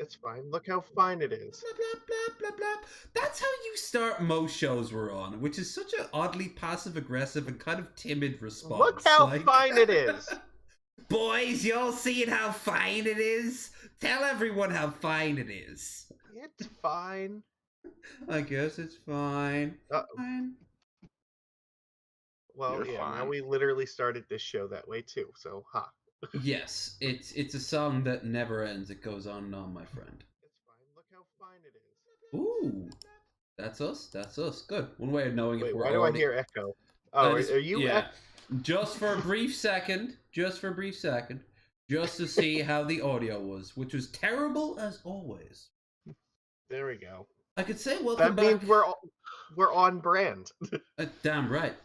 It's fine. Look how fine it is. Blah, blah, blah, blah, blah. That's how you start most shows we're on, which is such an oddly passive-aggressive and kind of timid response. Look how fine it is. Boys, y'all seeing how fine it is? Tell everyone how fine it is. It's fine. I guess it's fine. Fine. Well, You're yeah, fine. now we literally started this show that way too, so ha. Yes, it's a song that never ends. It goes on and on, my friend. It's fine. Look how fine it is. Ooh. That's us. That's us. Good. One way of knowing Wait, if we're why do already... I hear echo? Oh, are you? Yeah. Just for a brief second. Just to see how the audio was, which was terrible as always. There we go. I could say welcome That back. means we're on brand. Damn right.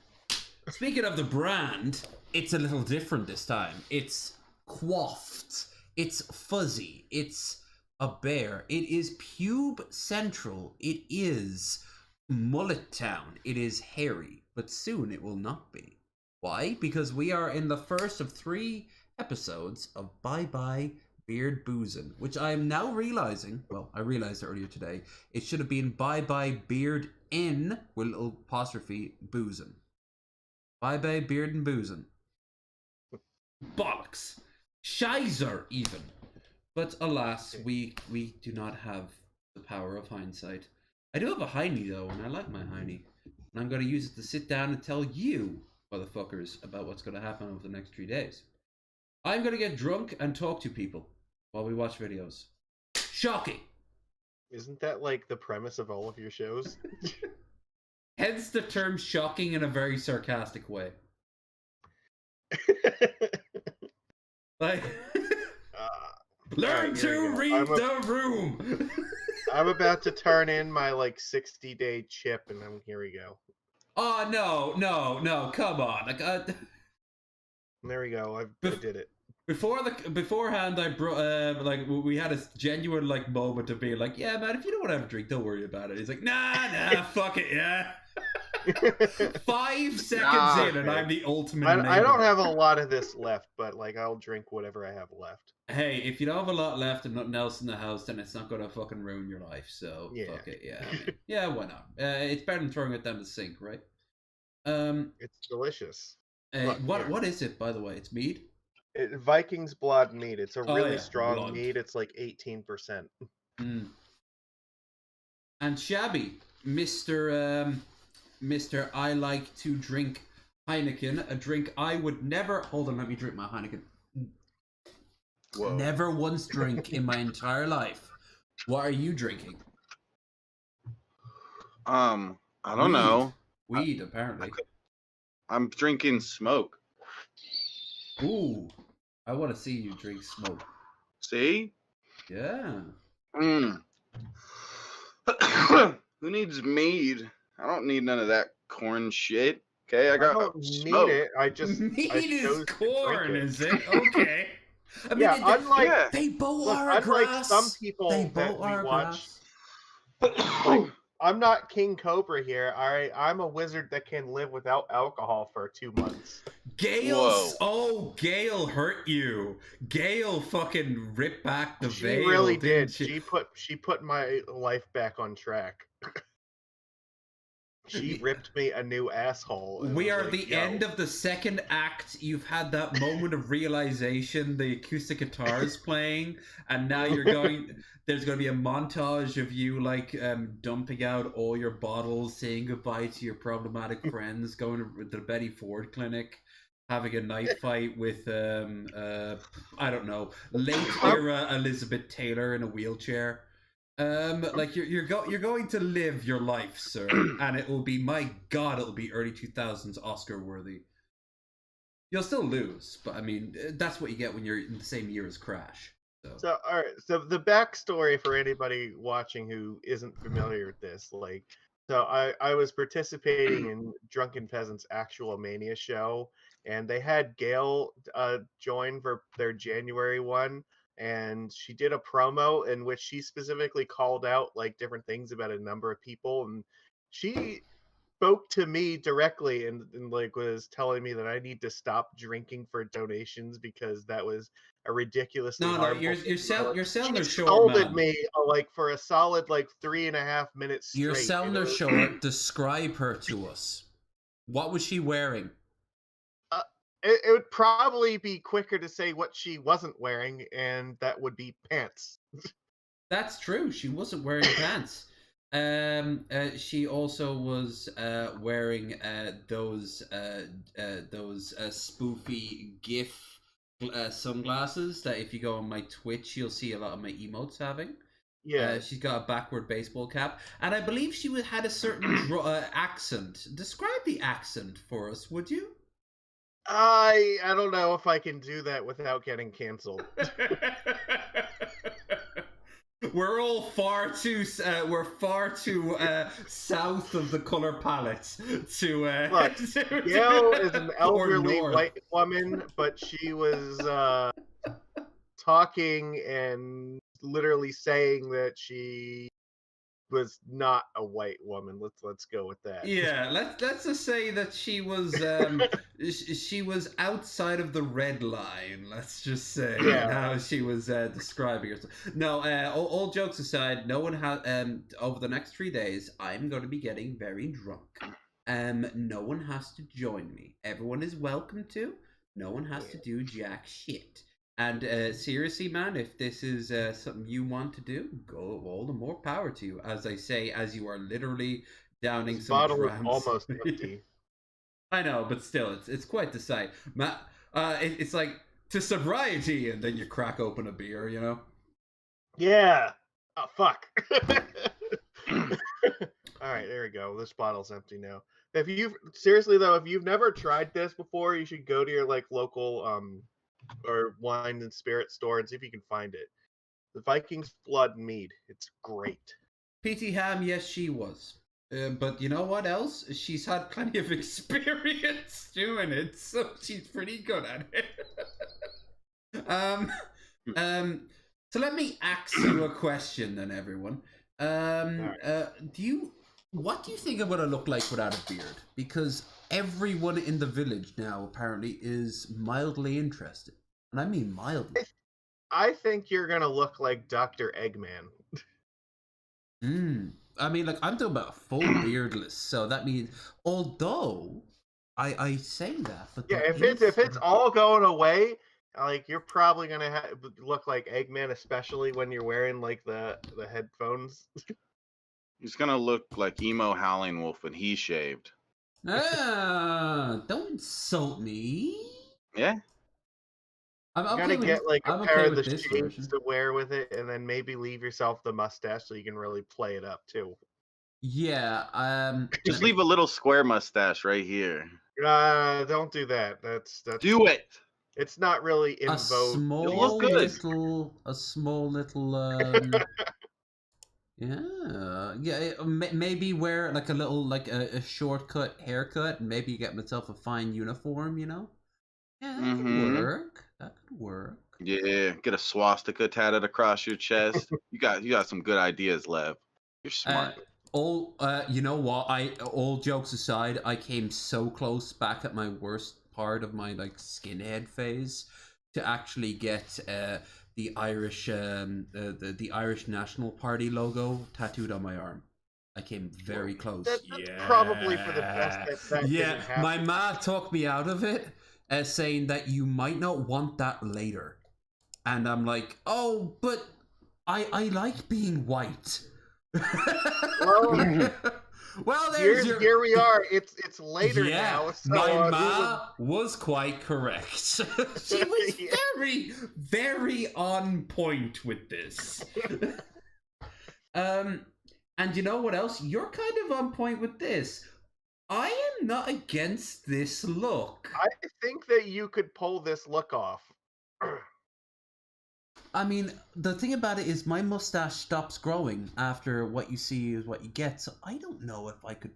Speaking of the brand, it's a little different this time. It's coiffed. It's fuzzy. It's a bear. It is pube central. It is mullet town. It is hairy, but soon it will not be. Why? Because we are in the first of 3 episodes of Bye Bye Beard Boozin, which I am now realizing, well, I realized earlier today, it should have been Bye Bye Beard in, with a little apostrophe, Boozin. Bye Bye Beard and Boozin. Bollocks. Shizer, even. But alas, we do not have the power of hindsight. I do have a hiney, though, and I like my hiney. And I'm going to use it to sit down and tell you, motherfuckers, about what's going to happen over the next 3 days. I'm going to get drunk and talk to people while we watch videos. Shocking! Isn't that like the premise of all of your shows? Hence the term shocking in a very sarcastic way. Like, learn to read the room! I'm about to turn in my like 60-day chip, and here we go. Oh no! Come on! Like, there we go. I did it. Beforehand, I brought like we had a genuine like moment of being like, yeah, man, if you don't want to have a drink, don't worry about it. He's like, nah, fuck it, yeah. 5 seconds in, and I'm the ultimate. I don't have a lot of this left, but like I'll drink whatever I have left. Hey, if you don't have a lot left and nothing else in the house, then it's not gonna fucking ruin your life. So yeah. Fuck it, yeah. I mean, yeah, why not? It's better than throwing it down the sink, right? It's delicious. Look, what is it, by the way? It's mead. Viking's blood mead. It's a really strong blood. mead. It's like 18%. And Shabby, Mr. I like to drink Heineken, a drink I would never... Hold on, let me drink my Heineken. Whoa. Never once drink in my entire life. What are you drinking? I don't know. Weed, apparently. I'm drinking smoke. Ooh, I want to see you drink smoke. See? Yeah. Who needs mead? I don't need none of that corn shit. Okay, I don't need it. I just mead is corn, is it? Okay. I mean, yeah, unlike they both are grass. Some people they that both are we watch. Like, I'm not King Cobra here. I'm a wizard that can live without alcohol for 2 months. Gale hurt you. Gale fucking ripped back the veil. She really did. She put my life back on track. She ripped me a new asshole. We are at the end of the 2nd act. You've had that moment of realization. The acoustic guitar is playing, and now you're going. There's going to be a montage of you like dumping out all your bottles, saying goodbye to your problematic friends, going to the Betty Ford clinic, having a knife fight with I don't know, late era Elizabeth Taylor in a wheelchair. Like you're going to live your life, sir, and it will be, my God, it'll be early 2000s Oscar worthy. You'll still lose, but I mean, that's what you get when you're in the same year as Crash. So all right. So the backstory for anybody watching who isn't familiar with this, like, so I was participating in Drunken Peasants' Actual Mania show, and they had Gail join for their January one. And she did a promo in which she specifically called out like different things about a number of people, and she spoke to me directly and like was telling me that I need to stop drinking for donations because that was a ridiculously No, harmful thing. you're selling her She short, scolded man. me like for a solid like 3.5 minutes You're straight. selling and it her was- short. Describe her to us. What was she wearing? It would probably be quicker to say what she wasn't wearing, and that would be pants. That's true. She wasn't wearing pants. She also was wearing those spoofy GIF sunglasses that if you go on my Twitch, you'll see a lot of my emotes having. Yeah. She's got a backward baseball cap, and I believe she had a certain accent. Describe the accent for us, would you? I don't know if I can do that without getting canceled. We're all far too south of the color palette to Look, Gail is an elderly north. white woman, but she was talking and literally saying that she was not a white woman. Let's go with that. Yeah, let's just say that she was she was outside of the red line. Let's just say how she was describing herself. No, all jokes aside, no one has. Over the next 3 days, I'm going to be getting very drunk. No one has to join me. Everyone is welcome to. No one has to do jack shit. And seriously, man, if this is something you want to do, go, all the more power to you. As I say, as you are literally downing This some bottle is drams. almost empty. I know, but still, it's quite the sight. It's like to sobriety, and then you crack open a beer, you know? Yeah. Oh fuck. All right, there we go. This bottle's empty now. If you've never tried this before, you should go to your like local or wine and spirit store and see if you can find it. The Viking's Blood Mead. It's great. PT Ham, yes, she was. But you know what else? She's had plenty of experience doing it, so she's pretty good at it. So let me ask you a question then, everyone. What do you think I'm gonna look like without a beard? Because everyone in the village now apparently is mildly interested. And I mean mildly. I think you're gonna look like Dr. Eggman. I mean, like, I'm talking about full beardless, so that means, although I say that, but Yeah, if it's all going away, like you're probably gonna look like Eggman, especially when you're wearing like the headphones. He's gonna look like emo Howling Wolf when he's shaved. don't insult me. Yeah. I'm You okay gotta with get like a I'm pair okay of the with this shades version. to wear with it, and then maybe leave yourself the mustache so you can really play it up too. Yeah, Just leave a little square mustache right here. Don't do that. That's Do it. It's not really in a vogue. small look good. little yeah, maybe wear like a little like a shortcut haircut, and maybe get myself a fine uniform, you know? Yeah, that could work. That could work. Yeah, get a swastika tatted across your chest. You got some good ideas, Lev. You're smart. You know what? All jokes aside, I came so close back at my worst part of my like skinhead phase to actually get the Irish the Irish National Party logo tattooed on my arm. I came very close. That's probably for the best. That Yeah, didn't happen. my ma talked me out of it, saying that you might not want that later. And I'm like, oh, but I like being white. Well, there's here we are. It's later now. So, my ma was quite correct. She was very, very on point with this. And you know what else? You're kind of on point with this. I am not against this look. I think that you could pull this look off. I mean, the thing about it is my mustache stops growing after what you see is what you get. So I don't know if I could.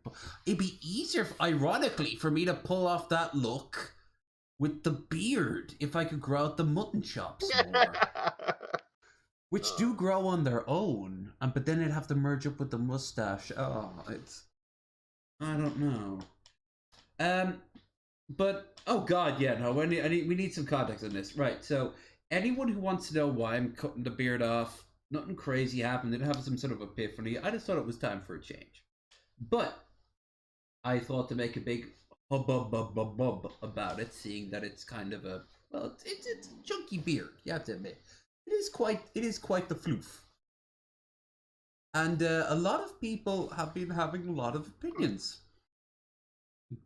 It'd be easier, ironically, for me to pull off that look with the beard if I could grow out the mutton chops more. Which do grow on their own, but then it'd have to merge up with the mustache. Oh, it's I don't know. But oh god, yeah, no. We need some context on this, right? So anyone who wants to know why I'm cutting the beard off, nothing crazy happened. Didn't have some sort of epiphany. I just thought it was time for a change. But I thought to make a big hubbub about it, seeing that it's kind of a it's a chunky beard. You have to admit, it is quite the floof. And a lot of people have been having a lot of opinions,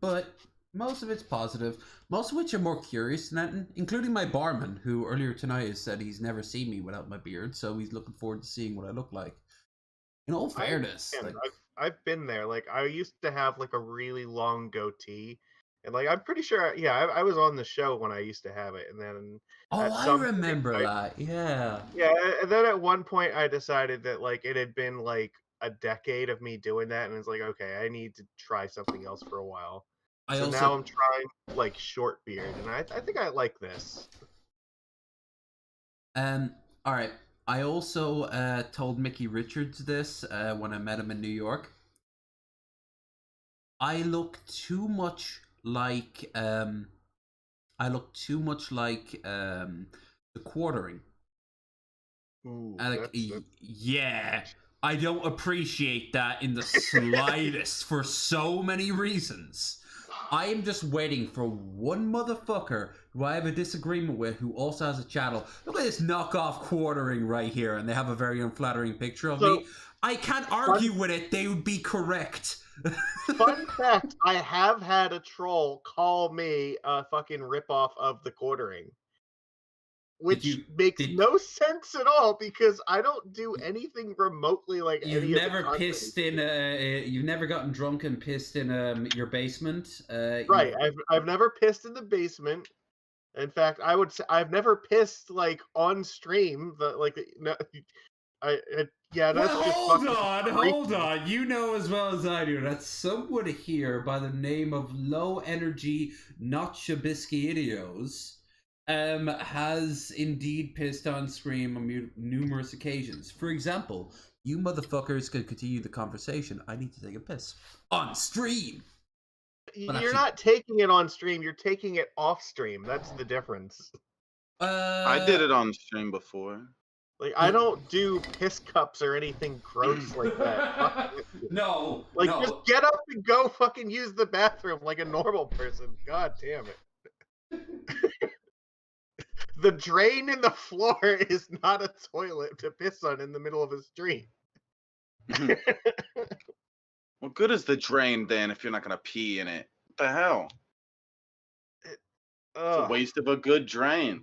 but most of it's positive. Most of which are more curious than anything, including my barman, who earlier tonight has said he's never seen me without my beard, so he's looking forward to seeing what I look like. In all fairness, I've been there. Like, I used to have like a really long goatee, and like I'm pretty sure, I was on the show when I used to have it, and then I remember that. Yeah. Yeah, and then at one point I decided that like it had been like a decade of me doing that, and it's like, okay, I need to try something else for a while. Now I'm trying like short beard, and I think I like this. All right. I also told Mickey Richards this when I met him in New York. I look too much like the Quartering. Ooh, yeah, I don't appreciate that in the slightest for so many reasons. I am just waiting for one motherfucker who I have a disagreement with who also has a channel. Look at this knockoff Quartering right here, and they have a very unflattering picture of me. I can't argue with it. They would be correct. Fun fact, I have had a troll call me a fucking ripoff of the Quartering. Which makes no sense at all because I don't do anything remotely like you've never pissed in you've never gotten drunk and pissed in your basement. Right, I've never pissed in the basement. In fact, I would say I've never pissed like on stream. Yeah, that's hold on. You know as well as I do that someone here by the name of Low Energy Not Shabisky Idios has indeed pissed on screen on numerous occasions. For example, you motherfuckers could continue the conversation. I need to take a piss on stream. You're not taking it on stream. You're taking it off stream. That's the difference. I did it on stream before. Like, I don't do piss cups or anything gross like that. No. Just get up and go fucking use the bathroom like a normal person. God damn it. The drain in the floor is not a toilet to piss on in the middle of a street. What good is the drain then if you're not gonna pee in it? What the hell? It's a waste of a good drain.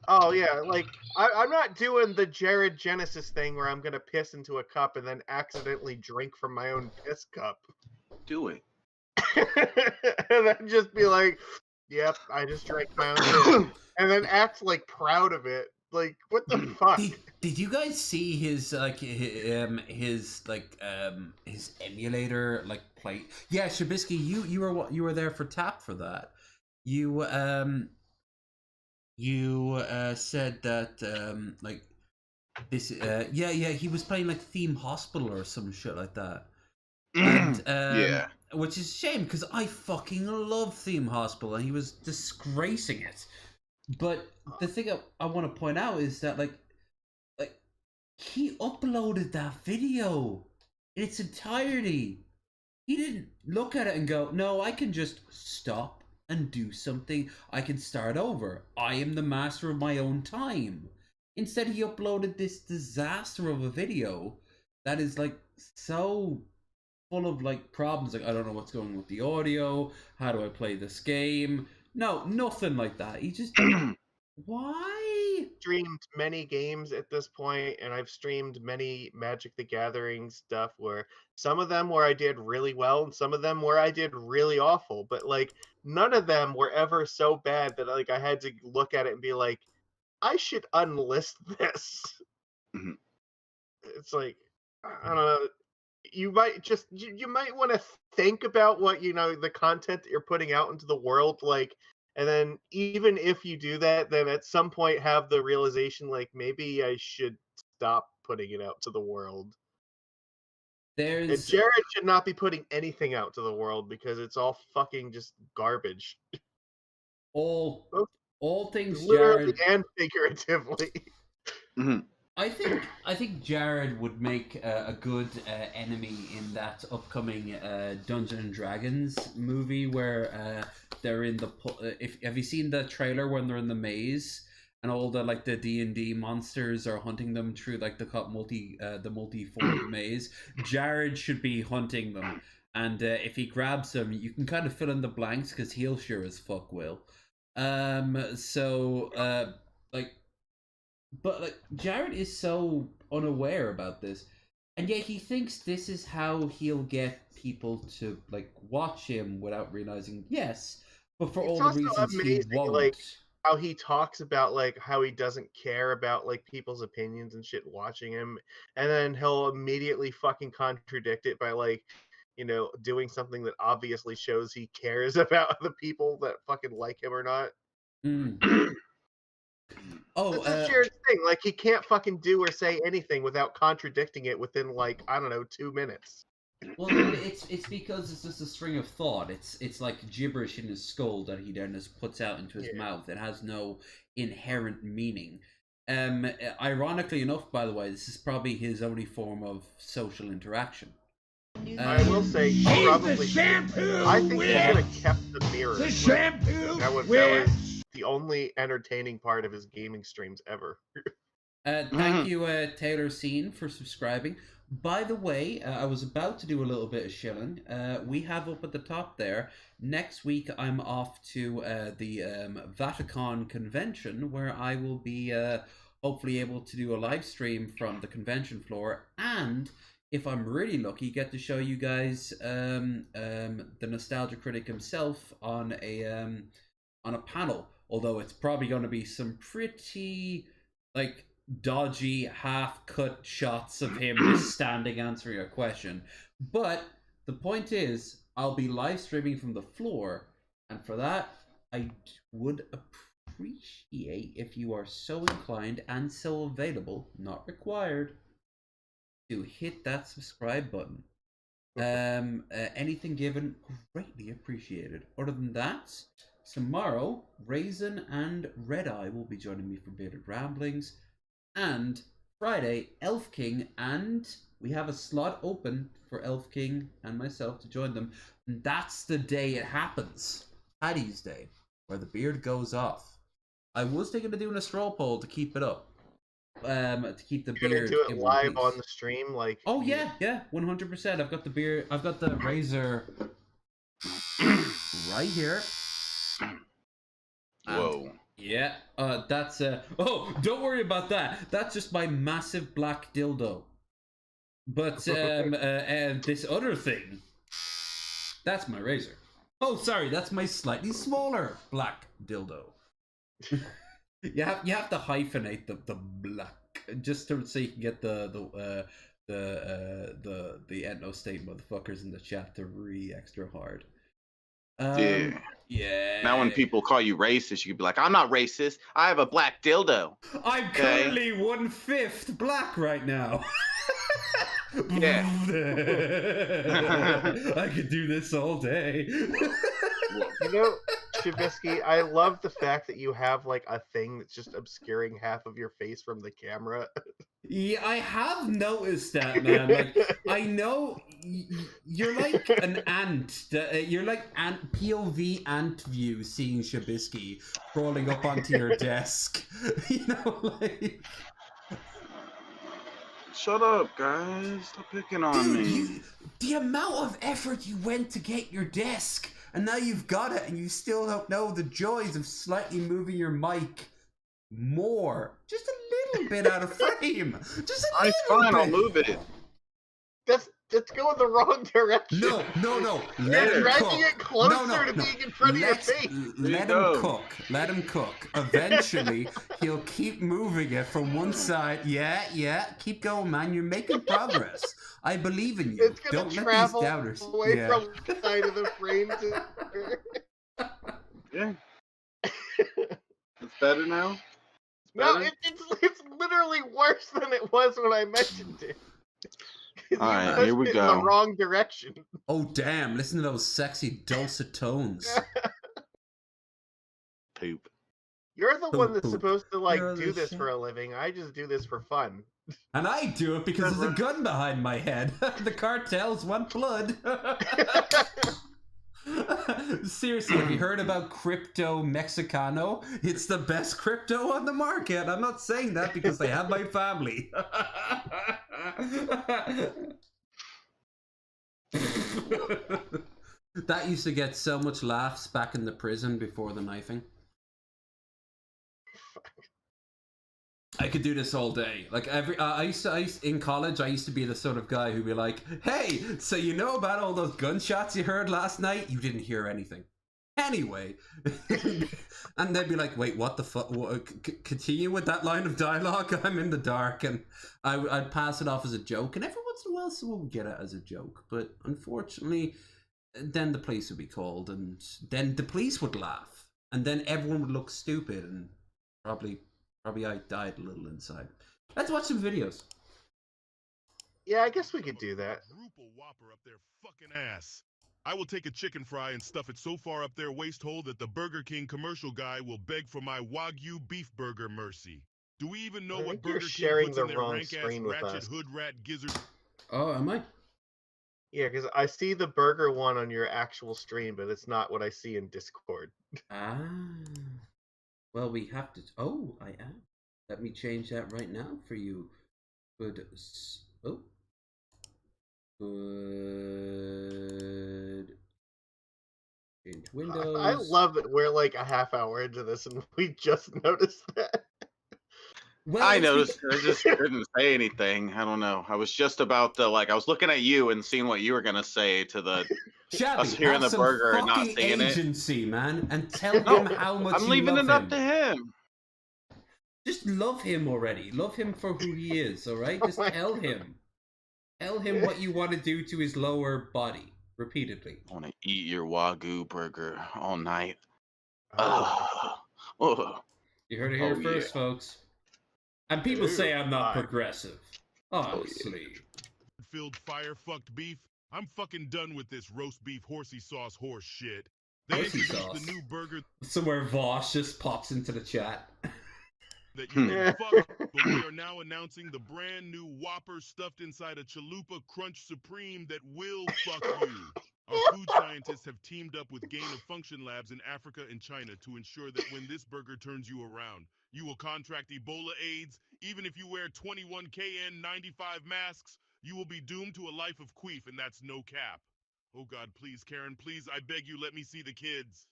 Oh yeah, like I'm not doing the Jared Genesis thing where I'm gonna piss into a cup and then accidentally drink from my own piss cup. Do it. And then just be like, "Yep, I just drank my own piss," and then act like proud of it. Like, what the fuck? Did you guys see his his emulator play? Yeah, Shabisky, you were there for Tap for that. You said that this he was playing Theme Hospital or some shit like that. And, yeah, which is a shame because I fucking love Theme Hospital and he was disgracing it. But the thing I want to point out is that he uploaded that video in its entirety. He didn't look at it and go, "No, I can just stop and do something. I can start over. I am the master of my own time." Instead, he uploaded this disaster of a video that is so full of problems. I don't know what's going on with the audio. How do I play this game? No, nothing like that. He just why? Streamed many games at this point, and I've streamed many Magic the Gathering stuff where some of them where I did really well and some of them where I did really awful, but none of them were ever so bad that I had to look at it and be like, I should unlist this. Mm-hmm. It's I don't know. You might want to think about what the content that you're putting out into the world, and then even if you do that, then at some point have the realization maybe I should stop putting it out to the world. There's And Jared should not be putting anything out to the world because it's all fucking just garbage. all things Literally Jared and figuratively. I think Jared would make a good enemy in that upcoming Dungeons and Dragons movie where they're in the have you seen the trailer when they're in the maze and all the like the D&D monsters are hunting them through like the multi-formed maze? Jared should be hunting them, and if he grabs them, you can kind of fill in the blanks because he'll sure as fuck will. But Jared is so unaware about this, and yet he thinks this is how he'll get people to like watch him without realizing. Yes, but for all the reasons he won't. Like how he talks about like how he doesn't care about like people's opinions and shit watching him, and then he'll immediately fucking contradict it by like, you know, doing something that obviously shows he cares about the people that fucking like him or not. Oh, that's a shared thing. Like he can't fucking do or say anything without contradicting it within like, I don't know, 2 minutes. Well, it's because it's just a string of thought. It's like gibberish in his skull that he then just puts out into his mouth. It has no inherent meaning. Ironically enough, by the way, this is probably his only form of social interaction. I will say, probably. I think he should have kept the mirror. The shampoo. That was the only entertaining part of his gaming streams ever. Thank you, Taylor Scene, for subscribing. By the way, I was about to do a little bit of shilling. We have up at the top there, next week I'm off to the Vatican convention, where I will be hopefully able to do a live stream from the convention floor, and if I'm really lucky, get to show you guys the Nostalgia Critic himself on a panel. Although it's probably going to be some pretty like dodgy half-cut shots of him just standing answering a question. But the point is, I'll be live streaming from the floor, and for that, I would appreciate if you are so inclined and so available, not required, to hit that subscribe button. Anything given, greatly appreciated. Other than that, tomorrow, Raisin and Red Eye will be joining me for Bearded Ramblings. And Friday, Elf King, and we have a slot open for Elf King and myself to join them. And that's the day it happens. Paddy's Day, where the beard goes off. I was thinking of doing a straw poll to keep it up. To keep the beard. You're gonna do it live on the stream, like. Oh yeah, 100%. I've got the beard. I've got the razor right here. Whoa. Yeah, that's oh, don't worry about that. That's just my massive black dildo. But and this other thing, that's my razor. Oh, sorry, that's my slightly smaller black dildo. You have to hyphenate the black just so you can get the ethno state motherfuckers in the chat to re extra hard. Yeah. Now when people call you racist, you can be like, I'm not racist. I have a black dildo. I'm currently 1/5 black right now. Yeah. I could do this all day. You know, Shabisky, I love the fact that you have like a thing that's just obscuring half of your face from the camera. Yeah, I have noticed that, man. Like, I know you're like an ant. You're like POV ant view seeing Shabisky crawling up onto your desk. You know, like. Shut up, guys. Stop picking on me. The amount of effort you went to get your desk, and now you've got it, and you still don't know the joys of slightly moving your mic more. Just a little bit out of frame. Just a little fine, bit. I'll move it. That's going the wrong direction. No. You're dragging it closer to being in front of your face. Let him cook. Let him cook. Eventually, he'll keep moving it from one side. Yeah. Keep going, man. You're making progress. I believe in you. It's gonna Don't travel let these doubters. away from the side of the frame. Yeah. It's better now? No, Better? it's literally worse than it was when I mentioned it. All right, here we In go. the wrong direction. Oh damn! Listen to those sexy dulcet tones. Poop. You're the one that's Poop. supposed to like You're do the this shit. for a living. I just do this for fun. And I do it because there's a gun behind my head. The cartels want blood. Seriously, have you heard about Crypto Mexicano? It's the best crypto on the market. I'm not saying that because they have my family. That used to get so much laughs back in the prison before the knifing. I could do this all day. Like I used in college. I used to be the sort of guy who'd be like, "Hey, so you know about all those gunshots you heard last night? You didn't hear anything, anyway." And they'd be like, "Wait, what the fuck? Continue with that line of dialogue." I'm in the dark, and I'd pass it off as a joke, and every once in a while, someone would get it as a joke. But unfortunately, then the police would be called, and then the police would laugh, and then everyone would look stupid, and probably I died a little inside. Let's watch some videos. Yeah, I guess we could do that. Quadruple Whopper up their fucking ass. I will take a chicken fry and stuff it so far up their waist hole that the Burger King commercial guy will beg for my Wagyu beef burger mercy. Do we even know what Burger King sharing puts the in their wrong rank-ass screen with ratchet us. hood rat gizzard? Oh, am I? Yeah, because I see the burger one on your actual stream, but it's not what I see in Discord. Ah. Well, we have to. Oh, I am. Let me change that right now for you. Good. Oh. Good. Change windows. I love that we're like a half hour into this and we just noticed that. Well, I noticed. I just couldn't say anything. I don't know. I was just about to I was looking at you and seeing what you were gonna say to the Shabby, us hearing have the some burger and not fucking seeing it. agency, man, and tell No, him how much I'm you leaving love it up him. to him. Just love him already. Love him for who he is, all right? Just tell him. Tell him what you want to do to his lower body, repeatedly. I want to eat your Wagyu burger all night. Oh. Oh. You heard it here Oh, first, yeah. folks. And people say I'm not Ooh, progressive. Honestly. Filled fire-fucked beef? I'm fucking done with this roast beef horsey sauce horse shit. They Horsey introduced sauce. the new burger Somewhere Vosh just pops into the chat. that you can fuck, but we are now announcing the brand new Whopper stuffed inside a Chalupa Crunch Supreme that will fuck you. Our food scientists have teamed up with gain-of-function labs in Africa and China to ensure that when this burger turns you around, you will contract Ebola AIDS. Even if you wear 21 KN95 masks, you will be doomed to a life of queef, and that's no cap. Oh God, please, Karen, please, I beg you, let me see the kids.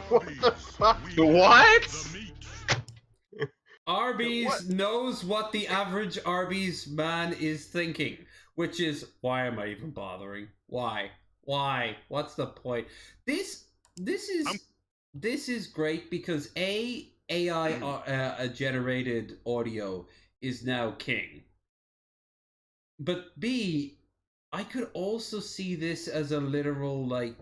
What the fuck? What? The meat. Arby's What? knows what the average Arby's man is thinking, which is, why am I even bothering? Why? What's the point? This is great because AI generated audio is now king. But B, I could also see this as a literal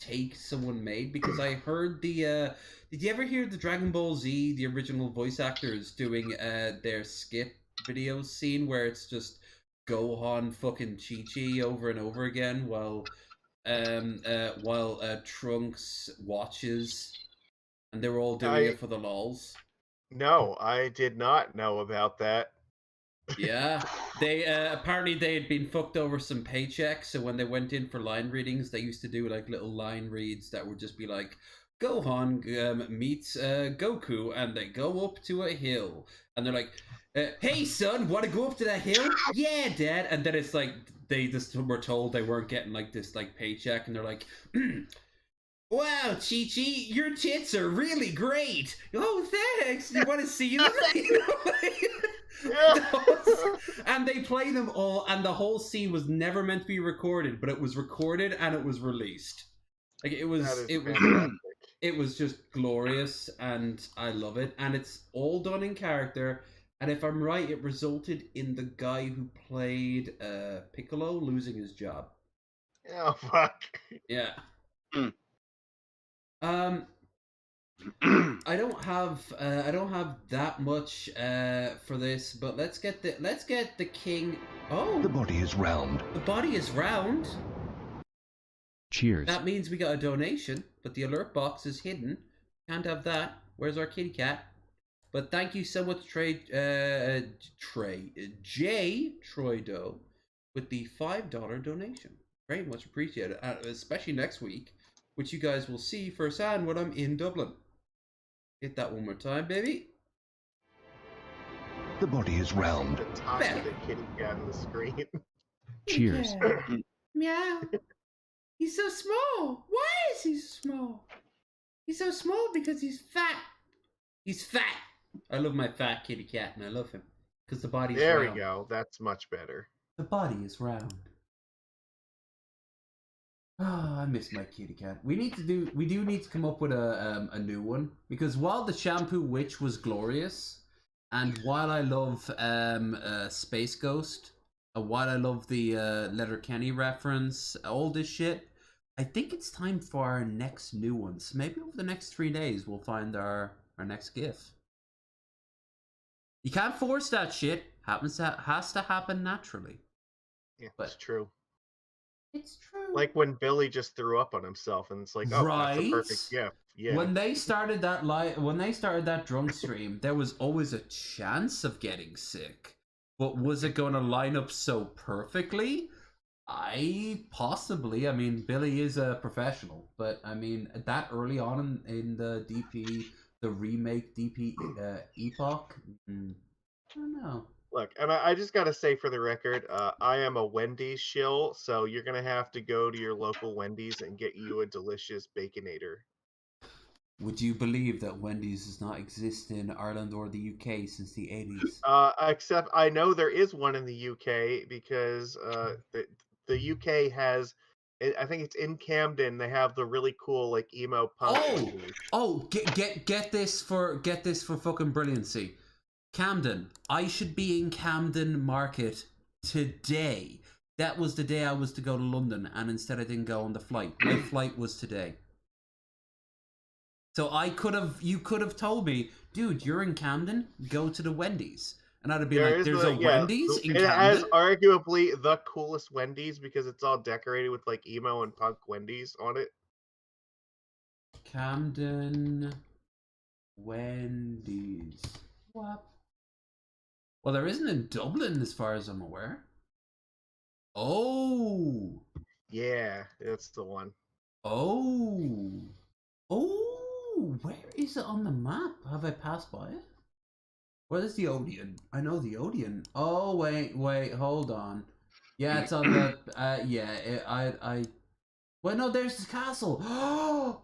take someone made, because I heard the did you ever hear the Dragon Ball Z, the original voice actors doing their skit video scene where it's just Gohan fucking Chi-Chi over and over again while Trunks watches, and they were all doing it for the lols. No, I did not know about that. Yeah, they apparently they had been fucked over some paychecks, so when they went in for line readings, they used to do little line reads that would just be like, Gohan meets Goku, and they go up to a hill, and they're like, hey son, want to go up to that hill? Yeah, dad. And then it's like they just were told they weren't getting this paycheck, and they're like, wow, Chi-Chi, your tits are really great. Oh, thanks. You want to see them? And they play them all, and the whole scene was never meant to be recorded, but it was recorded and it was released. It was just glorious, and I love it. And it's all done in character. And if I'm right, it resulted in the guy who played Piccolo losing his job. Oh fuck. Yeah. I don't have that much for this, but let's get the king. Oh, The body is round. the body is round. Cheers. That means we got a donation, but the alert box is hidden. Can't have that. Where's our kitty cat? But thank you so much, Jay Troydo, with the $5 donation. Very much appreciated, especially next week, which you guys will see firsthand when I'm in Dublin. Hit that one more time, baby. The body is round. The top of the kitty cat on the screen. Cheers. Meow. He's so small. Why is he so small? He's so small because he's fat. He's fat. I love my fat kitty cat, and I love him because the body's There round. we go. That's much better. The body is round. Oh, I miss my kitty cat. We do need to come up with a new one, because while the Shampoo Witch was glorious, and while I love Space Ghost, and while I love the Letterkenny reference, all this shit, I think it's time for our next new ones. Maybe over the next 3 days we'll find our next GIF. You can't force that shit. Has to happen naturally. Yeah, But- it's true. It's true. Like when Billy just threw up on himself, and it's like, oh, that's a Right? perfect gift. Yeah. When they started that drunk stream, there was always a chance of getting sick. But was it going to line up so perfectly? Possibly. I mean, Billy is a professional, but I mean, that early on in the DP, the remake DP Epoch, I don't know. Look, and I just got to say for the record, I am a Wendy's shill, so you're going to have to go to your local Wendy's and get you a delicious Baconator. Would you believe that Wendy's does not exist in Ireland or the UK since the 80s? Except I know there is one in the UK because the UK has, I think it's in Camden. They have the really cool like emo punk. Get this for fucking brilliancy. Camden. I should be in Camden Market today. That was the day I was to go to London, and instead I didn't go on the flight. My flight was today. So you could have told me, dude, you're in Camden, go to the Wendy's. And I'd have been like, there's a Wendy's in Camden? It has arguably the coolest Wendy's because it's all decorated with like emo and punk Wendy's on it. Camden Wendy's. What? Well, there isn't in Dublin as far as I'm aware. Oh. Yeah, that's the one. Oh. Where is it on the map? Have I passed by it? Where is the Odeon? I know the Odeon. Oh, wait, hold on. Yeah, it's on the, well, no, there's the castle. Oh,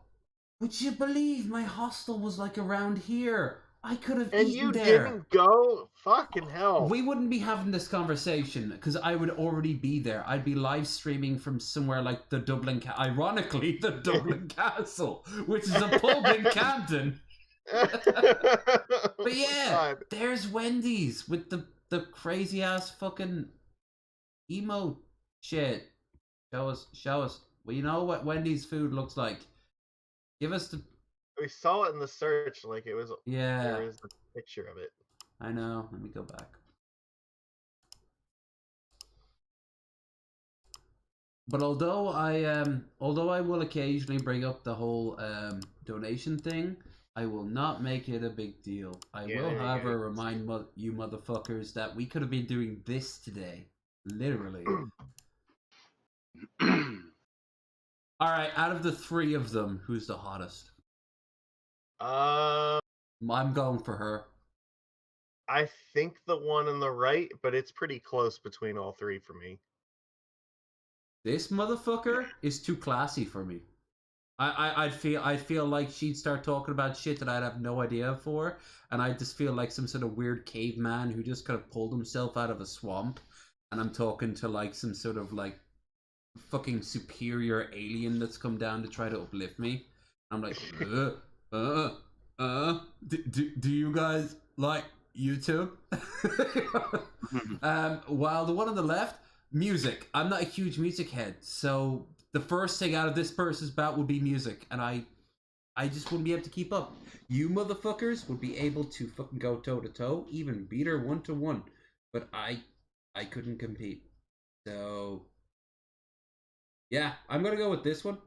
would you believe my hostel was like around here? I could have And eaten you there. didn't go? Fucking hell. We wouldn't be having this conversation because I would already be there. I'd be live streaming from somewhere like the Dublin, ironically, the Dublin Castle, which is a pub in Camden. But yeah, God. there's Wendy's with the crazy ass fucking emo shit. Show us. Well, you know what Wendy's food looks like. Give us the. We saw it in the search, like it was. Yeah. There is a picture of it. I know. Let me go back. But although I will occasionally bring up the whole donation thing, I will not make it a big deal. I will, however, remind you motherfuckers that we could have been doing this today, literally. All right, out of the three of them, who's the hottest? I'm going for her. I think the one on the right, but it's pretty close between all three for me. This motherfucker is too classy for me. I'd feel like she'd start talking about shit that I'd have no idea for, and I just feel like some sort of weird caveman who just kind of pulled himself out of a swamp, and I'm talking to like some sort of like fucking superior alien that's come down to try to uplift me. I'm like, do you guys like YouTube? While the one on the left, music. I'm not a huge music head, so the first thing out of this person's mouth would be music, and I I just wouldn't be able to keep up. You motherfuckers would be able to fucking go toe to toe, even beat her 1-to-1, but I couldn't compete. So yeah, I'm gonna go with this one,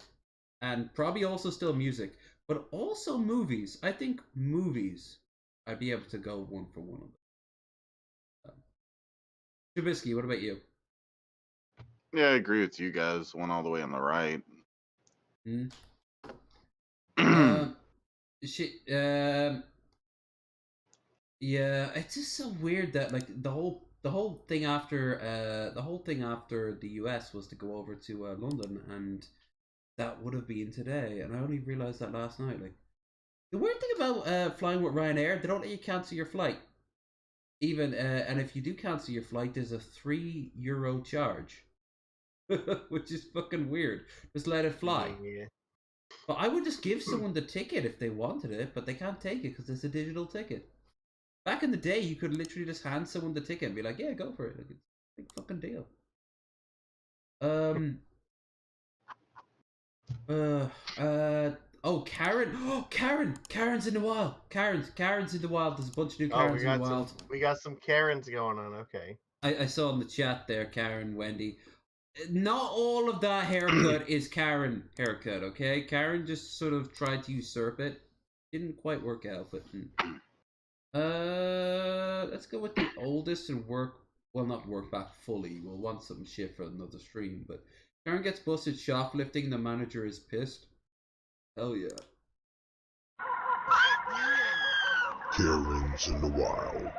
and probably also still music, but also movies. I think movies, I'd be able to go 1-for-1 on them. Shabisky, what about you? Yeah, I agree with you guys. One all the way on the right. Shit. Yeah, it's just so weird that like the whole thing after the US was to go over to London, and that would have been today, and I only realized that last night. Like, the weird thing about flying with Ryanair, they don't let you cancel your flight. Even and if you do cancel your flight, there's a €3 charge, which is fucking weird. Just let it fly. Yeah. But I would just give someone the ticket if they wanted it, but they can't take it because it's a digital ticket. Back in the day, you could literally just hand someone the ticket and be like, "Yeah, go for it." Like, it's a big fucking deal. Oh, Karen. Oh, Karen. Karen's in the wild. Karen's in the wild. There's a bunch of new Karens in the wild. We got some Karens going on. Okay. I saw in the chat there, Karen, Wendy. Not all of that haircut is Karen haircut, okay? Karen just sort of tried to usurp it. Didn't quite work out, but let's go with the oldest and not work back fully. We'll want some shit for another stream, but Karen gets busted shoplifting, the manager is pissed. Hell yeah. Karen's in the wild.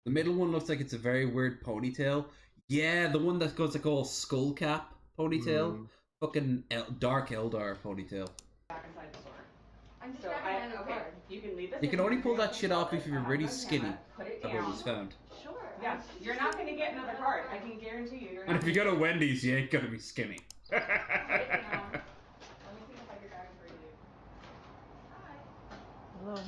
The middle one looks like it's a very weird ponytail. Yeah, the one that goes like all skull cap ponytail. Fucking dark Eldar ponytail. You can leave this. You can only pull that shit off if you're really skinny. I've always found. Sure. Yeah, you're not going to get another card. I can guarantee you. And if you go to Wendy's, you ain't gonna be skinny. Let me see if I can bag for you. Hello.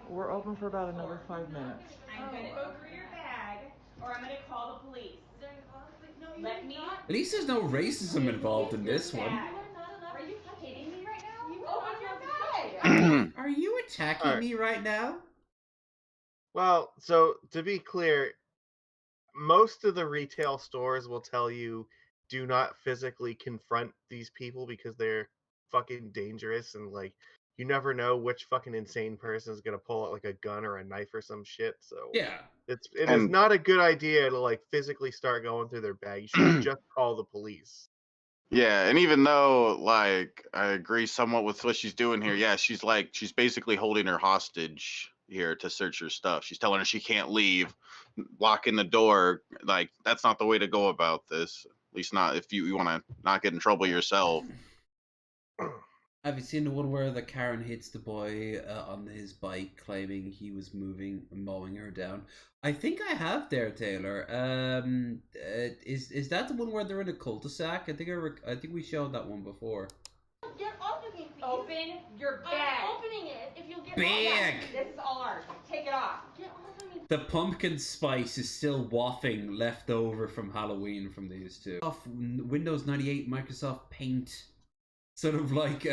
We're open for about another 5 minutes. I'm going to go through your bag, or I'm going to call the police. Let me. At least there's no racism involved in this one. Are you kidding me right now? You open your bag. Are you attacking me right now? Well, so to be clear, most of the retail stores will tell you do not physically confront these people because they're fucking dangerous, and like you never know which fucking insane person is gonna pull out like a gun or a knife or some shit. So yeah, it is not a good idea to like physically start going through their bag. You should just call the police. Yeah, and even though like I agree somewhat with what she's doing here, yeah, she's basically holding her hostage here to search her stuff. She's telling her she can't leave, locking the door. Like, that's not the way to go about this. At least not if you want to not get in trouble yourself. Have you seen the one where the Karen hits the boy on his bike, claiming he was mowing her down? I think I have there, Taylor. Is that the one where they're in a cul-de-sac? I think we showed that one before. Get off of me, please. Open your bag. I'm opening it. If you'll get bag. This is all ours. Take it off. Get off of me. The pumpkin spice is still wafting left over from Halloween from these two. Off Windows 98 Microsoft Paint. Sort of like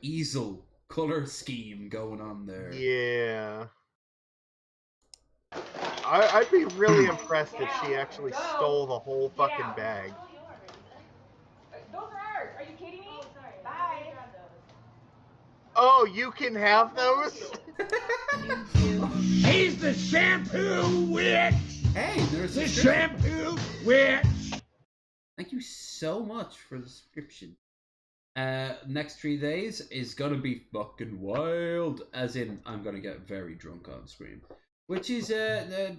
easel color scheme going on there. Yeah. I'd be really impressed if she actually stole the whole fucking bag. Those are ours. Are you kidding me? Bye. Oh, you can have those? He's the shampoo witch! Hey, there's the shampoo witch! Thank you so much for the subscription. Next 3 days is gonna be fucking wild. As in, I'm gonna get very drunk on stream, which is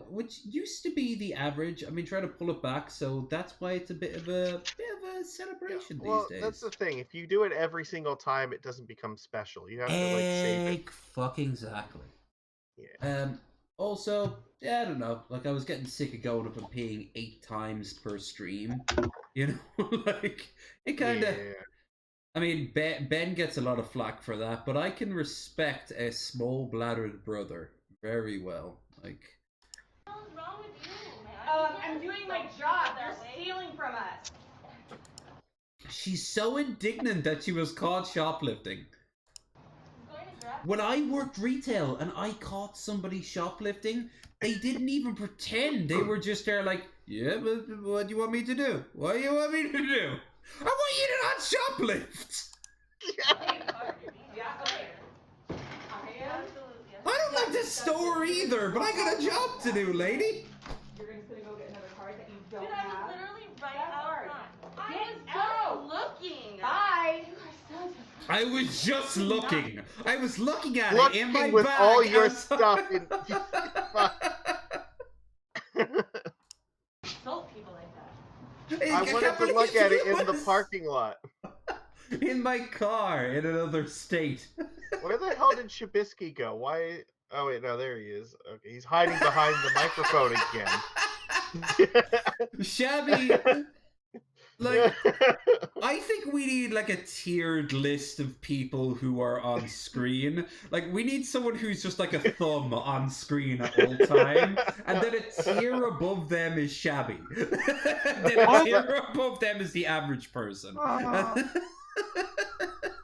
which used to be the average. I mean, try to pull it back, so that's why it's a bit of a celebration these days. That's the thing. If you do it every single time, it doesn't become special. You have to like save it. Fucking exactly. Yeah. Also, yeah, I don't know. Like, I was getting sick of going up and peeing 8 times per stream. You know, like it kind of. Yeah. I mean, Ben gets a lot of flack for that, but I can respect a small-bladdered brother very well. Like, What's wrong with you, man? I'm doing my job. They're stealing from us. She's so indignant that she was caught shoplifting. When I worked retail and I caught somebody shoplifting, they didn't even pretend. They were just there like, yeah, but what do you want me to do? What do you want me to do? I want you to not shoplift. I don't like this store either, but I got a job to do, lady. You're just gonna go get another card that you don't have. I was literally right outside. I was looking. Bye. I was just looking. I was looking at Looking it in my with bag. all your outside. stuff in. Insult people like that. I wanted to look at it in the parking lot. In my car, in another state. Where the hell did Shabisky go? Why? Oh wait, no, there he is. Okay, he's hiding behind the microphone again. Shabby, like, I think we need like a tiered list of people who are on screen. Like, we need someone who's just like a thumb on screen at all time, and then a tier above them is Shabby. Then a tier above them is the average person.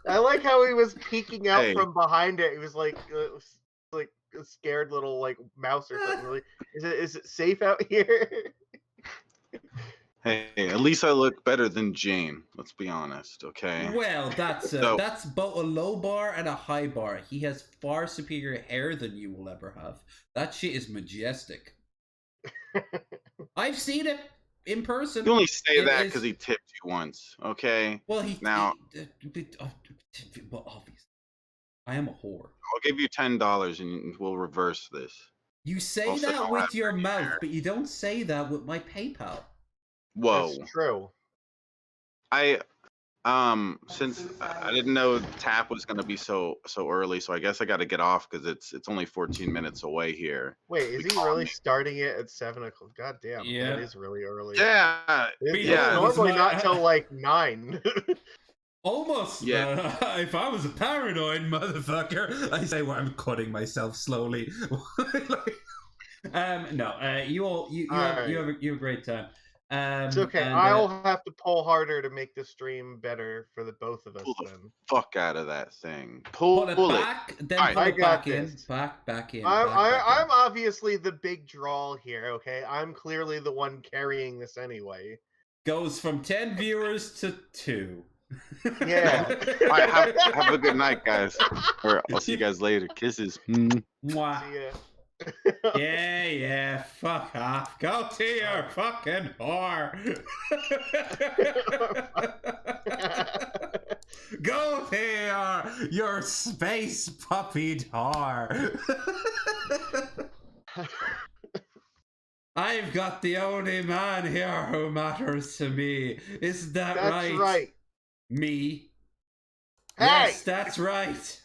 I like how he was peeking out Hey. from behind it. He was like a scared little like mouse or something. Really, is it safe out here? Hey, at least I look better than Jane. Let's be honest, okay? Well, that's So- that's both a low bar and a high bar. He has far superior hair than you will ever have. That shit is majestic. I've seen it in person. You only say It that is- because he tipped you once, okay? Well, he Now- well, obviously, I am a whore. I'll give you $10 and we'll reverse this. You say Also, that don't with have your pretty mouth, hair. but you don't say that with my PayPal. Whoa. That's true. Since I didn't know tap was gonna be so early, so I guess I got to get off because it's only 14 minutes away here. Wait, is he really starting it at 7 o'clock? God damn, Yeah. that is really early. Yeah, It's yeah. normally my- not till like 9. Almost. Yeah. If I was a paranoid motherfucker, I say, well, I'm cutting myself slowly. No. You have a great time. It's okay. and, I'll have to pull harder to make the stream better for the both of us Pull the then. fuck out of that thing. Pull pull it it. back, then Alright, pull I it got back in, this. back in. I'm obviously the big draw here, okay? I'm clearly the one carrying this anyway. Goes from 10 viewers to 2. Yeah. All right, have a good night, guys. Or I'll see you guys later. Kisses. Mwah. See ya. Yeah, fuck off. Go to your fucking whore. Go to your space puppy whore. I've got the only man here who matters to me. Is that That's right? right. Me? Hey! Yes, that's right.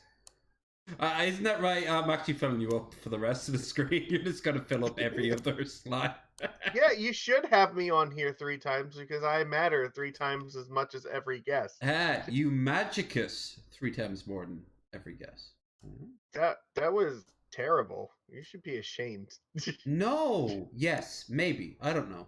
Isn't that right? I'm actually filling you up for the rest of the screen. You're just going to fill up every other slide. Yeah, you should have me on here 3 times because I matter 3 times as much as every guest. You magicus 3 times more than every guest. That was terrible. You should be ashamed. No. Yes. Maybe. I don't know.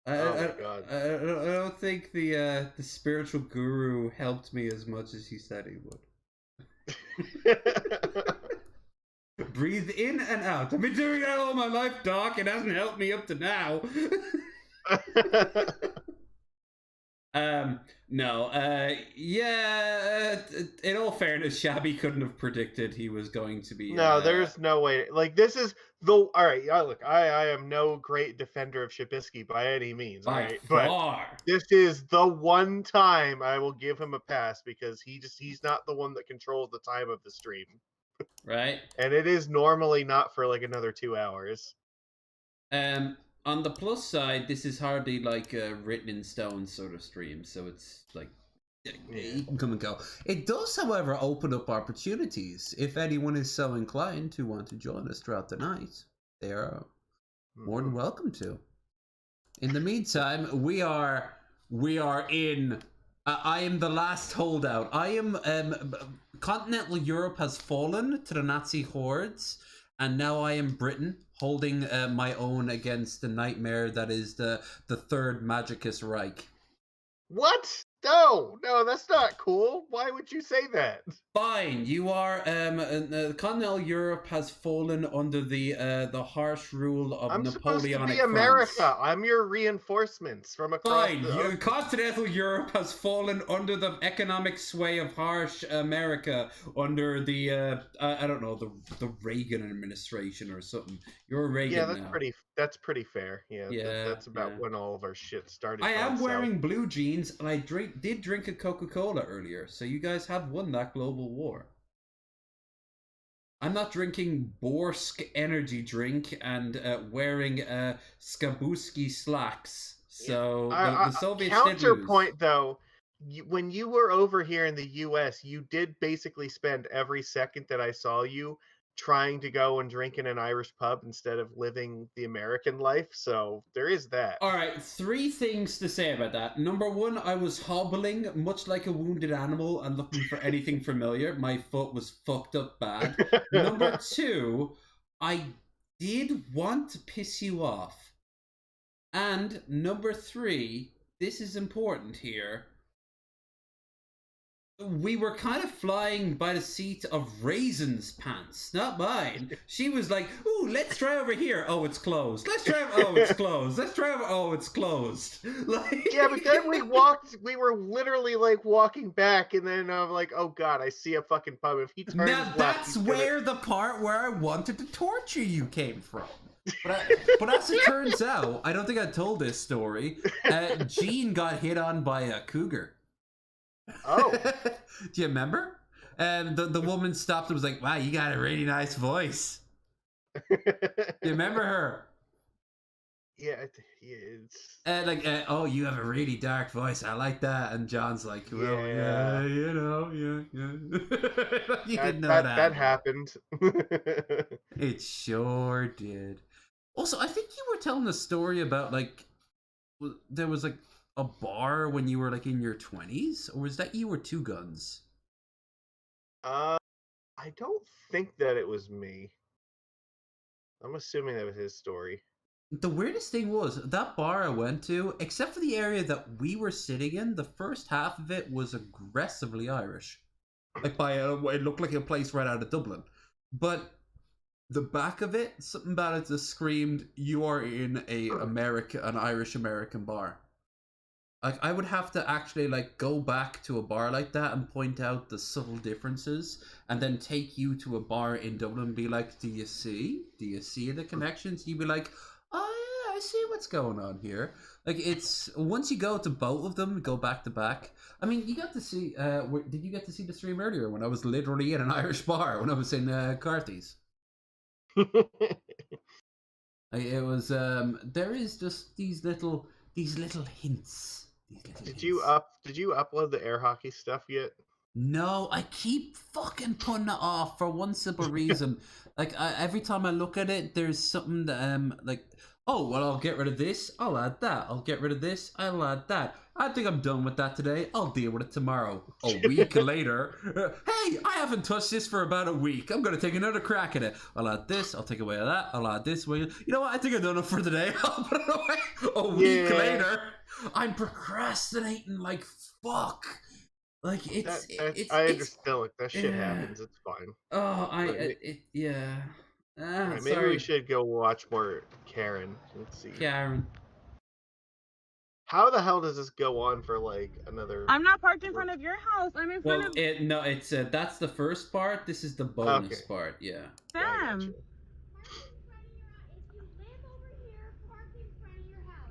Oh my God. I don't think the spiritual guru helped me as much as he said he would. Breathe in and out. I've been doing that all my life, Doc. It hasn't helped me up to now. No. Yeah. In all fairness, Shabby couldn't have predicted he was going to be. No, there's no way. Like, this is the all right. Look, I am no great defender of Shabisky by any means. All by right, but far. this is the one time I will give him a pass because he's not the one that controls the time of the stream, Right. and it is normally not for like another 2 hours. On the plus side, this is hardly like a written in stone sort of stream, so it's like you can come and go. It does, however, open up opportunities. If anyone is so inclined to want to join us throughout the night, they are more than welcome to. In the meantime, we are in. I am the last holdout. I am. Continental Europe has fallen to the Nazi hordes. And now I am Britain, holding my own against the nightmare that is the third Magicus Reich. What? No, that's not cool. Why would you say that? Fine, you are. Continental Europe has fallen under the harsh rule of I'm supposed to Napoleonic be America. France. I'm your reinforcements from across Fine, the... continental Europe has fallen under the economic sway of harsh America under the I don't know, the Reagan administration or something. You're Reagan Yeah, now. that's pretty fair. Yeah, Yeah, that's about yeah. when all of our shit started. I am going wearing south. blue jeans, and I did drink a Coca-Cola earlier, so you guys have won that global war. I'm not drinking Borsk energy drink and wearing Shabisky slacks. So the Soviets did lose. Counterpoint though, when you were over here in the U.S., you did basically spend every second that I saw you trying to go and drink in an Irish pub instead of living the American life. So there is that. All right, 3 things to say about that. Number 1, I was hobbling much like a wounded animal and looking for anything familiar. My foot was fucked up bad. Number 2, I did want to piss you off. And number 3, this is important here. We were kind of flying by the seat of Raisin's pants, not mine. She was like, "Ooh, let's try over here. Oh, it's closed. Let's try. Oh, it's closed. Let's try over. Oh, it's closed." Like... Yeah, but then we were literally like walking back, and then I'm like, "Oh God, I see a fucking pub." If he turns now left, that's where the part where I wanted to torture you came from. But as it turns out, I don't think I told this story. Gene got hit on by a cougar. Oh. Do you remember? And the woman stopped and was like, "Wow, you got a really nice voice." Do you remember her? Yeah, it's... "Oh, you have a really dark voice. I like that." And John's like, "Well, yeah, you know, yeah." You didn't know that happened. It sure did. Also, I think you were telling a story about, like, there was, like, a bar when you were, like, in your 20s? Or was that you or Two Guns? I don't think that it was me. I'm assuming that was his story. The weirdest thing was, that bar I went to, except for the area that we were sitting in, the first half of it was aggressively Irish. Like, it looked like a place right out of Dublin. But the back of it, something about it just screamed, you are in an Irish-American bar. Like, I would have to actually, like, go back to a bar like that and point out the subtle differences, and then take you to a bar in Dublin and be like, do you see the connections? You'd be like, oh yeah, I see what's going on here. Like, it's, once you go to both of them, go back to back. I mean, you got to see, did you get to see the stream earlier when I was literally in an Irish bar when I was in Carthy's? It was, there is just these little hints. Did you upload the air hockey stuff yet? No, I keep fucking putting it off for one simple reason. Like, every time I look at it, there's something that like, oh well, I'll get rid of this, I'll add that. I'll get rid of this, I'll add that. I think I'm done with that today. I'll deal with it tomorrow. A week later, hey, I haven't touched this for about a week. I'm gonna take another crack at it. I'll add this. I'll take away that. I'll add this. You know what? I think I've done it for the day. I'll put it away. A week later, I'm procrastinating like fuck. Like I understand. Like that shit happens. It's fine. Oh, yeah. Right, maybe we should go watch more Karen. Let's see. Karen. How the hell does this go on for like another? I'm not parked in front of your house. I'm in front of. No, it's that's the first part. This is the bonus part. Yeah. Sam.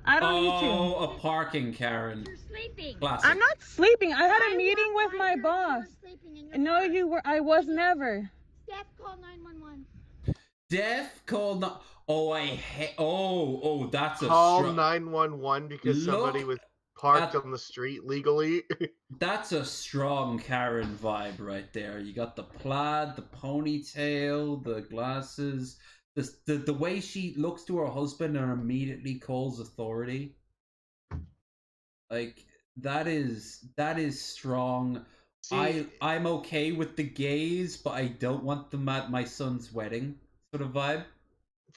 I don't need to. Oh, a parking, Karen. You're sleeping. Classic. I'm not sleeping. I had a meeting with my boss. No, you were. I was never. Steph, call 911. Steph called. Oh, that's a call 911 because somebody was parked on the street legally. That's a strong Karen vibe right there. You got the plaid, the ponytail, the glasses. The way she looks to her husband and immediately calls authority. Like that is strong. See, I'm okay with the gays, but I don't want them at my son's wedding. sort of vibe.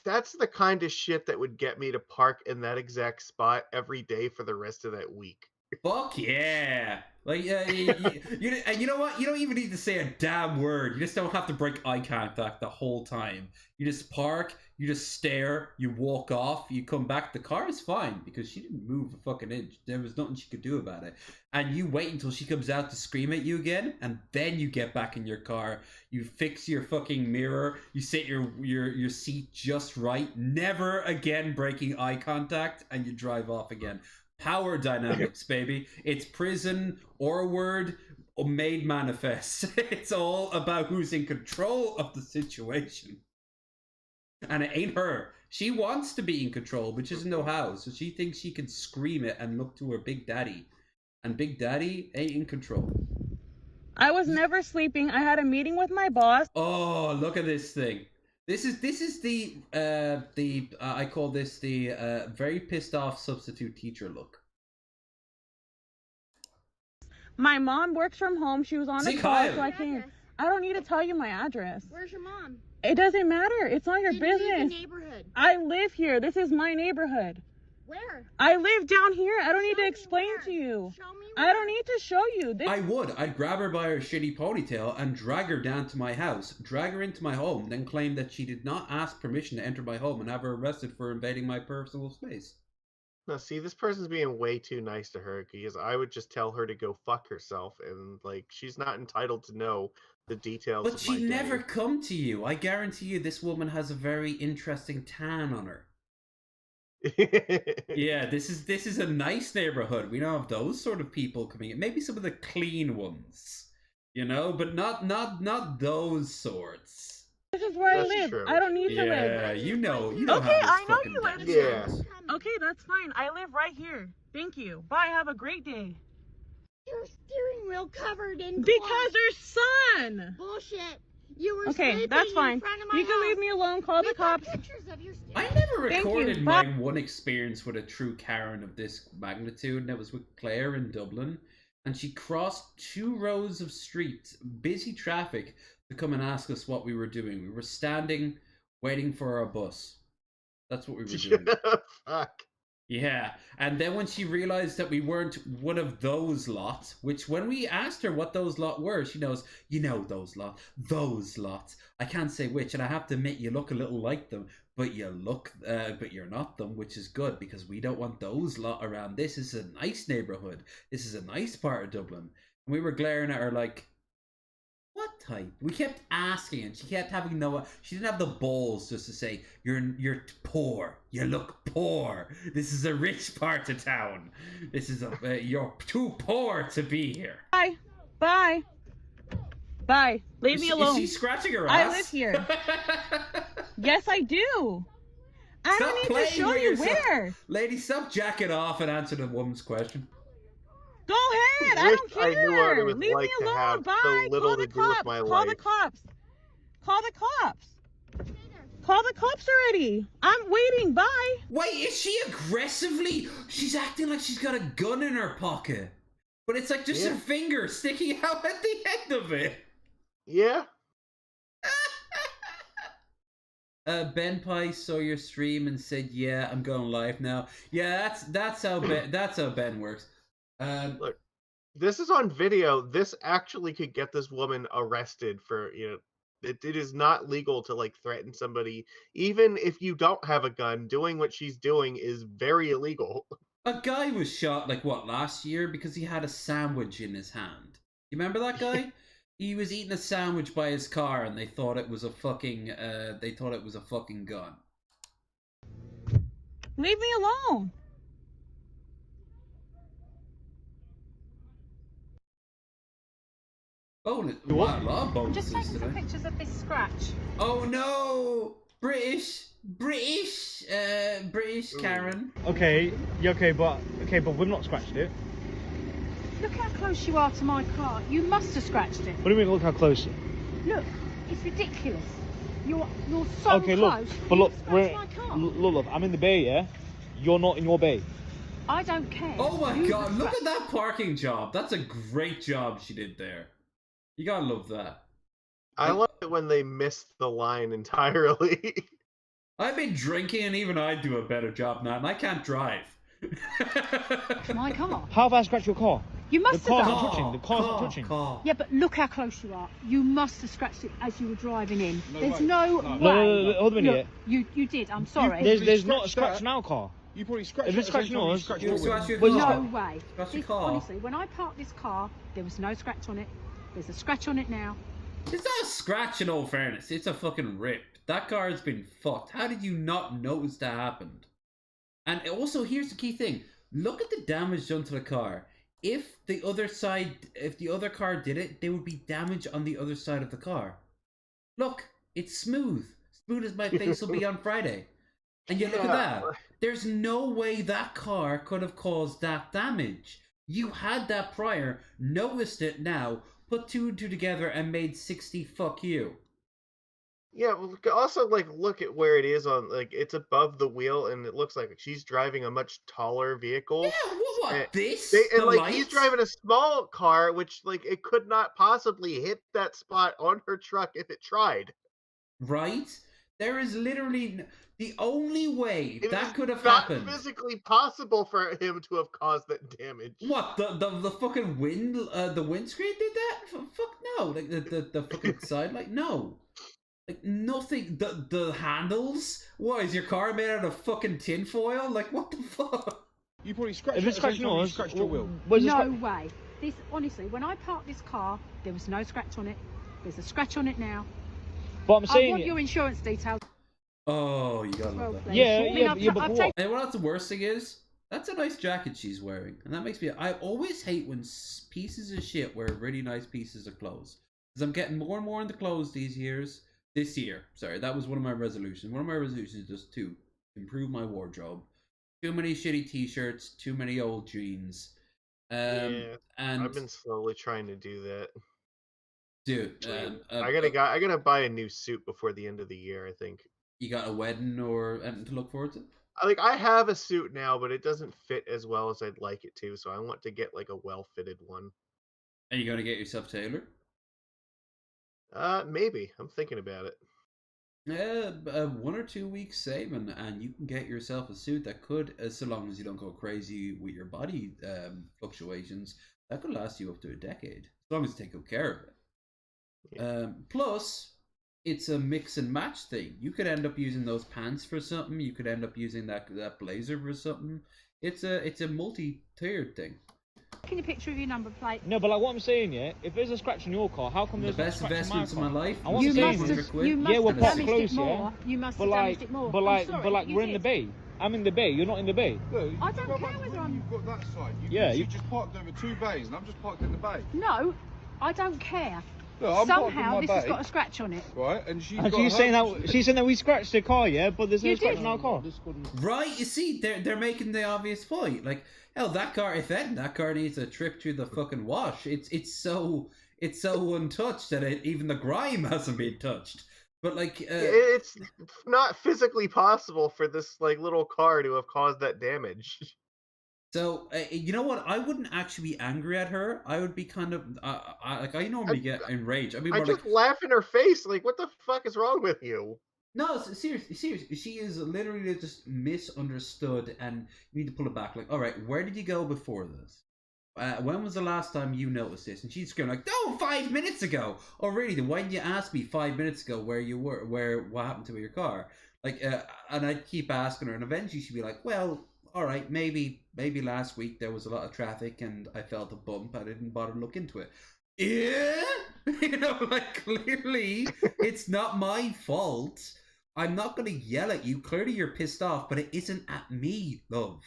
That's the kind of shit that would get me to park in that exact spot every day for the rest of that week. Fuck yeah! Like, you know what? You don't even need to say a damn word. You just don't have to break eye contact the whole time. You just park, you just stare, you walk off, you come back. The car is fine because she didn't move a fucking inch. There was nothing she could do about it. And you wait until she comes out to scream at you again, and then you get back in your car. You fix your fucking mirror. You sit your seat just right. Never again breaking eye contact, and you drive off again. Power dynamics, baby. It's prison or word made manifest. It's all about who's in control of the situation. And it ain't her. She wants to be in control, but she doesn't know how. So she thinks she can scream it and look to her Big Daddy. And Big Daddy ain't in control. I was never sleeping. I had a meeting with my boss. Oh, look at this thing. This is the I call this the very pissed off substitute teacher look. My mom works from home. She was on a call, so I came. I don't need to tell you my address. Where's your mom? It doesn't matter. It's not your business. In the neighborhood. I live here. This is my neighborhood. Where? I live down here. I don't need to explain to you. Show me where. I don't need to show you. I would. I'd grab her by her shitty ponytail and drag her down to my house, drag her into my home, then claim that she did not ask permission to enter my home and have her arrested for invading my personal space. No, see, this person's being way too nice to her because I would just tell her to go fuck herself, and like she's not entitled to know the details. But of she'd my never day. come to you. I guarantee you, this woman has a very interesting tan on her. Yeah, this is a nice neighborhood. We don't have those sort of people coming in. Maybe some of the clean ones, you know, but not those sorts. This is where I live. True. I don't need to live. Yeah, you know Okay, how this I know fucking you live does. here. Yeah. Okay, that's fine. I live right here. Thank you. Bye. Have a great day. Your steering wheel covered in Because blood. there's sun. Bullshit. You were Okay, sleeping that's fine. in front of my You can leave house. me alone. Call the We've got cops. pictures of your steering I never Thank you. recorded Bye. my one experience with a true Karen of this magnitude, and that was with Claire in Dublin. And she crossed 2 rows of street, busy traffic, to come and ask us what we were doing. We were standing, waiting for our bus. That's what we were doing. Fuck. Yeah, and then when she realized that we weren't one of those lot, which when we asked her what those lot were, she knows, you know those lots. I can't say which, and I have to admit you look a little like them, but but you're not them, which is good because we don't want those lot around. This is a nice neighborhood. This is a nice part of Dublin. And we were glaring at her like, what type? We kept asking, and she kept having she didn't have the balls just to say, you're poor. You look poor. This is a rich part of town. This is you're too poor to be here. Bye. Bye. Bye. Leave me alone. Is she scratching her I ass? live here. Yes, I do. I Stop don't need to playing show with you yourself. where. Lady, stop jacking off and answer the woman's question. Go ahead. I Wish don't I care. knew what it was Leave like me to alone. have Bye. so little Call the to do with cops. my Call life. the cops. Call the cops. Call the cops already. I'm waiting. Bye. Wait, is she aggressively? She's acting like she's got a gun in her pocket. But it's like just her finger sticking out at the end of it. Yeah. Ben Pye saw your stream and said, "Yeah, I'm going live now." Yeah, that's how Ben works. Look, this is on video. This actually could get this woman arrested for, it is not legal to like threaten somebody. Even if you don't have a gun, doing what she's doing is very illegal. A guy was shot last year because he had a sandwich in his hand. You remember that guy? He was eating a sandwich by his car, and they thought it was a fucking gun. Leave me alone. Bonus. Wow, a lot of bonuses Just taking some today. pictures of this scratch. Oh no! British Karen. Okay, but we've not scratched it. Look how close you are to my car. You must have scratched it. What do you mean? Look how close. Look, it's ridiculous. You're so Okay, look, close. but look, You we're scratched my car. look, I'm in the bay, yeah. You're not in your bay. I don't care. Oh my You god! have Look at scratched- that parking job. That's a great job she did there. You gotta love that. I love when they missed the line entirely. I've been drinking, and even I do a better job now, and I can't drive. My car. How have I scratched your car? You must The car's have not done. touching. The car's not touching. Yeah, but look how close you are. You must have scratched it as you were driving in. No There's way. no No. way. No, hold a minute. Look, you did. I'm sorry. There's not a scratch in our car. You probably scratched If it's scratching yours, You scratch your Well, car. No way. Scratch your This- car. honestly, when I parked this car, there was no scratch on it. There's a scratch on it now. It's not a scratch in all fairness. It's a fucking rip. That car has been fucked. How did you not notice that happened? And also, here's the key thing. Look at the damage done to the car. If the other car did it, there would be damage on the other side of the car. Look, it's smooth. Smooth as my face will be on Friday. And you look at that. There's no way that car could have caused that damage. You had that prior, noticed it now, put two and two together and made 60 fuck you. Yeah, well, also, like, look at where it is on, like, it's above the wheel, and it looks like she's driving a much taller vehicle. Yeah, what, And, this? and The like, he's lights? driving a small car, which, like, it could not possibly hit that spot on her truck if it tried. Right? There is literally... The only way It that is could have not happened... physically possible for him to have caused that damage. What, the fucking wind, the windscreen did that? Fuck no. Like, the fucking side light? No. Like, nothing. The handles? What, is your car made out of fucking tinfoil? Like, what the fuck? You probably scratched If it's scratching yours, scratched your wheel. No way. This, honestly, when I parked this car, there was no scratch on it. There's a scratch on it now. But I'm saying I want your insurance details. Oh, you gotta love that. Yeah, I mean, yeah, I've- yeah, but I've what? taken- And what the worst thing is? That's a nice jacket she's wearing. And that makes me... I always hate when pieces of shit wear really nice pieces of clothes. Because I'm getting more and more into clothes these years. This year. Sorry, that was one of my resolutions. One of my resolutions is just to improve my wardrobe. Too many shitty t-shirts, too many old jeans. Yeah, And I've been slowly trying to do that. dude, I gotta buy a new suit before the end of the year, I think. you got a wedding or anything to look forward to? I have a suit now, but it doesn't fit as well as I'd like it to, so I want to get like a well-fitted one. Are you gonna get yourself tailored? Maybe. I'm thinking about it. 1 or 2 weeks saving, and you can get yourself a suit that could, so long as you don't go crazy with your body fluctuations, that could last you up to a decade, as long as you take good care of it. Yeah. Plus, it's a mix and match thing. You could end up using those pants for something. You could end up using that blazer for something. It's a multi-tiered thing. Taking a picture of your number plate. No, but like what I'm saying, yeah, if there's a scratch in your car, how come The there's best not a scratch investments in of my my car? life. And what I'm You saying must is, have, you must yeah, we're have parked damaged close, it more. yeah. You must But have like, damaged it more. but I'm like, sorry, but like, you we're in the did. bay. I'm in the bay. You're not in the bay. Look, I don't care whether I'm... You've got that side. Yeah, You you- just parked over 2 bays, and I'm just parked in the bay. No, I don't care. Look, I'm parked in Somehow my this has bay, got a scratch on it. right? And she's And got she's her- saying that we scratched the car, yeah, but there's no You scratch did. in our car. Right, you see, they're making the obvious point. Like, hell, that car, if anything, that car needs a trip through the fucking wash. It's so untouched that even the grime hasn't been touched. But like, It's not physically possible for this like little car to have caused that damage. so you know what? I wouldn't actually be angry at her. I would be kind of I normally get enraged. I mean, I more just like, laugh in her face, like, what the fuck is wrong with you? no, seriously, she is literally just misunderstood, and you need to pull it back. Like, all right, where did you go before this? When was the last time you noticed this? And she's screaming like, "No, 5 minutes ago." Oh, really? Then why didn't you ask me 5 minutes ago where you were, what happened to your car? Like, and I'd keep asking her, and eventually she'd be like, "Well, all right, maybe last week there was a lot of traffic and I felt a bump. I didn't bother to look into it." Yeah, you know, like clearly it's not my fault. I'm not gonna yell at you. Clearly you're pissed off, but it isn't at me, love.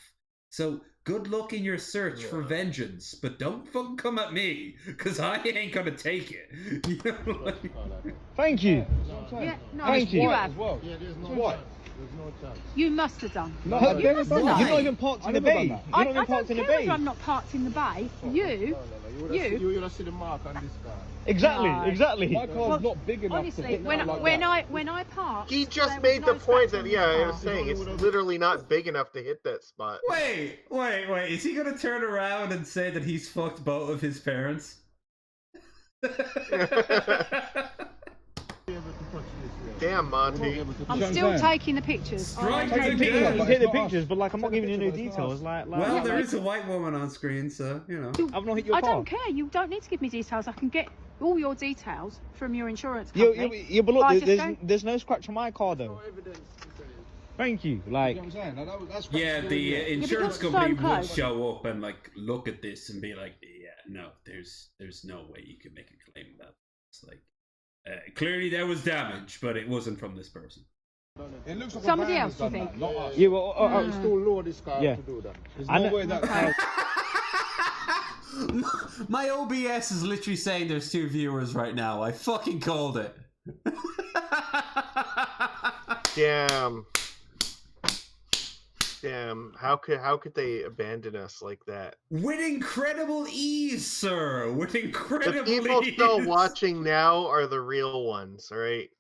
So good luck in your search for vengeance, but don't fucking come at me, because I ain't gonna take it. You know, like... Thank you. Yeah, no, Thank you. you have. Well, yeah, there's no chance. You must have done. No, you you're must have not done. even parked in the never bay. done You're that. not even parked in the I don't care bay. whether I'm not parked in the bay. You You're gonna see the mark on this car. Exactly, No. exactly. My car's not big enough to honestly, hit when that like when that. I parked, He just there made was the no point scratch that, on yeah, this I was car. saying, it's literally not big enough to hit that spot. Wait, is he gonna turn around and say that he's fucked both of his parents? Damn, Monty. I'm still taking the pictures. Strike Take the again. pictures, you take the pictures, but like I'm not giving you no details. Well, there is a white woman on screen, so you know. I've not hit your I car. don't care. You don't need to give me details. I can get all your details from your insurance company. Yeah, but look, I just don't- there's no scratch on my car though. Thank you. Like, Yeah, the insurance you're company so would close. show up and like look at this and be like, "Yeah, no, there's no way you can make a claim that it's like clearly there was damage, but it wasn't from this person." It looks like Somebody a van else, has done you think? that, not us. yeah, well, It's still law this guy Yeah. to do that. There's I no know- way that My OBS is literally saying there's 2 viewers right now. I fucking called it. Damn. Damn. How could they abandon us like that? With incredible ease, sir. With incredible The people ease. still watching now are the real ones, all right?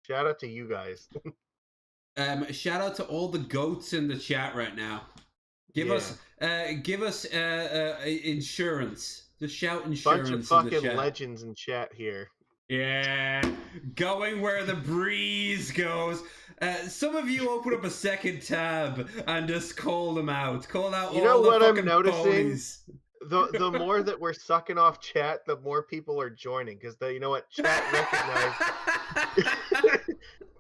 Shout out to you guys. Shout out to all the goats in the chat right now. Give us insurance. Just shout insurance. Bunch of in the fucking chat. legends in chat here. Yeah, going where the breeze goes. Some of you open up a second tab and just call them out. Call out You all know the what I'm fucking noticing? phonies. The more that we're sucking off chat, the more people are joining because you know what, chat recognize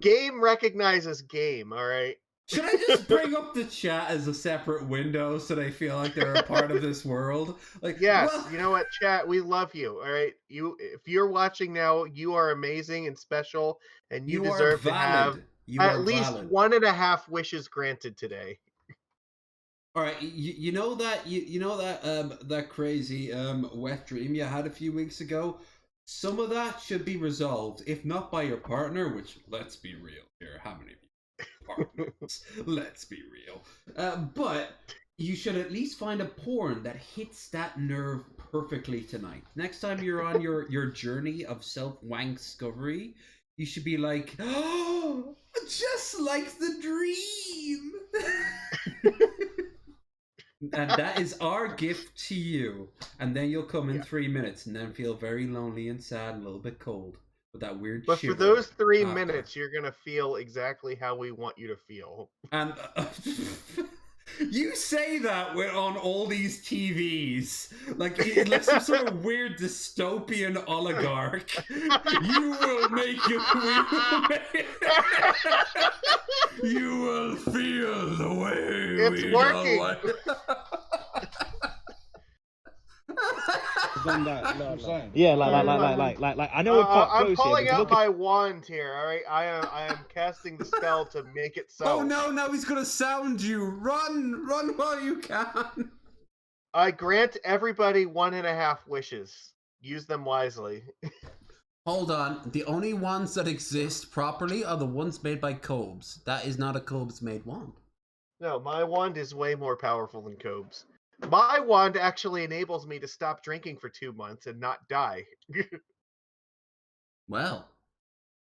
game recognizes game. All right. Should I just bring up the chat as a separate window so they feel like they're a part of this world? Like, Yes, well, you know what, chat, we love you. All right, if you're watching now, you are amazing and special, and you are deserve to have valid. You at are least valid. 1.5 wishes granted today. All right, you know that that crazy wet dream you had a few weeks ago. Some of that should be resolved, if not by your partner. Which, let's be real here, how many of you partners? Let's be real. But you should at least find a porn that hits that nerve perfectly tonight. Next time you're on your journey of self-wank discovery, you should be like, oh, just like the dream. And that is our gift to you. And then you'll come in 3 minutes and then feel very lonely and sad and a little bit cold with that weird But for shiver those 3 after. minutes, you're gonna feel exactly how we want you to feel. And you say that on all these TVs, like some sort of weird dystopian oligarch. You will make it. You will feel the way It's working. done that. No, I'm saying. yeah, like I know we're quite I'm close pulling here. out Look my wand here. All right, I am casting the spell to make it so. Oh no, now he's gonna sound you. Run while you can. I grant everybody 1.5 wishes. Use them wisely. Hold on. The only ones that exist properly are the ones made by Cobes. That is not a Cobes made wand. No, my wand is way more powerful than Cobe's. My wand actually enables me to stop drinking for 2 months and not die. Well,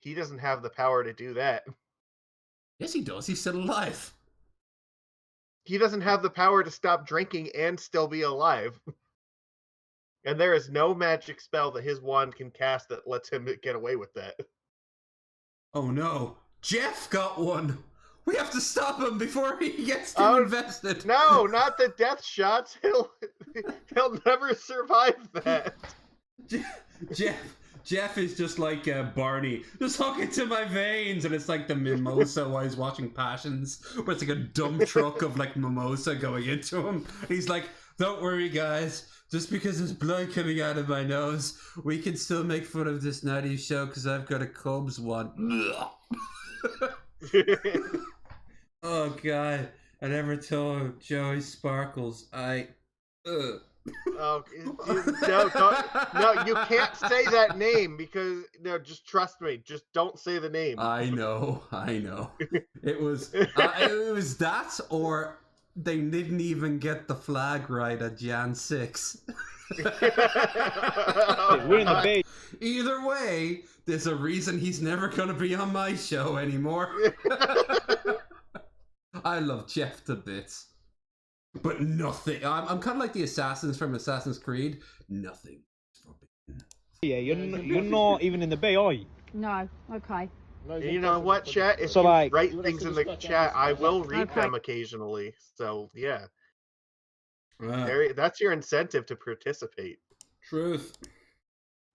He doesn't have the power to do that. yes he does. He's still alive. He doesn't have the power to stop drinking and still be alive. And there is no magic spell that his wand can cast that lets him get away with that. Oh no. Jeff got one. We have to stop him before he gets too invested. No, not the death shots. He'll never survive that. Jeff is just like Barney. Just hook it to my veins, and it's like the mimosa while he's watching Passions, where it's like a dump truck of like mimosa going into him. And he's like, "Don't worry, guys. Just because there's blood coming out of my nose, we can still make fun of this naughty show because I've got a Cobes one." Oh God! I never told Joey Sparkles. Oh, no, you can't say that name because just trust me. Just don't say the name. I know. It was that, or they didn't even get the flag right at Jan 6. We're in the bay. Either way, there's a reason he's never gonna be on my show anymore. I love Jeff to bits. But nothing. I'm kind of like the assassins from Assassin's Creed. Nothing. Yeah, you're not even in the bay, are you? No, okay. You know what, chat? If So, you like- write things in the chat, I will read Okay. them occasionally. So yeah, Ah, that's your incentive to participate. truth.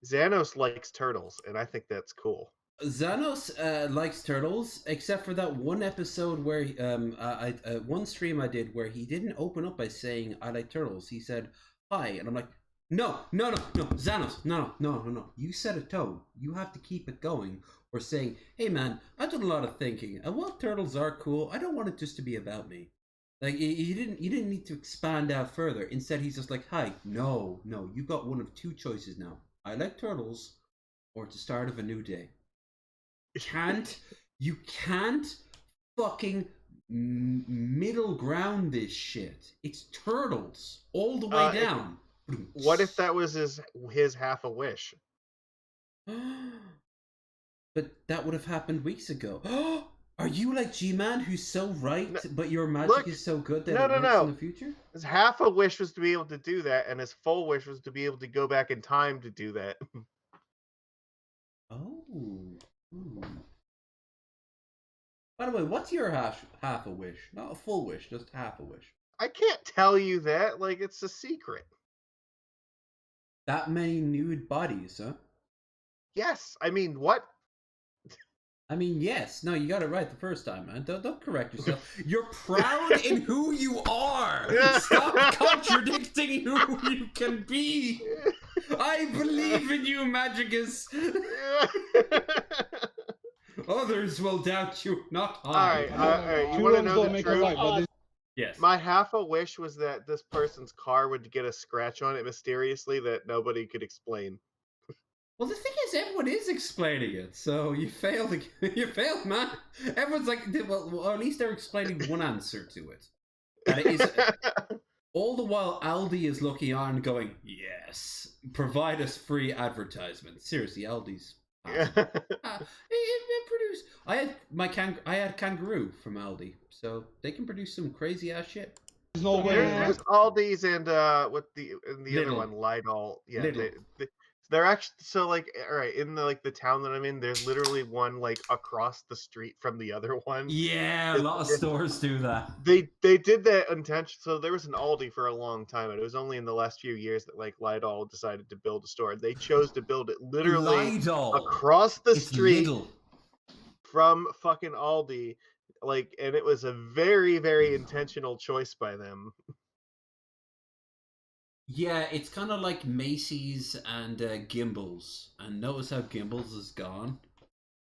Xanos likes turtles, and I think that's cool. Xanos likes turtles, except for that one episode where one stream I did where he didn't open up by saying I like turtles. He said hi, and I'm like, no, Xanos, no. You set a tone. You have to keep it going. Or saying, hey man, I've done a lot of thinking, and while turtles are cool, I don't want it just to be about me. Like you didn't need to expand out further. Instead, he's just like, hi, no, you got one of two choices now. I like turtles, or it's the start of a new day. You can't fucking middle ground this shit. It's turtles all the way down. What if that was his half a wish? But that would have happened weeks ago. Are you like G-Man, who's so right, but your magic is so good that it works in the future? His half a wish was to be able to do that, and his full wish was to be able to go back in time to do that. Oh. Ooh. By the way, what's your half a wish? Not a full wish, just half a wish. I can't tell you that. Like, it's a secret. That many nude bodies, huh? Yes. I mean, what? I mean, yes. No, you got it right the first time, man. Don't correct yourself. You're proud in who you are. Stop contradicting who you can be. I believe in you, Magicus. Others will doubt you, not I. All right. You want to know the truth? Yes. My half a wish was that this person's car would get a scratch on it mysteriously that nobody could explain. Well, the thing is, everyone is explaining it, so you failed. You failed, man. Everyone's like, well, at least they're explaining one answer to it. And it is all the while Aldi is looking on, going, "Yes, provide us free advertisement." Seriously, Aldi's. It produced. I had kangaroo from Aldi, so they can produce some crazy ass shit. There's no way. There's Aldi's and what the Lidl. other one, Lidl. Yeah, Lidl. they're actually so like all right in the town that I'm in. There's literally one like across the street from the other one. Yeah, a lot of stores do that. They did that intentionally. So there was an Aldi for a long time, and it was only in the last few years that like Lidl decided to build a store. They chose to build it literally across the street from fucking Aldi, like, and it was a very, very intentional choice by them. Yeah, it's kind of like Macy's and Gimbals. And notice how Gimbals is gone.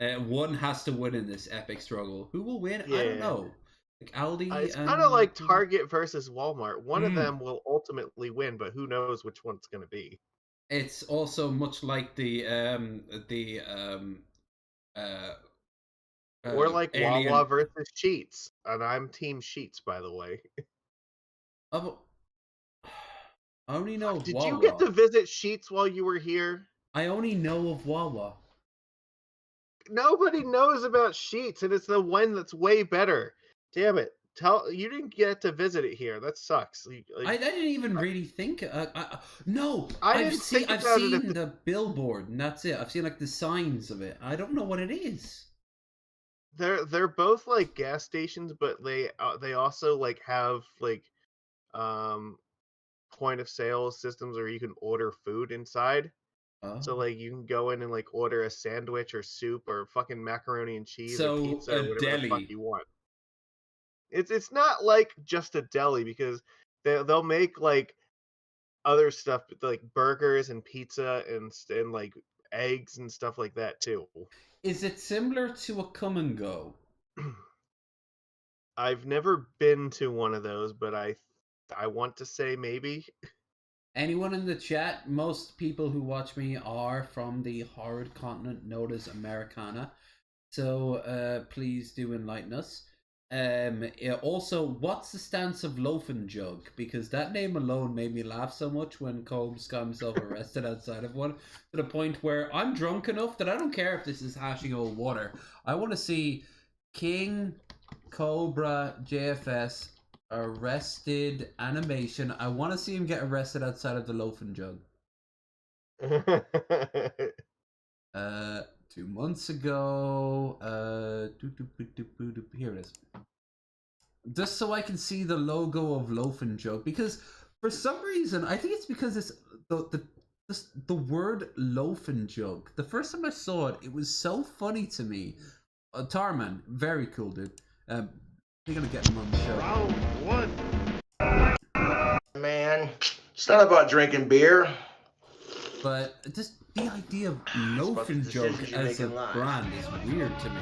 One has to win in this epic struggle. Who will win? Yeah. I don't know. Like Aldi. It's kind of like Target versus Walmart. One of them will ultimately win, but who knows which one it's going to be. It's also much like or like Alien. Wawa versus Sheets, and I'm Team Sheets, by the way. I only know of Did Wawa. you get to visit Sheets while you were here? I only know of Wawa. Nobody knows about Sheets, and it's the one that's way better. Damn it! You didn't get to visit it here. That sucks. I didn't even really think. No, I've seen the billboard, and that's it. I've seen like the signs of it. I don't know what it is. They're both like gas stations, but they also like have like point of sale systems where you can order food inside. So like you can go in and like order a sandwich or soup or fucking macaroni and cheese or pizza or whatever deli. the fuck you want. It's not like just a deli because they'll make like other stuff like burgers and pizza and like eggs and stuff like that too. Is it similar to a Come and Go? I've never been to one of those, but I want to say maybe. Anyone in the chat, most people who watch me are from the horrid continent known as Americana. So please do enlighten us. Also, what's the stance of Loafin' Jug? Because that name alone made me laugh so much when Combs got himself arrested outside of one, to the point where I'm drunk enough that I don't care if this is hashing old water. I want to see King Cobra JFS arrested animation. I want to see him get arrested outside of the Loafin' Jug. 2 months ago. Here it is. Just so I can see the logo of Loaf and Jug, because for some reason I think it's because it's the word Loaf and Jug. The first time I saw it, it was so funny to me. Tarman, very cool dude. You're gonna get him on the show. Round one. Man, it's not about drinking beer. But just the idea of Loaf and Jug as a brand is weird to me.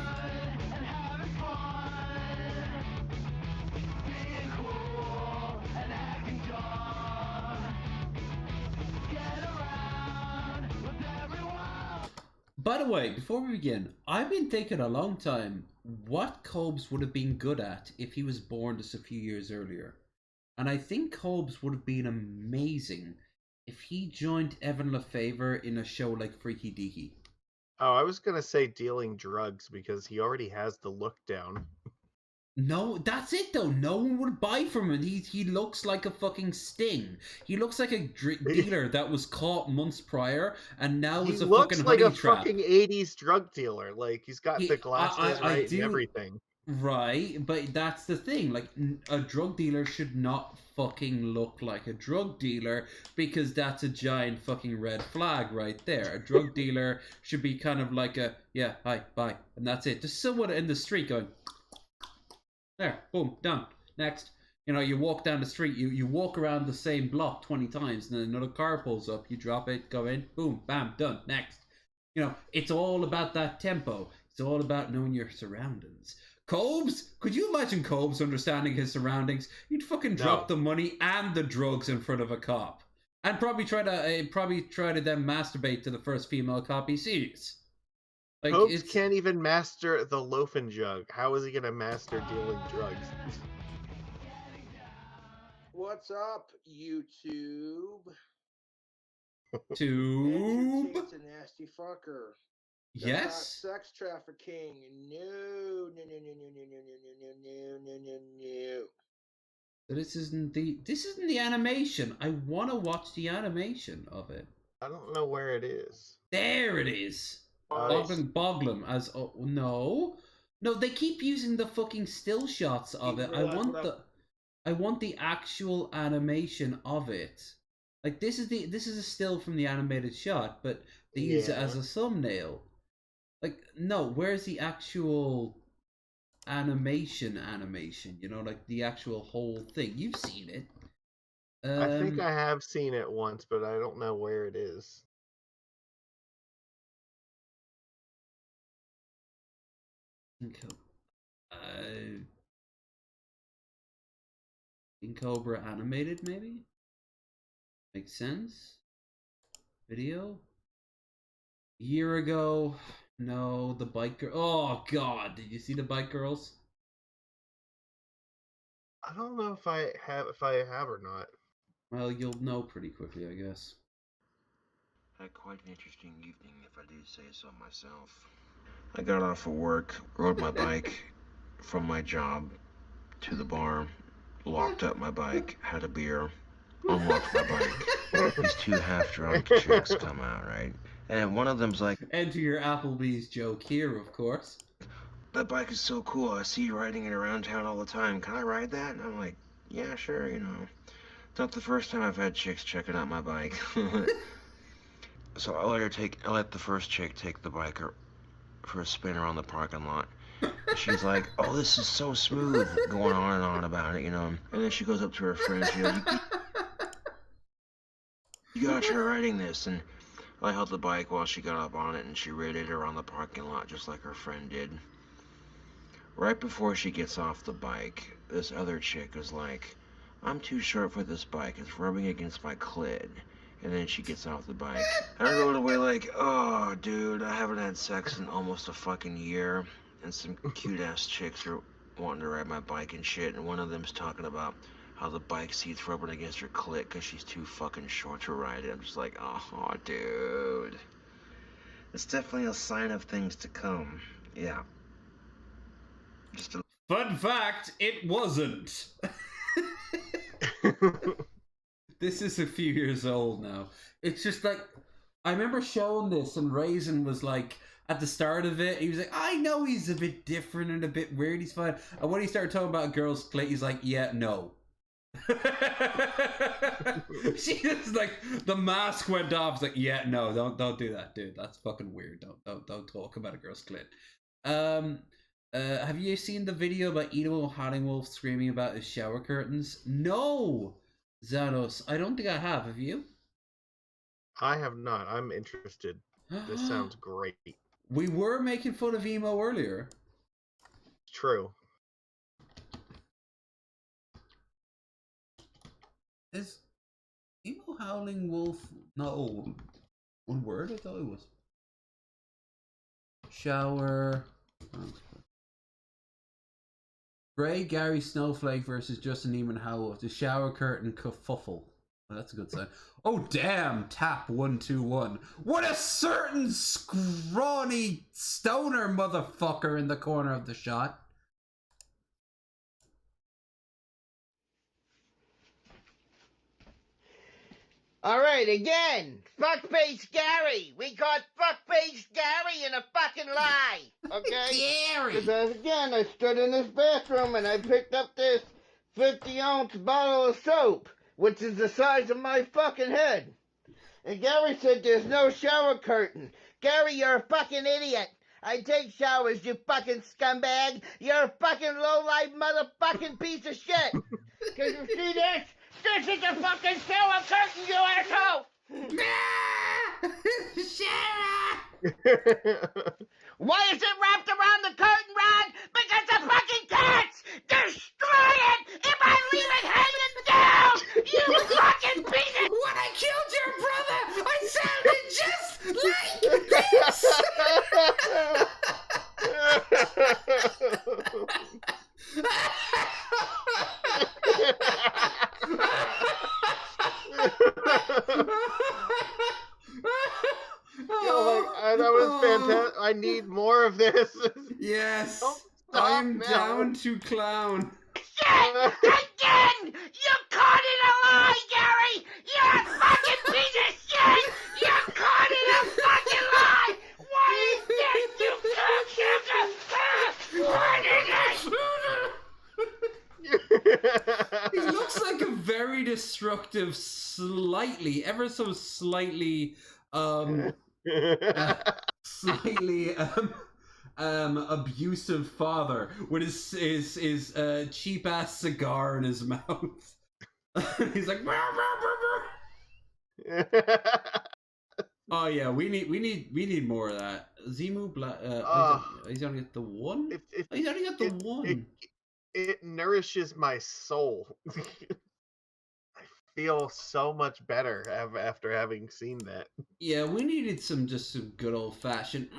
By the way, before we begin, I've been thinking a long time what Cobes would have been good at if he was born just a few years earlier. And I think Cobes would have been amazing if he joined Evan LeFavor in a show like Freaky Deaky. Oh, I was gonna say dealing drugs because he already has the look down. No, that's it though. No one would buy from him. He looks like a fucking Sting. He looks like a dealer that was caught months prior and now is a fucking honey trap. Fucking 80s drug dealer. Like he's got the glasses and everything. Right, but that's the thing. Like a drug dealer should not fucking look like a drug dealer because that's a giant fucking red flag right there. A drug dealer should be kind of like a yeah, hi, bye, and that's it. Just someone in the street going. There, boom, done. Next. You know, you walk down the street, you walk around the same block 20 times, and then another car pulls up, you drop it, go in, boom, bam, done. Next. You know, it's all about that tempo. It's all about knowing your surroundings. Cobes? Could you imagine Cobes understanding his surroundings? You'd fucking drop the money and the drugs in front of a cop. And probably try to then masturbate to the first female cop he sees. Like, Cobes can't even master the Loaf and Jug. How is he gonna master dealing drugs? What's up, YouTube? Tube? It's a nasty fucker. Yes? Sex trafficking. No. So this isn't the animation. I want to watch the animation of it. I don't know where it is. There it is. Boglum as no, they keep using the fucking still shots of it. I want the actual animation of it. Like this is a still from the animated shot, but they use it as a thumbnail. Like no, where's the actual animation? You know, like the actual whole thing. You've seen it. I think I have seen it once, but I don't know where it is. In Cobra animated, maybe? Makes sense. Video. A year ago. No, the bike girl. Oh god, did you see the bike girls? I don't know if I have or not. Well, you'll know pretty quickly, I guess. Had quite an interesting evening, if I do say so myself. I got off of work, rode my bike from my job to the bar, locked up my bike, had a beer, unlocked my bike. These two half-drunk chicks come out, right? And one of them's like, enter your Applebee's joke here, of course. That bike is so cool. I see you riding it around town all the time. Can I ride that? And I'm like, yeah, sure, you know. It's not the first time I've had chicks checking out my bike. So I let the first chick take the bike for a spin around the parking lot. She's like, oh, this is so smooth, going on and on about it, you know. And then she goes up to her friend, she goes, you gotta try riding this. And I held the bike while she got up on it, and she rode it around the parking lot just like her friend did. Right before she gets off the bike, this other chick is like, I'm too short for this bike, it's rubbing against my clit. And then she gets off the bike. And I rode away like, oh, dude, I haven't had sex in almost a fucking year. And some cute-ass chicks are wanting to ride my bike and shit. And one of them's talking about how the bike seat's rubbing against her clit because she's too fucking short to ride it. I'm just like, oh, dude. It's definitely a sign of things to come. Yeah. Just a... Fun fact, it wasn't. This is a few years old now. It's just like, I remember showing this, and Raisin was like, at the start of it, he was like, I know he's a bit different and a bit weird, he's fine. And when he started talking about a girl's clit, he's like, yeah, no. She just like, the mask went off. It's like, yeah, no, don't do that, dude. That's fucking weird. Don't talk about a girl's clit. Have you seen the video about Eno Hollingwolf screaming about his shower curtains? No, Xanos, I don't think I have. Have you? I have not. I'm interested. This sounds great. We were making fun of emo earlier. True. Is Emo Howling Wolf... No. One word? I thought it was. Shower... Gray Gary Snowflake versus Justin Neiman Howell. The shower curtain kerfuffle. Oh, that's a good sign. Oh, damn! Tap 121. What a certain scrawny stoner motherfucker in the corner of the shot. Alright, again! Fuckface Gary! We caught Fuckface Gary in a fucking lie! Okay? Gary! Because again, I stood in this bathroom and I picked up this 50-ounce bottle of soap, which is the size of my fucking head. And Gary said there's no shower curtain. Gary, you're a fucking idiot! I take showers, you fucking scumbag! You're a fucking low-life motherfucking piece of shit! Can you see this? This is a fucking shower curtain, you asshole! Why is it wrapped around the curtain rod? Because the fucking cats! Destroy it if I leave it hanging down! You fucking piece of... When I killed your brother, I sounded just like That was fantastic. I need more of this. Yes, I'm down to clown. Shit! Again! You caught in a lie, Gary! You're a fucking piece of shit! You're caught in a fucking lie! What is this, you cocksucker? He looks like a very destructive, ever so slightly, abusive father with his cheap ass cigar in his mouth. He's like, oh yeah, we need more of that. Zimu, he's only got the one. He's only got the one. It nourishes my soul. I feel so much better after having seen that. Yeah, we needed some good old fashioned.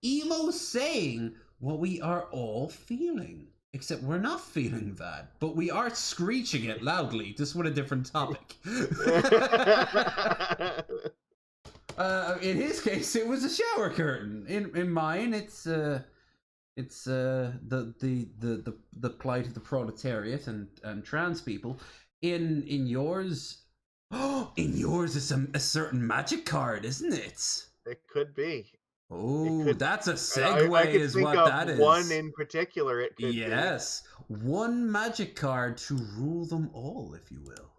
Emo saying what we are all feeling. Except we're not feeling that, but we are screeching it loudly, just with a different topic. In his case, it was a shower curtain. In mine, it's the plight of the proletariat and trans people. In yours, in yours is a certain magic card, isn't it? It could be. Oh, that's a segue, I could is think what of that is. One in particular, it could yes, one magic card to rule them all, if you will.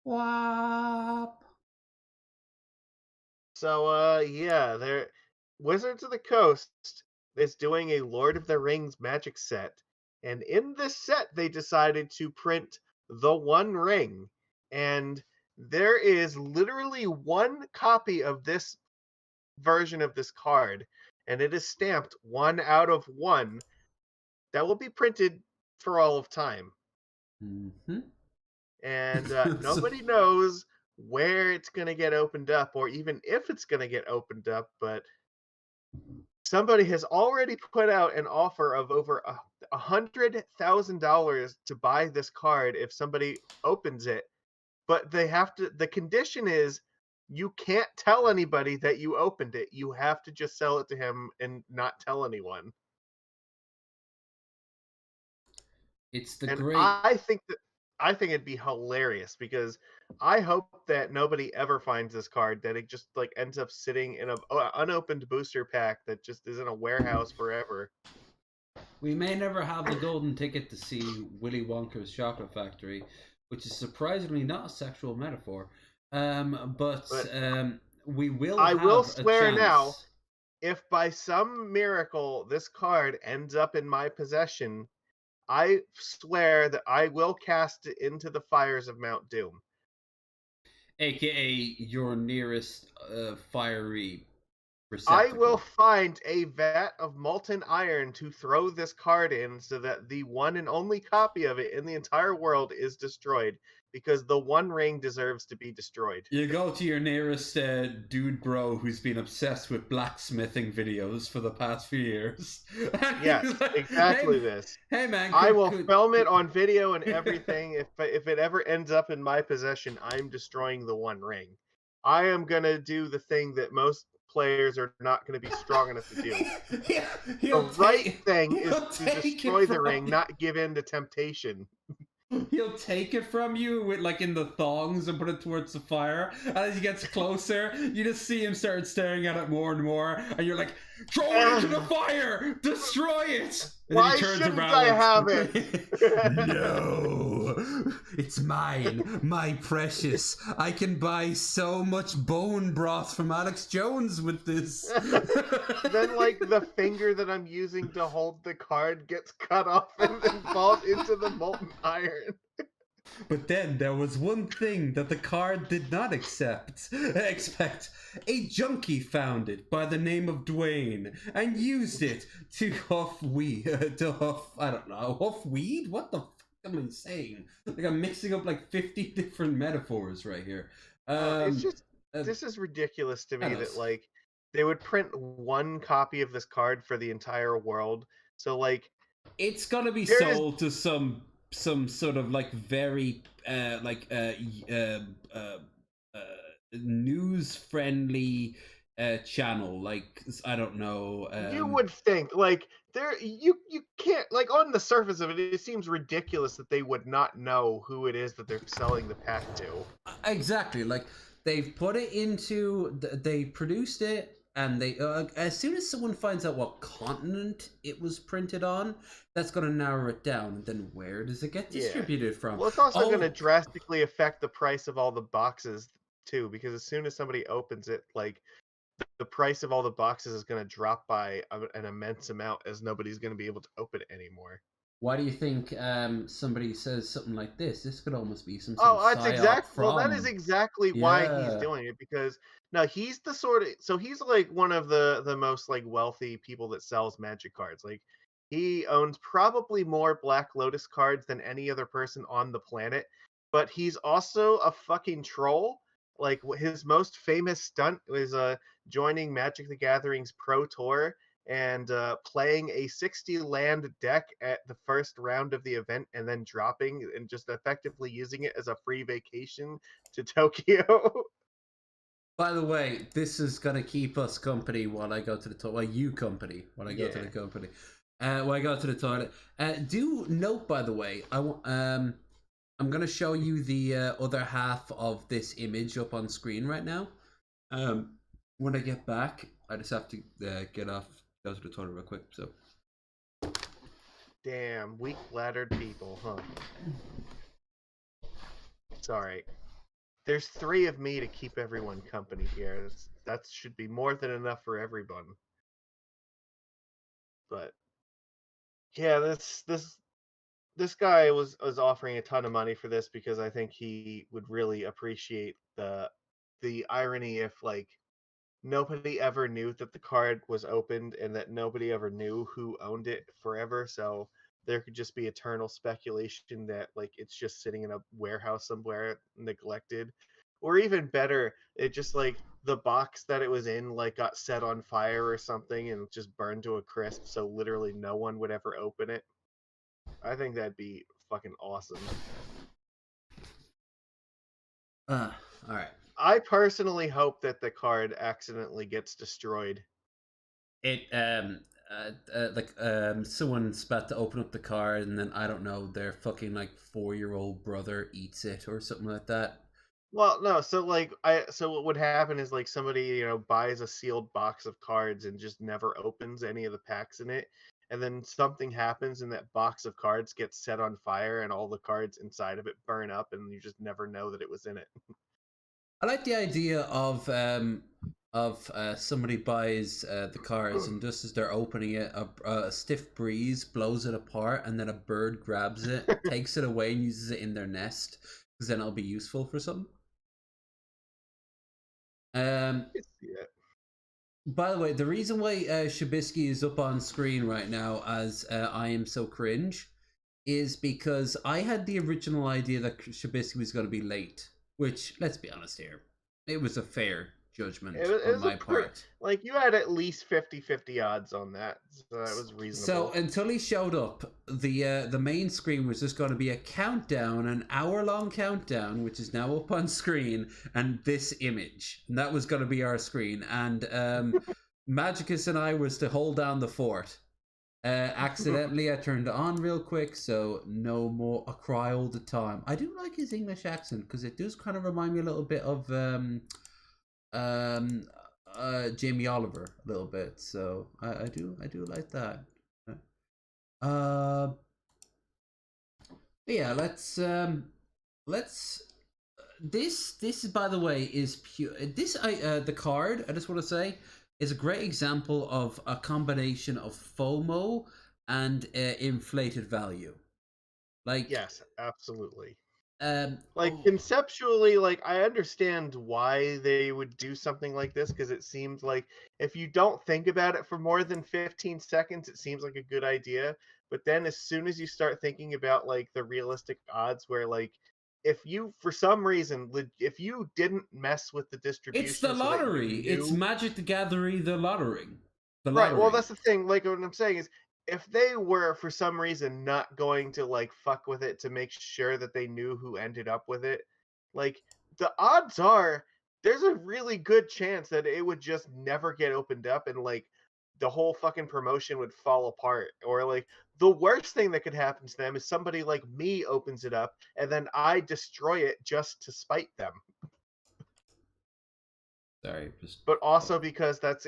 Whop. So, yeah, Wizards of the Coast is doing a Lord of the Rings magic set, and in this set, they decided to print the One Ring, and there is literally one copy of this version of this card, and it is stamped 1 out of 1 that will be printed for all of time. Mm-hmm. And nobody knows where it's going to get opened up, or even if it's going to get opened up, but somebody has already put out an offer of over $100,000 to buy this card if somebody opens it, but the condition is you can't tell anybody that you opened it. You have to just sell it to him and not tell anyone. It's the and great. I I think it'd be hilarious because I hope that nobody ever finds this card, that it just like ends up sitting in a unopened booster pack that just is in a warehouse forever. We may never have the golden ticket to see Willy Wonka's Chocolate Factory, which is surprisingly not a sexual metaphor. But we will. I will have swear a chance. now, if by some miracle this card ends up in my possession, I swear that I will cast it into the fires of Mount Doom. AKA your nearest fiery I receptacle. will find a vat of molten iron to throw this card in so that the one and only copy of it in the entire world is destroyed, because the One Ring deserves to be destroyed. You go to your nearest dude bro who's been obsessed with blacksmithing videos for the past few years. Yes, exactly this. Hey man, I will film it on video and everything. If it ever ends up in my possession, I'm destroying the One Ring. I am going to do the thing that most players are not going to be strong enough to do. The right thing is to destroy the ring, not give in to temptation. He'll take it from you with like in the thongs and put it towards the fire. And as he gets closer, you just see him start staring at it more and more. And you're like, throw it into the fire! Destroy it! And Why shouldn't I have it? No, it's mine, my precious. I can buy so much bone broth from Alex Jones with this. Then, like, the finger that I'm using to hold the card gets cut off and then falls into the molten iron. But then there was one thing that the card did not expect. A junkie found it by the name of Dwayne and used it to huff weed. I don't know, huff weed? What the fuck am I saying? Like I'm mixing up like 50 different metaphors right here. It's just, this is ridiculous to me that like they would print one copy of this card for the entire world. So like, it's gonna be sold to some sort of like very news friendly channel, like I don't know. You would think like you can't, like, on the surface of it, it seems ridiculous that they would not know who it is that they're selling the pack to. Exactly, like they've put it into, they produced it. And they, as soon as someone finds out what continent it was printed on, that's going to narrow it down. And then where does it get distributed from? Well, it's also going to drastically affect the price of all the boxes too, because as soon as somebody opens it, like the price of all the boxes is going to drop by an immense amount, as nobody's going to be able to open it anymore. Why do you think somebody says something like this? This could almost be some. That's exactly. Well, that is exactly why he's doing it, because now he's the sort of, so he's like one of the most like wealthy people that sells Magic cards. Like he owns probably more Black Lotus cards than any other person on the planet, but he's also a fucking troll. Like his most famous stunt was joining Magic the Gathering's Pro Tour and playing a 60 land deck at the first round of the event and then dropping and just effectively using it as a free vacation to Tokyo. By the way, this is going to keep us company while I go to the toilet. Well, you company while I go to the company. While I go to the toilet. Do note, by the way, I'm going to show you the other half of this image up on screen right now. When I get back, I just have to get off. Go to the toilet real quick, so. Damn, weak-bladdered people, huh? Sorry. There's 3 of me to keep everyone company here. That should be more than enough for everyone. But yeah, this guy was offering a ton of money for this because I think he would really appreciate the irony if like nobody ever knew that the card was opened and that nobody ever knew who owned it forever. So there could just be eternal speculation that like it's just sitting in a warehouse somewhere neglected. Or even better, it just like the box that it was in like got set on fire or something and just burned to a crisp, so literally no one would ever open it. I think that'd be fucking awesome. Alright. I personally hope that the card accidentally gets destroyed. It someone's about to open up the card, and then I don't know, their fucking like 4-year-old brother eats it or something like that. Well, no, so what would happen is like somebody, buys a sealed box of cards and just never opens any of the packs in it, and then something happens and that box of cards gets set on fire and all the cards inside of it burn up and you just never know that it was in it. I like the idea of somebody buys the cards, and just as they're opening it, a stiff breeze blows it apart, and then a bird grabs it, takes it away, and uses it in their nest, because then it'll be useful for something. By the way, the reason why Shabisky is up on screen right now as I am so cringe is because I had the original idea that Shabisky was going to be late, which, let's be honest here, it was a fair judgment on my part. Like, you had at least 50-50 odds on that, so that was reasonable. So until he showed up, the main screen was just going to be a countdown, an hour-long countdown, which is now up on screen, and this image. And that was going to be our screen. And Magicus and I was to hold down the fort. Accidentally, I turned it on real quick, so no more a cry all the time. I do like his English accent, because it does kind of remind me a little bit of Jamie Oliver a little bit, so I do like that. Yeah, let's this by the way is pure. The card, I just want to say, is a great example of a combination of FOMO and inflated value. Like, yes, absolutely. Conceptually, I understand why they would do something like this, because it seems like if you don't think about it for more than 15 seconds, it seems like a good idea. But then as soon as you start thinking about the realistic odds, where if you, for some reason, if you didn't mess with the distribution, it's the lottery. It's Magic the Gathering, the lottery. Right. Well, that's the thing. What I'm saying is, if they were for some reason not going to fuck with it to make sure that they knew who ended up with it, the odds are there's a really good chance that it would just never get opened up, and the whole fucking promotion would fall apart. Or the worst thing that could happen to them is somebody like me opens it up and then I destroy it just to spite them. Sorry, but also because that's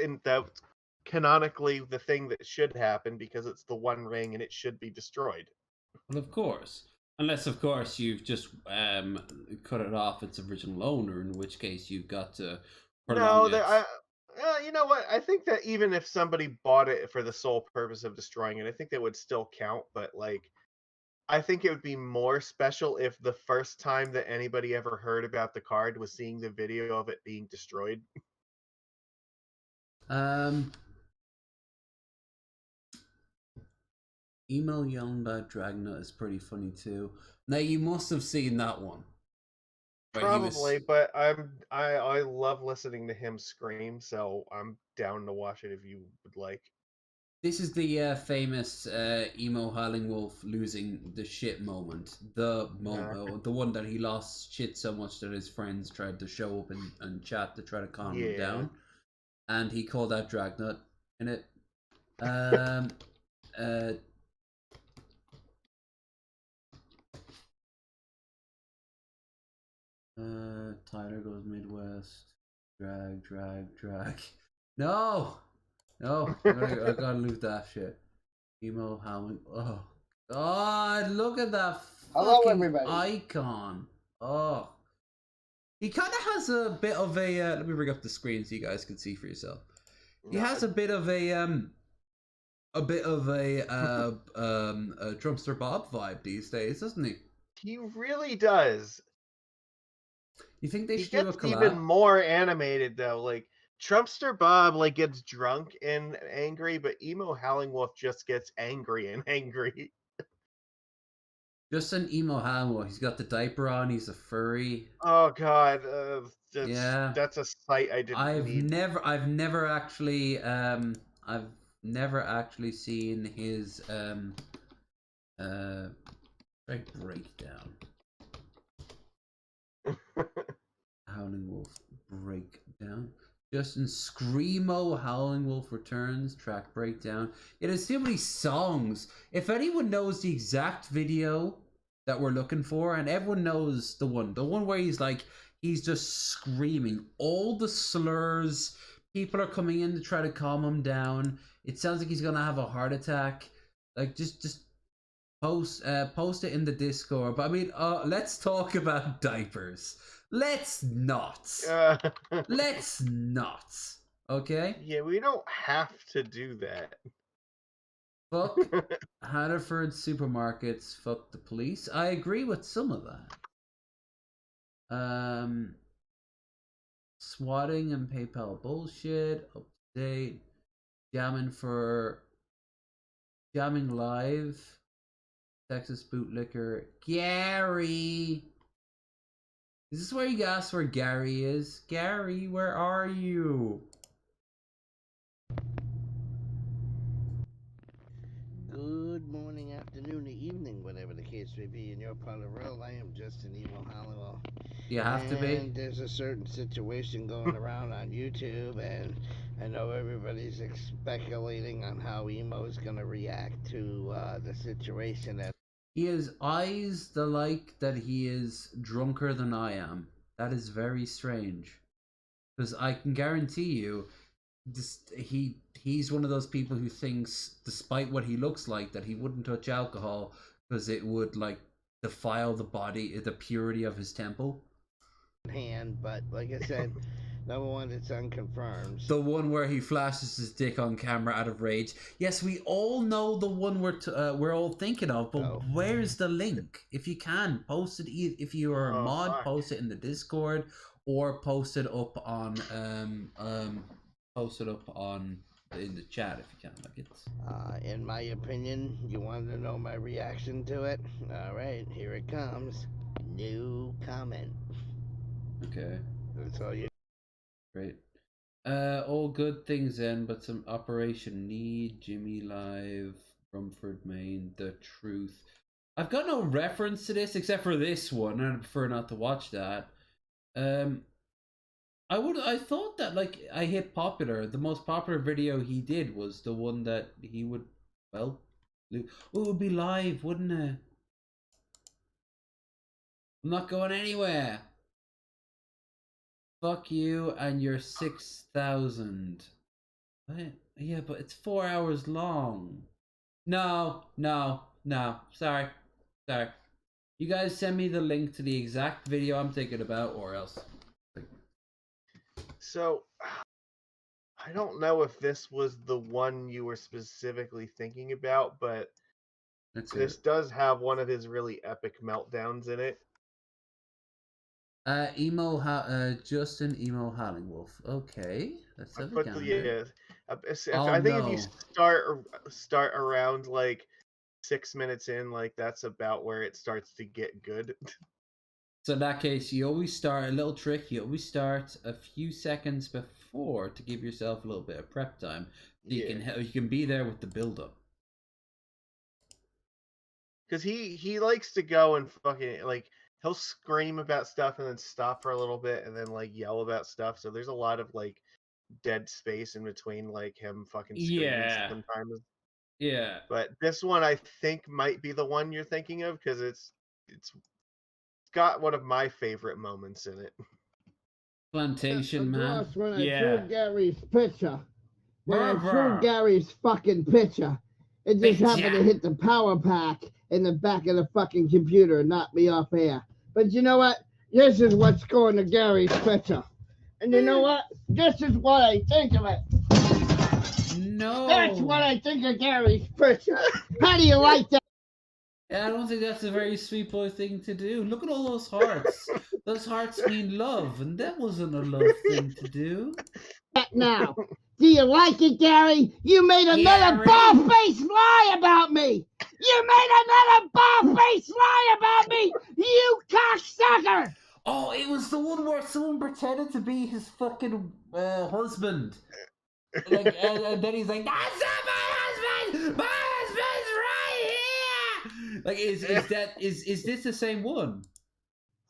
canonically the thing that should happen, because it's the One Ring and it should be destroyed. Well, of course. Unless, of course, you've just cut it off its original owner, in which case you've got to prolong it. You know what? I think that even if somebody bought it for the sole purpose of destroying it, I think that would still count. But I think it would be more special if the first time that anybody ever heard about the card was seeing the video of it being destroyed. Email yelling about Dragnut is pretty funny too. Now you must have seen that one. Probably, but I love listening to him scream, so I'm down to watch it if you would like. This is the famous emo howling wolf losing the shit moment. The one that he lost shit so much that his friends tried to show up and chat to try to calm him down, and he called out Dragnut in it. Tyler goes Midwest. Drag. No! I gotta lose that shit. Emo howling. Oh God, look at that fucking icon. Oh. He kind of has a bit of a. Let me bring up the screen so you guys can see for yourself. He has a bit of a Trumpster Bob vibe these days, doesn't he? He really does. You think they should do a collab? Even more animated though. Trumpster Bob gets drunk and angry, but Emo Howling Wolf just gets angry and angry. Just an Emo Howling Wolf. He's got the diaper on. He's a furry. Oh God, that's a sight I didn't. I've never actually seen his breakdown. Howling Wolf breakdown. Justin Screamo, Howling Wolf returns, track breakdown. It has too many songs. If anyone knows the exact video that we're looking for, and everyone knows the one where he's just screaming all the slurs. People are coming in to try to calm him down. It sounds like he's gonna have a heart attack. Like just post it in the Discord. But I mean, let's talk about diapers. Let's not. Let's not. Okay? Yeah, we don't have to do that. Fuck Hannaford supermarkets. Fuck the police. I agree with some of that. Swatting and PayPal bullshit. Up to date. Jamming live. Texas bootlicker. Gary. Is this where you ask where Gary is? Gary, where are you? Good morning, afternoon, or evening, whatever the case may be. In your part of the world, I am just an evil Halliwell. You have to be. And there's a certain situation going around on YouTube, and I know everybody's speculating on how Emo's going to react to the situation. He has eyes the like that he is drunker than I am. That is very strange. Because I can guarantee you, he's one of those people who thinks, despite what he looks like, that he wouldn't touch alcohol because it would defile the body, the purity of his temple. But like I said, number one, it's unconfirmed. The one where he flashes his dick on camera out of rage. Yes, we all know the one we're all thinking of, but where's the link? If you can, post it. If you are a mod, post it in the Discord, or post it up on in the chat if you can. In my opinion, you wanted to know my reaction to it? All right, here it comes. No comment. Okay. That's all you. Great. All good things end, but some Operation Need, Jimmy Live, Rumford, Maine, The Truth. I've got no reference to this except for this one, and I prefer not to watch that. I thought that I hit popular. The most popular video he did was the one that he would, it would be live, wouldn't it? I'm not going anywhere. Fuck you and your 6,000. Yeah, but it's 4 hours long. No. Sorry. You guys send me the link to the exact video I'm thinking about, or else. So, I don't know if this was the one you were specifically thinking about, but this does have one of his really epic meltdowns in it. Justin Emo Hallingwolf. Okay, let's have a gander. I think if you start around 6 minutes in, that's about where it starts to get good. So in that case, you always start a little trick. You always start a few seconds before to give yourself a little bit of prep time. So you can be there with the build up. Because he likes to go and fucking he'll scream about stuff and then stop for a little bit and then yell about stuff. So there's a lot of dead space in between him fucking screaming sometimes. Yeah. But this one I think might be the one you're thinking of because it's got one of my favorite moments in it. Plantation Man. When I threw Gary's picture. When I threw Gary's fucking picture. It just happened to hit the power pack in the back of the fucking computer and knock me off air. But you know what? This is what's going to Gary's picture. And you know what? This is what I think of it. No. That's what I think of Gary's picture. How do you like that? Yeah, I don't think that's a very sweet boy thing to do. Look at all those hearts. Those hearts mean love, and that wasn't a love thing to do. Now, do you like it, Gary? You made another bald-faced lie about me! You made another bald-faced lie about me! You cocksucker! Oh, it was the one where someone pretended to be his fucking husband. And then he's like, that's not my husband! My husband's right here! Is this the same one?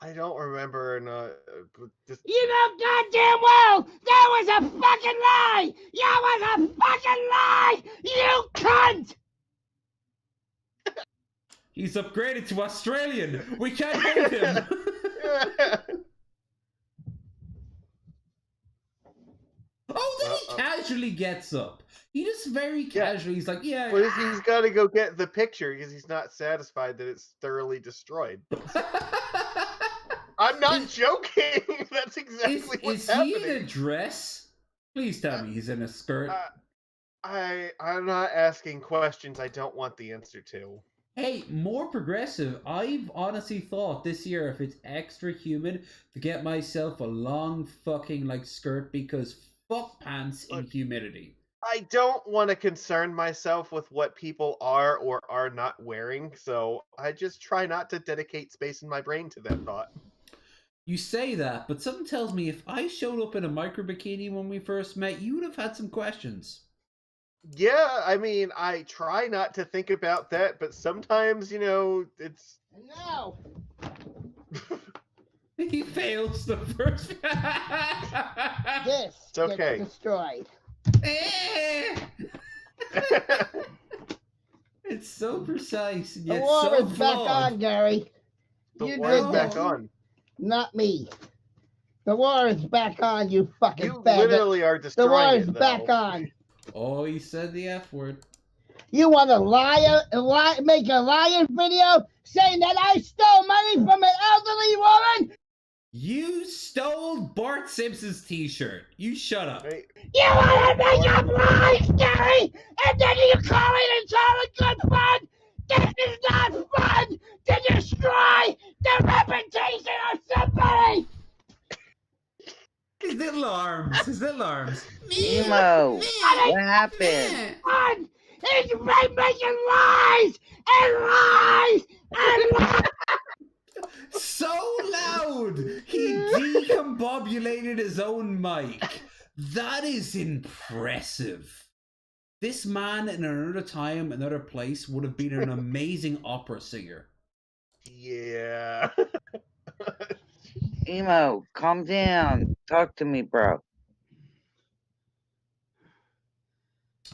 I don't remember. You know goddamn well that was a fucking lie! You was a fucking lie! You cunt! He's upgraded to Australian. We can't hold him. Oh, then he casually gets up. He just very casually, he's like, yeah. Well, he's got to go get the picture because he's not satisfied that it's thoroughly destroyed. I'm not joking. That's exactly what's happening. Is he in a dress? Please tell me he's in a skirt. I'm not asking questions I don't want the answer to. Hey, more progressive. I've honestly thought this year if it's extra humid to get myself a long fucking skirt because fuck pants in humidity. I don't want to concern myself with what people are or are not wearing, so I just try not to dedicate space in my brain to that thought. You say that, but something tells me if I showed up in a micro bikini when we first met, you would have had some questions. Yeah, I mean, I try not to think about that, but sometimes, it's... No! He fails the first... This it's okay. gets destroyed. It's so precise and The yet war so is back flawed. on, Gary. The war is back on. Not me. The war is back on, you fucking You faggot. literally are The destroying war it, is though. back on. Oh, he said the F word. You want to make a liar video saying that I stole money from an elderly woman? You stole Bart Simpson's t-shirt. You shut up. Hey, You want to make up lies, Gary, and then you call it it's all a good fun? This is not fun to destroy the reputation of somebody! His little arms. Emo, what happened? Fun is making lies and lies and lies! So loud! He decombobulated his own mic. That is impressive. This man in another time, another place would have been an amazing opera singer. Yeah. Emo, calm down. Talk to me, bro.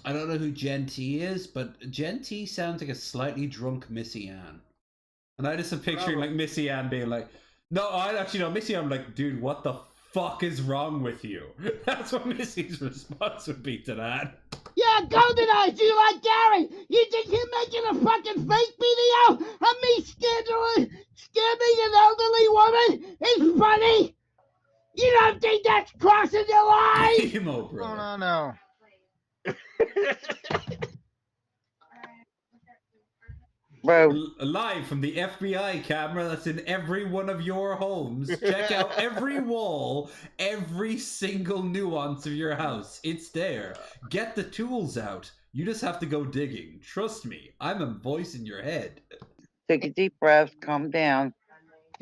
I don't know who Gen T is, but Gen T sounds like a slightly drunk Missy Ann. And I just am picturing Missy Ann being like, no, I actually know Missy Ann like, dude, what the fuck is wrong with you? That's what Missy's response would be to that. Yeah, Golden Eyes, you like Gary? You think you're making a fucking fake video of me scamming an elderly woman is funny? You don't think that's crossing the line? Emo, bro. No. Bro, live from the FBI camera that's in every one of your homes. Check out every wall, every single nuance of your house. It's there. Get the tools out. You just have to go digging. Trust me, I'm a voice in your head. take a deep breath, calm down.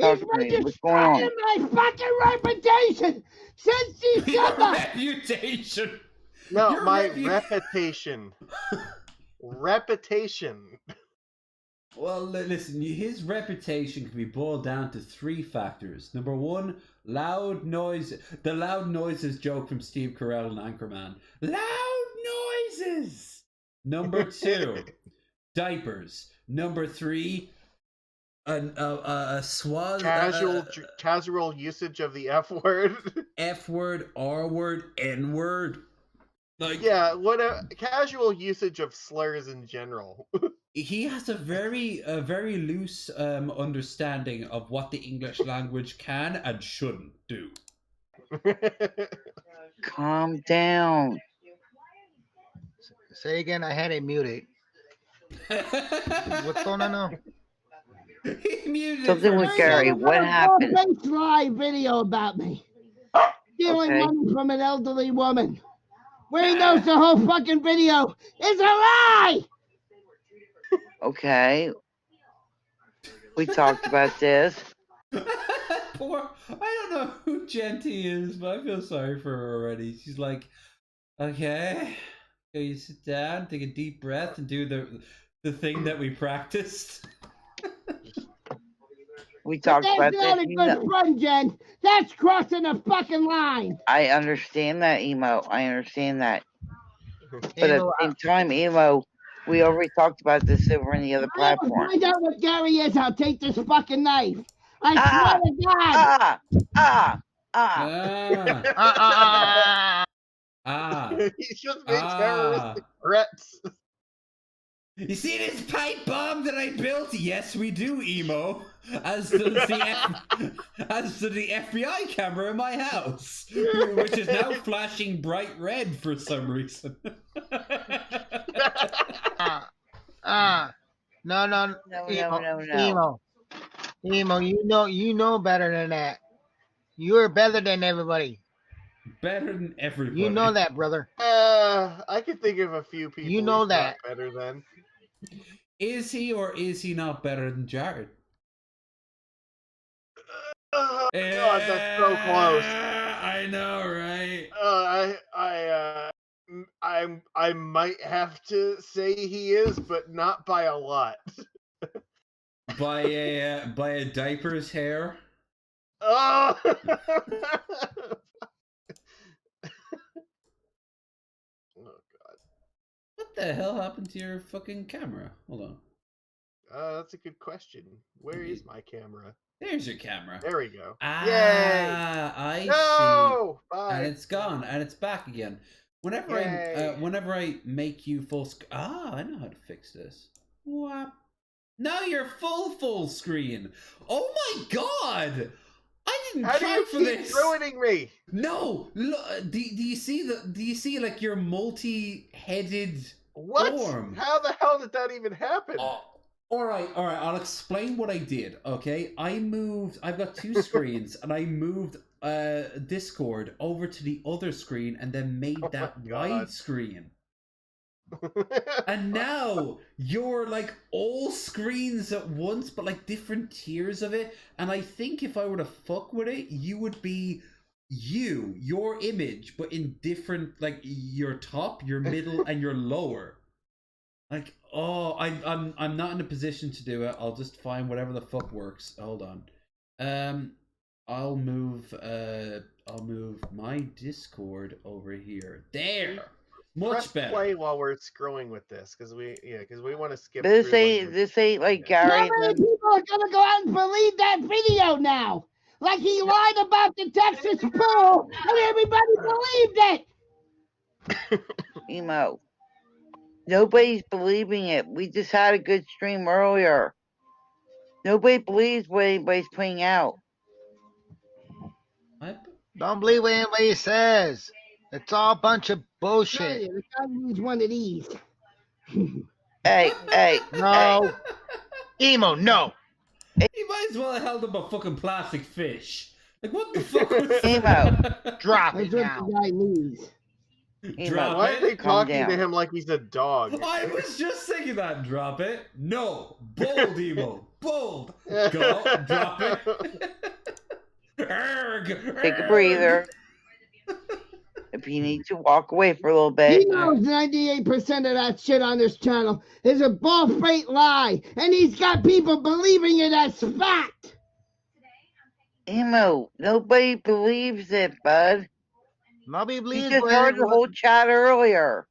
Talk to me. What's going on? My fucking reputation since December. Reputation. No, Your my reputation. Reputation. Well, listen, his reputation can be boiled down to 3 factors. Number 1, loud noise. The loud noises joke from Steve Carell and Anchorman. Loud noises! Number 2, diapers. Number 3, a swaz. Casual usage of the F word. F word, R word, N word. Yeah, casual usage of slurs in general. He has a very loose understanding of what the English language can and shouldn't do. Calm down. Say again, I had it muted. What's going on now? He muted Something with Gary. What happened? A live video about me stealing money from an elderly woman. Where he knows the whole fucking video is a lie. Okay. We talked about this. Poor, I don't know who Genty is, but I feel sorry for her already. She's like, okay, you sit down, take a deep breath, and do the thing that we practiced. We But talked that's about not this. a good fun, Jen. That's crossing the fucking line. I understand that, Emo. I understand that. But at Emo, the same time, Emo, we already talked about this over on the other I'll platform. find out what Gary is. I'll take this fucking knife. I swear to God. He just made terroristic threats. You see this pipe bomb that I built? Yes, we do, Emo. As does the FBI camera in my house, which is now flashing bright red for some reason. No, Emo, you know better than that. You're better than everybody. Better than everybody. You know that, brother. I could think of a few people. You know he's that. not better than. Is he or is he not better than Jared? God, that's so close. I know, right? I might have to say he is, but not by a lot. By a diaper's hair. Oh. What the hell happened to your fucking camera? Hold on. That's a good question. Where is my camera? There's your camera. There we go. Ah, Yay! I No! see. Bye. And it's gone, and it's back again. Whenever I make you full I know how to fix this. What? Now you're full screen. Oh my god! I didn't How try do you for keep this. ruining me? No, look, do you see like your multi-headed What? form? How the hell did that even happen? All right. I'll explain what I did. Okay, I've got two screens, and I moved Discord over to the other screen, and then made that widescreen. And now you're like all screens at once, but like different tiers of it. And I think if I were to fuck with it, you would be your image, but in different, like your top, your middle, and your lower. Like, I'm not in a position to do it. I'll just find whatever the fuck works. Hold on. I'll move my Discord over here. There. Much better. Play while we're scrolling with this, because we want to skip. This ain't like Gary. How many people are gonna go out and believe that video now? Like he lied about the Texas pool, and everybody believed it. Emo. Nobody's believing it. We just had a good stream earlier. Nobody believes what anybody's putting out. Don't believe what anybody says. It's all a bunch of bullshit. The guy needs one of these. Hey. No. Emo, no. He might as well have held up a fucking plastic fish. Like, what the fuck was Emo. Drop That's it what now. the guy needs. Why are they talking to him like he's a dog? I was just thinking that. Drop it. No. Bold, Emo. Bold. Go. Drop it. Take a breather. If you need to walk away for a little bit. He knows 98% of that shit on this channel is a bull-freight lie, and he's got people believing it as fact. Emo, nobody believes it, bud. Nobody believes You just heard the whole chat earlier.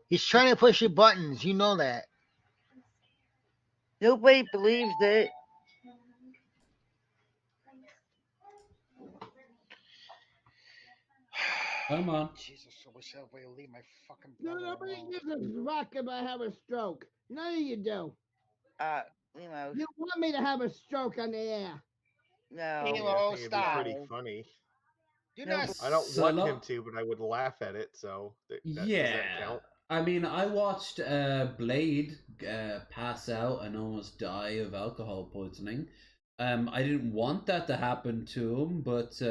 He's trying to push your buttons. You know that. Nobody believes it. Come on. Jesus, I wish everybody would leave my fucking No, nobody gives a fuck if I have a stroke. None of you do. Emo. You want me to have a stroke on the air. No. Emo, stop. Pretty funny. I don't want him to, but I would laugh at it. So does that count? I mean, I watched Blade pass out and almost die of alcohol poisoning. I didn't want that to happen to him, but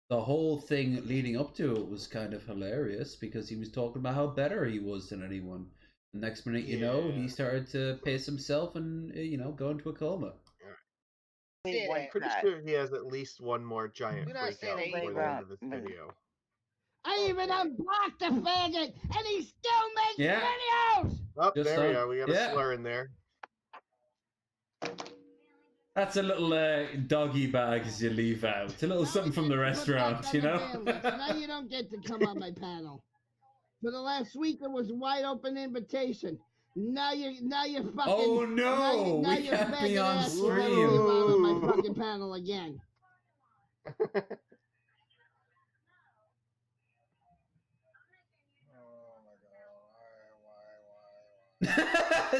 the whole thing leading up to it was kind of hilarious because he was talking about how better he was than anyone. The next minute, you know, he started to pace himself and, go into a coma. I'm pretty sure he has at least one more giant freak out before the end of this video. I even unblocked the faggot, and he still makes videos! Oh, there we go. We got a slur in there. That's a little doggy bag as you leave out. It's a little something from the restaurant, you know? Now you don't get to come on my panel. For the last week, it was wide open invitation. Now you're fucking. Oh no! Now We you're can't be begging on ass to stream. be on my fucking panel again.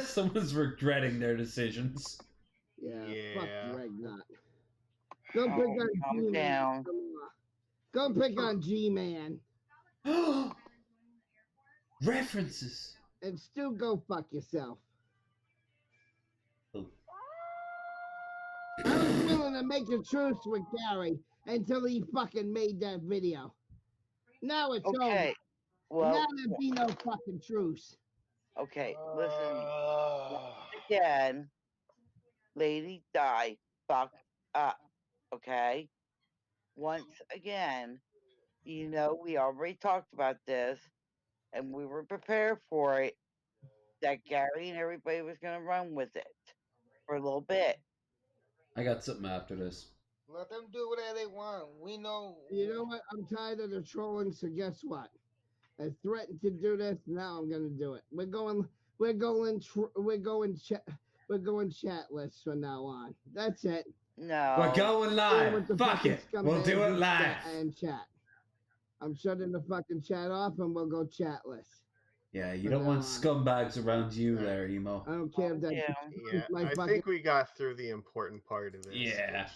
Someone's regretting their decisions. Yeah. Fuck Greg not. Go pick on calm G-Man. down. Go pick on G-Man. References. And still go fuck yourself. Oh. I was willing to make a truce with Gary until he fucking made that video. Now it's over. Well, now there be no fucking truce. Okay, listen. Again, lady, die, fuck up. Okay? Once again, you know, we already talked about this, and we were prepared for it, that Gary and everybody was going to run with it for a little bit. I got something after this. Let them do whatever they want. We know. You know what? I'm tired of the trolling, so guess what? I threatened to do this. Now I'm gonna do it. We're going chatless from now on. That's it. No. We're going live. Fuck it. We'll do it live. And chat. I'm shutting the fucking chat off, and we'll go chatless. Yeah, you don't want scumbags around you there, Emo. I don't care if that. Yeah, I think we got through the important part of this. Yeah.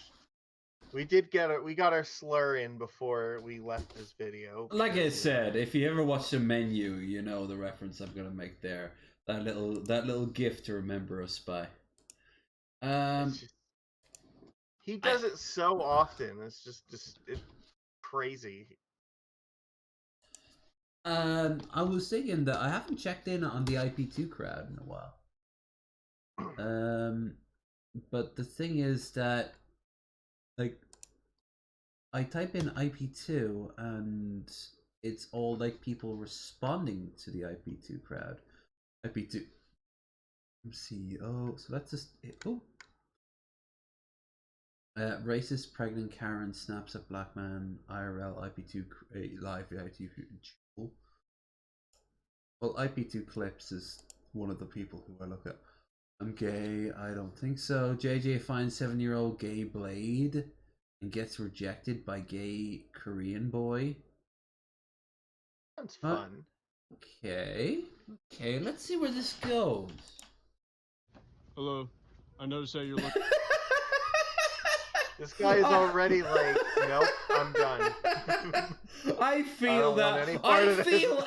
We got our slur in before we left this video. Like I said, if you ever watch the menu, you know the reference I'm gonna make there. That little gift to remember us by. He does it so often. It's just it's crazy. I was thinking that I haven't checked in on the IP2 crowd in a while. But the thing is that, like, I type in IP2 and it's all like people responding to the IP2 crowd. IP2 CEO. So that's just it. Oh. Racist pregnant Karen snaps at black man IRL IP2 live IP2. Well, IP2 clips is one of the people who I look at. I'm gay. I don't think so. JJ finds 7-year-old gay Blade and gets rejected by gay Korean boy. That's fun. Okay. Okay, let's see where this goes. Hello. I noticed that you're looking. This guy is already like, nope, I'm done. I feel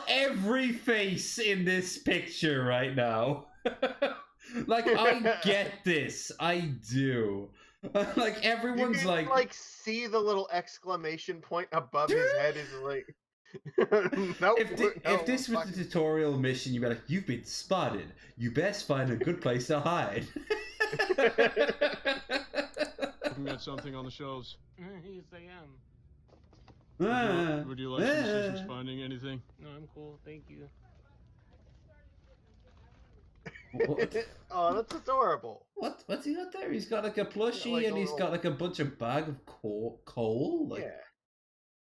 every face in this picture right now. Like, I get this. I do. Like, everyone's you can, like see the little exclamation point above his head is like. Nope, if this was a tutorial mission, you'd be like, you've been spotted. You best find a good place to hide. Looking at something on the shelves. Yes, I am. Would you like some assistance finding anything? No, I'm cool. Thank you. Oh, that's adorable. What's he got there? He's got like a plushie and he's got like a bunch of bag of coal. Like, yeah.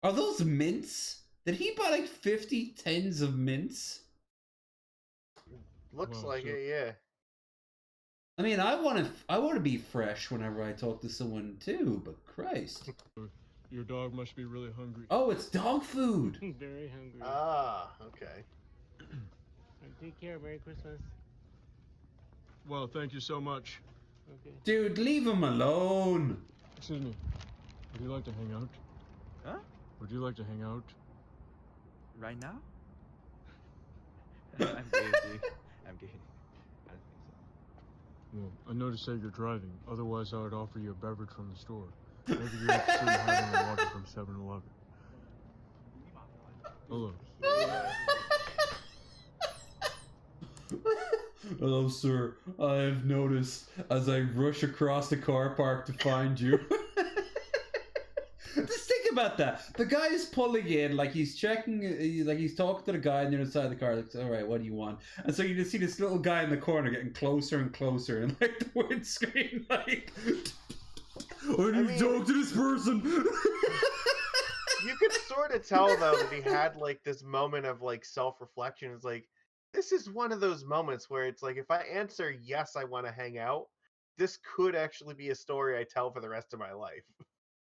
Are those mints? Did he buy like 50 tins of mints? Looks like it, yeah. I mean, I want to be fresh whenever I talk to someone too, but Christ. Your dog must be really hungry. Oh, it's dog food. Very hungry. Ah, okay. Take care. Merry Christmas. Well, thank you so much. Okay. Dude, leave him alone. Excuse me. Would you like to hang out? Huh? Would you like to hang out? Right now? I'm gay, dude. I'm gay. I don't think so. Well, I noticed that you're driving. Otherwise, I would offer you a beverage from the store. Maybe you're interested in having a water from 7-Eleven. Hello. Hello, sir. I've noticed as I rush across the car park to find you. Just think about that. The guy is pulling in, like he's checking, like he's talking to the guy on the other side of the car. Like, all right, what do you want? And so you just see this little guy in the corner getting closer and closer, and like the windscreen, like I need to talk to this person. You could sort of tell though that he had like this moment of like self-reflection. It's like, this is one of those moments where it's like, if I answer yes, I want to hang out, this could actually be a story I tell for the rest of my life.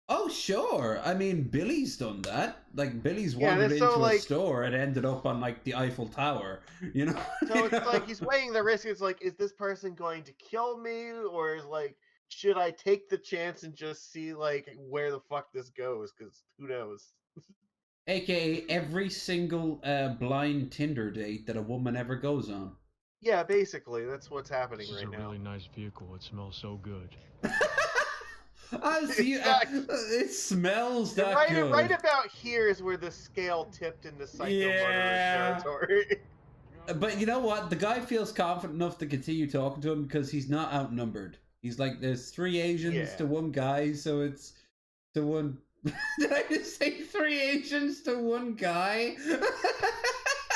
Oh, sure. I mean, Billy's done that. Like, Billy's wandered and so, into like, a store and ended up on, like, the Eiffel Tower, you know? So it's like he's weighing the risk. It's like, is this person going to kill me? Or is like, should I take the chance and just see, like, where the fuck this goes? Because who knows? AKA every single blind Tinder date that a woman ever goes on. Yeah, basically, that's what's happening This is right a now. really nice vehicle. It smells so good. I see. It smells that right, good. Right about here is where the scale tipped into psycho territory. But you know what? The guy feels confident enough to continue talking to him because he's not outnumbered. He's like, there's 3 Asians to 1 guy, so it's to 1. Did I just say 3 Asians to 1 guy?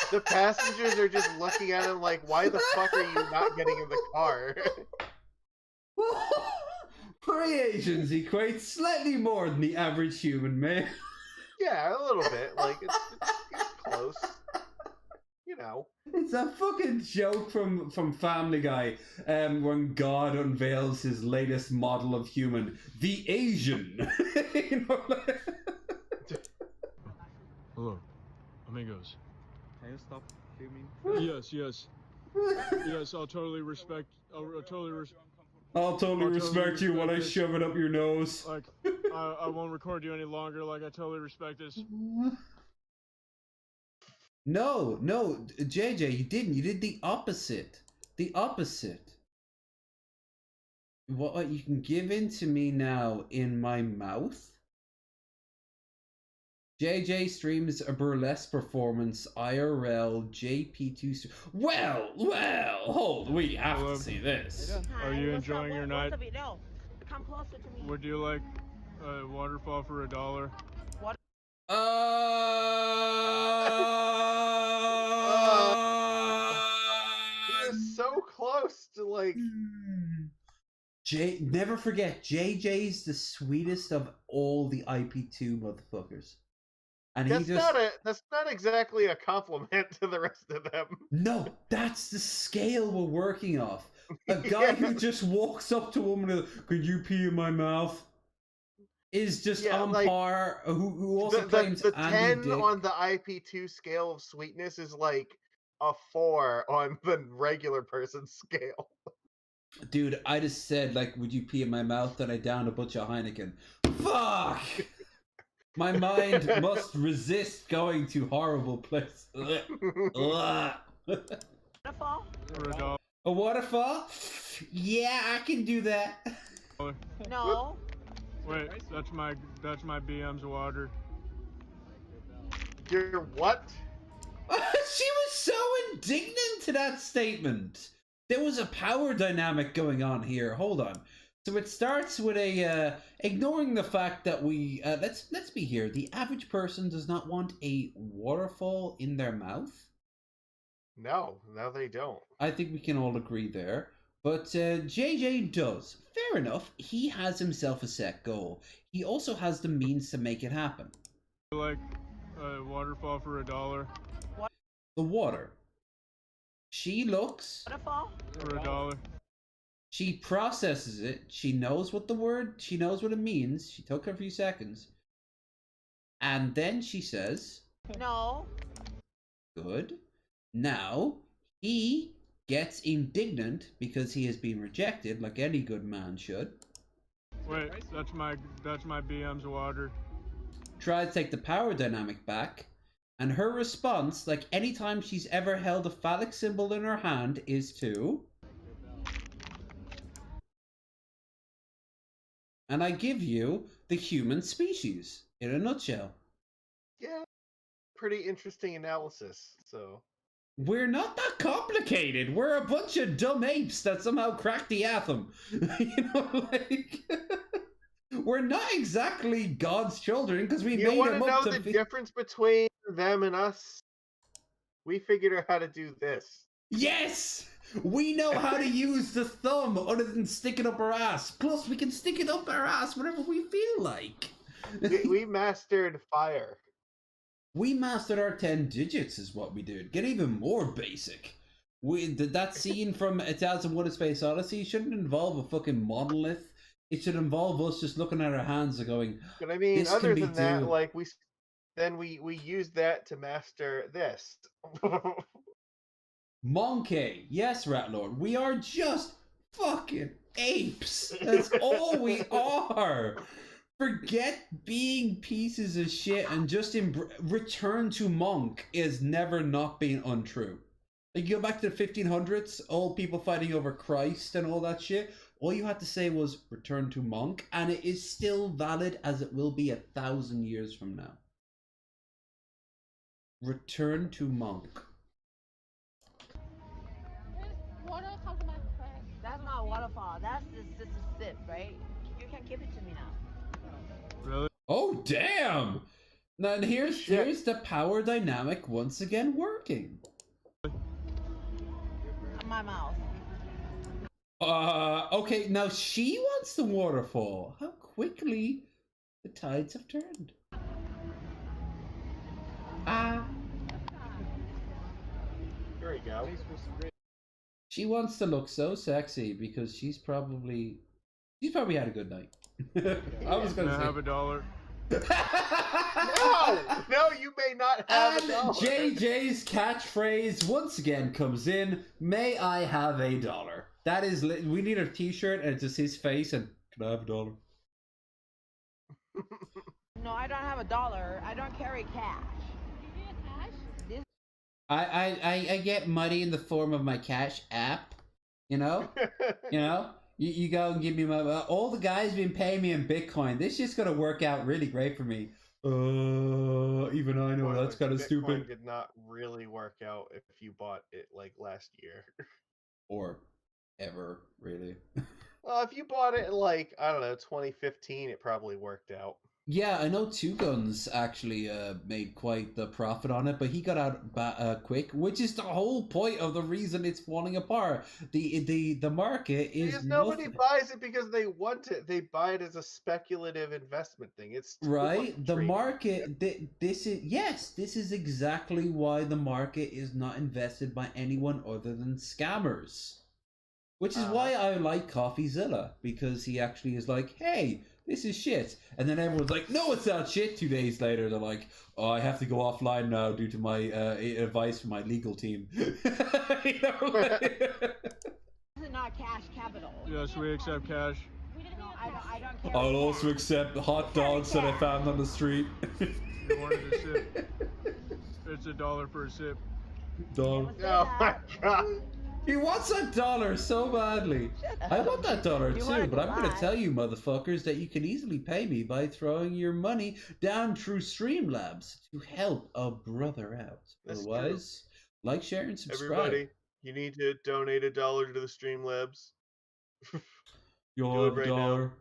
The passengers are just looking at him like, why the fuck are you not getting in the car? 3 Asians equates slightly more than the average human male. Yeah, a little bit. Like, it's close. You know. It's a fucking joke from Family Guy when God unveils his latest model of human, the Asian. You know, like... Hello, amigos. Can you stop filming? Yes. Yes, I'll totally respect. I'll totally respect you when I shove it up your nose. Like, I won't record you any longer. Like, I totally respect this. No, JJ, you didn't. You did the opposite. The opposite. What you can give in to me now in my mouth? JJ streams a burlesque performance IRL JP2. Well, hold. We have to see this. Are you enjoying your night? No, come closer to me. Would you like a waterfall for $1? He was so close to like. Never forget, JJ's the sweetest of all the IP2 motherfuckers. And that's not exactly a compliment to the rest of them. No, that's the scale we're working off. A guy who just walks up to a woman and could you pee in my mouth? Is just on par. Who also claims the Andy 10 Dick. on the IP2 scale of sweetness is like a 4 on the regular person's scale. Dude, I just said, like, would you pee in my mouth? Then I downed a bunch of Heineken. Fuck! My mind must resist going to horrible places. Waterfall? A waterfall? Yeah, I can do that. No. Wait, that's my BM's water. Your what? She was so indignant to that statement. There was a power dynamic going on here. Hold on. So it starts with a ignoring the fact that we let's be here. The average person does not want a waterfall in their mouth. No, they don't. I think we can all agree there. But JJ does. Fair enough. He has himself a set goal. He also has the means to make it happen. Like a waterfall for $1. The water. She looks Waterfall? For $1. She processes it. She knows what it means. She took a few seconds. And then she says, No. Good. Now, he gets indignant because he has been rejected, like any good man should. Wait, that's my BM's water. Try to take the power dynamic back. And her response, like any time she's ever held a phallic symbol in her hand, is to... And I give you the human species, in a nutshell. Yeah, pretty interesting analysis, so... We're not that complicated. We're a bunch of dumb apes that somehow cracked the atom. You know, like... We're not exactly God's children, because we made them up to... You want to know the difference between them and us? We figured out how to do this. Yes! We know how to use the thumb other than stick it up our ass. Plus, we can stick it up our ass whenever we feel like. We mastered fire. We mastered our 10 digits is what we did. Get even more basic. That scene from 2001: A Space Odyssey shouldn't involve a fucking monolith. It should involve us just looking at our hands and going, But I mean, this other can be than that, done. like we used that to master this. Monkey. Yes, Ratlord. We are just fucking apes. That's all we are. Forget being pieces of shit and just return to monk is never not being untrue. Like, you go back to the 1500s, old people fighting over Christ and all that shit. All you had to say was return to monk, and it is still valid as it will be 1,000 years from now. Return to monk. That's not a waterfall. That's just a sip, right? You can give it to me now. Really? Oh, damn! Now, and here's the power dynamic once again working. My mouth. Okay, now she wants the waterfall. How quickly the tides have turned. There we go. She wants to look so sexy because she's probably had a good night. I was gonna Can I say. have $1? No, you may not have And $1. JJ's catchphrase once again comes in. May I have $1? That is, we need a T-shirt and it's just his face and can I have $1? No, I don't have $1. I don't carry cash. You get cash? I get money in the form of my Cash app, you know? You go and give me my... all the guys been paying me in Bitcoin. This shit's gonna work out really great for me. Even I know that's kind of stupid. Bitcoin did not really work out if you bought it like last year. Or ever, really. Well, if you bought it in like, I don't know, 2015, it probably worked out. Yeah, I know Two Guns actually made quite the profit on it, but he got out quick, which is the whole point of the reason it's falling apart. The market is because nobody buys it because they want it. They buy it as a speculative investment thing. It's right. The market. This is exactly why the market is not invested by anyone other than scammers. Which is why I like CoffeeZilla, because he actually is like, hey, this is shit. And then everyone's like, no, it's not shit. 2 days later, they're like, oh, I have to go offline now due to my advice from my legal team. This is not cash capital. Yes, we accept cash. No, I don't carry I'll also accept hot dogs that I found on the street. You wanted a sip? It's $1 for a sip. Dog. Oh my god. He wants $1 so badly. I want that $1 too, but I'm going to tell you, motherfuckers, that you can easily pay me by throwing your money down through Streamlabs to help a brother out. That's Otherwise, like, share, and subscribe. Everybody, you need to donate $1 to the Streamlabs. You'll have $1.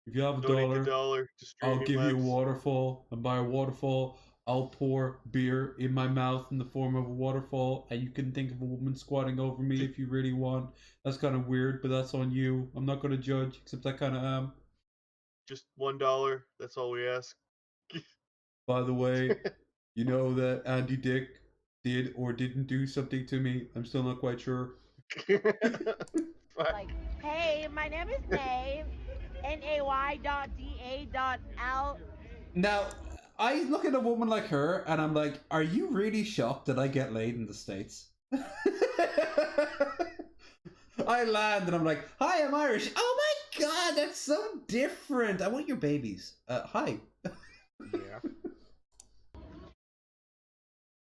If you have Donate $1, to I'll give you a Streamlabs. waterfall, and by a waterfall, I'll pour beer in my mouth in the form of a waterfall, and you can think of a woman squatting over me if you really want. That's kind of weird, but that's on you. I'm not going to judge, except I kind of am. Just $1. That's all we ask. By the way, you know that Andy Dick did or didn't do something to me. I'm still not quite sure. Like, hey, my name is Nay. NAY.DA.L. Now, I look at a woman like her, and I'm like, are you really shocked that I get laid in the States? I land, and I'm like, hi, I'm Irish. Oh my god, that's so different. I want your babies. Hi. Yeah.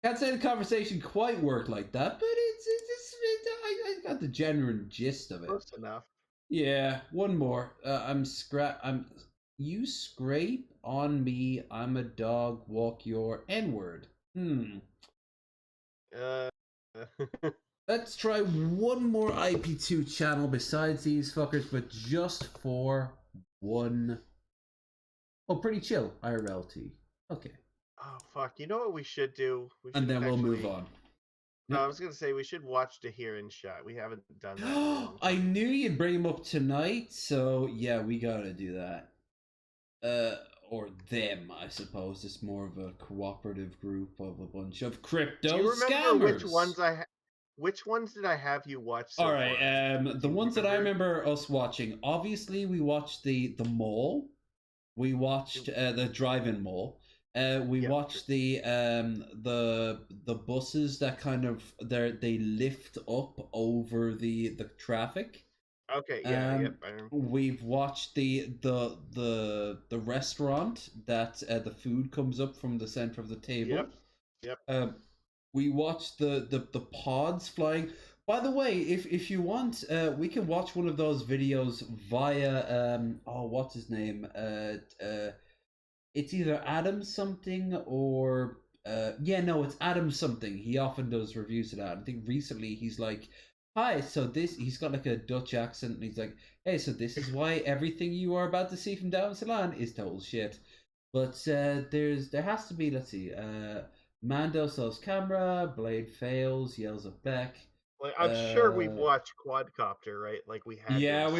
Can't say the conversation quite worked like that, but I got the genuine gist of it. Close enough. Yeah, one more. You scrape on me, I'm a dog, walk your N-word. Let's try one more IP2 channel besides these fuckers, but just for one. Oh, pretty chill, IRLT. Okay. Oh, fuck. You know what we should do? We And should then we'll move actually on. No, I was gonna say we should watch To Hear and Shot. We haven't done that in a long time. I knew you'd bring him up tonight, so yeah, we gotta do that. Or them, I suppose. It's more of a cooperative group of a bunch of crypto Do you remember scammers. which ones did I have you watch so All right, far? the ones that I remember us watching. Obviously, we watched the mall. We watched the drive-in mall. We watched the buses that kind of they lift up over the traffic. Okay, yeah, yep. I remember. We've watched the restaurant that the food comes up from the center of the table. Yep. We watched the pods flying. By the way, if you want, we can watch one of those videos via what's his name? It's either Adam something or it's Adam something. He often does reviews of that. I think recently he's like, hi, so he's got like a Dutch accent, and he's like, hey, so this is why everything you are about to see from Down Salon is total shit. But there has to be, let's see, Mando sells camera, Blade fails, yells at Beck. Like, I'm sure we've watched Quadcopter, right? like we had. Yeah,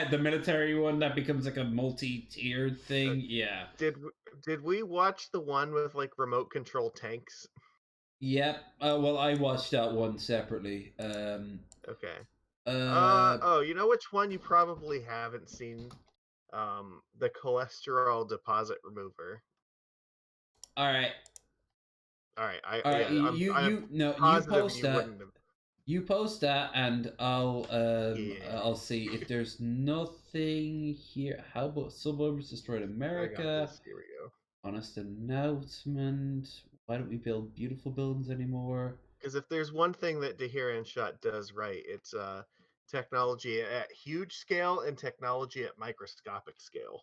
the military one that becomes like a multi-tiered thing. Yeah. Did we watch the one with like remote control tanks? Yep. Well, I watched that one separately. Okay. You know which one you probably haven't seen? The cholesterol deposit remover. All right. I'm post that. You post that, and I'll see if there's nothing here. How about suburbs destroyed America? Here we go. Honest announcement. Why don't we build beautiful buildings anymore? Because if there's one thing that To Hear and Shot does right, it's technology at huge scale and technology at microscopic scale.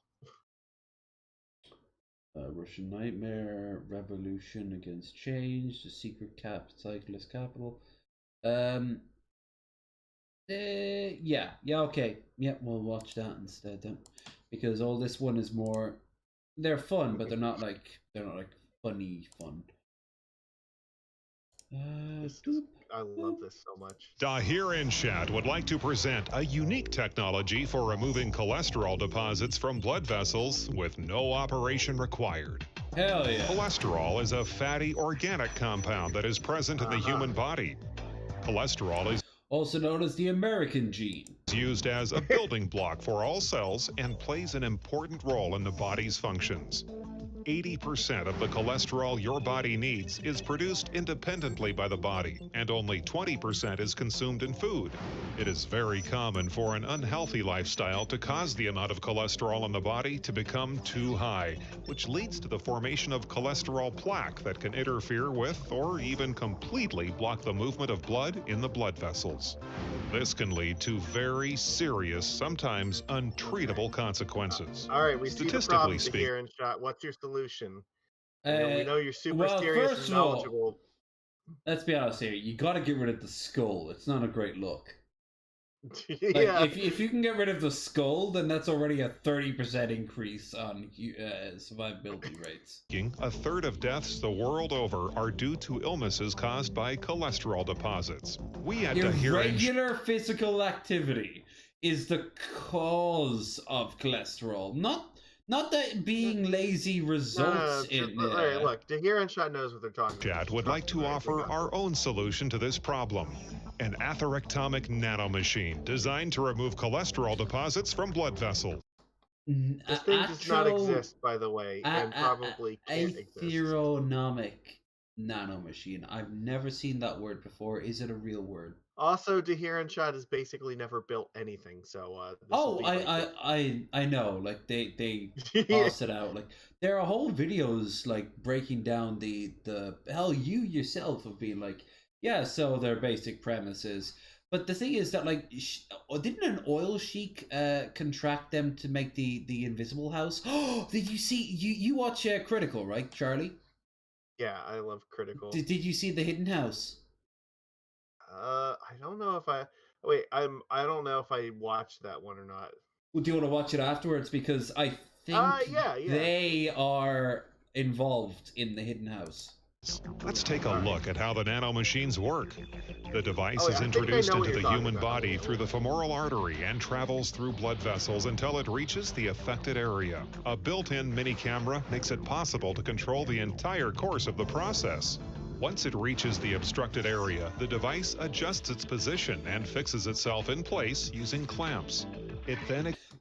Russian Nightmare, Revolution Against Change, The Secret Cyclist Capital. Okay. Yeah, we'll watch that instead then. Because all this one is more, they're fun, but they're not like funny fun. I love this so much. To Hear and Chat would like to present a unique technology for removing cholesterol deposits from blood vessels with no operation required. Hell yeah. Cholesterol is a fatty organic compound that is present in the human body. Cholesterol is also known as the American gene. Used as a building block for all cells and plays an important role in the body's functions. 80% of the cholesterol your body needs is produced independently by the body, and only 20% is consumed in food. It is very common for an unhealthy lifestyle to cause the amount of cholesterol in the body to become too high, which leads to the formation of cholesterol plaque that can interfere with or even completely block the movement of blood in the blood vessels. This can lead to very serious, sometimes untreatable consequences. All right, we see the problem To Hear and Shot. What's your solution? We know you're super serious and knowledgeable. Let's be honest here. You got to get rid of the skull. It's not a great look. Yeah. If you can get rid of the skull, then that's already a 30% increase on survivability rates. A third of deaths the world over are due to illnesses caused by cholesterol deposits. We at Irregular physical activity is the cause of cholesterol, not that being lazy results in. All right, look, To Hear and Shot knows what they're talking about. Chat would like to offer our own solution to this problem. An atherectomic nanomachine designed to remove cholesterol deposits from blood vessels. This thing does not exist, by the way, and probably can't exist. Atheronomic nanomachine. I've never seen that word before. Is it a real word? Also, To Hear and Shot has basically never built anything, so I know, like they toss it out. Like there are whole videos like breaking down the hell you yourself have been like, yeah, so their basic premises. But the thing is that like didn't an oil sheik contract them to make the invisible house? Oh, did you see you watch Critical, right, Charlie? Yeah, I love Critical. Did you see The Hidden House? I don't know if I don't know if I watched that one or not. Well, do you want to watch it afterwards? Because I think yeah. they are involved in The Hidden House. Let's take a look at how the nanomachines work. The device Oh, yeah, is I think I introduced know what into you're the talking human about. body through the femoral artery and travels through blood vessels until it reaches the affected area. A built-in mini camera makes it possible to control the entire course of the process. Once it reaches the obstructed area, the device adjusts its position and fixes itself in place using clamps. It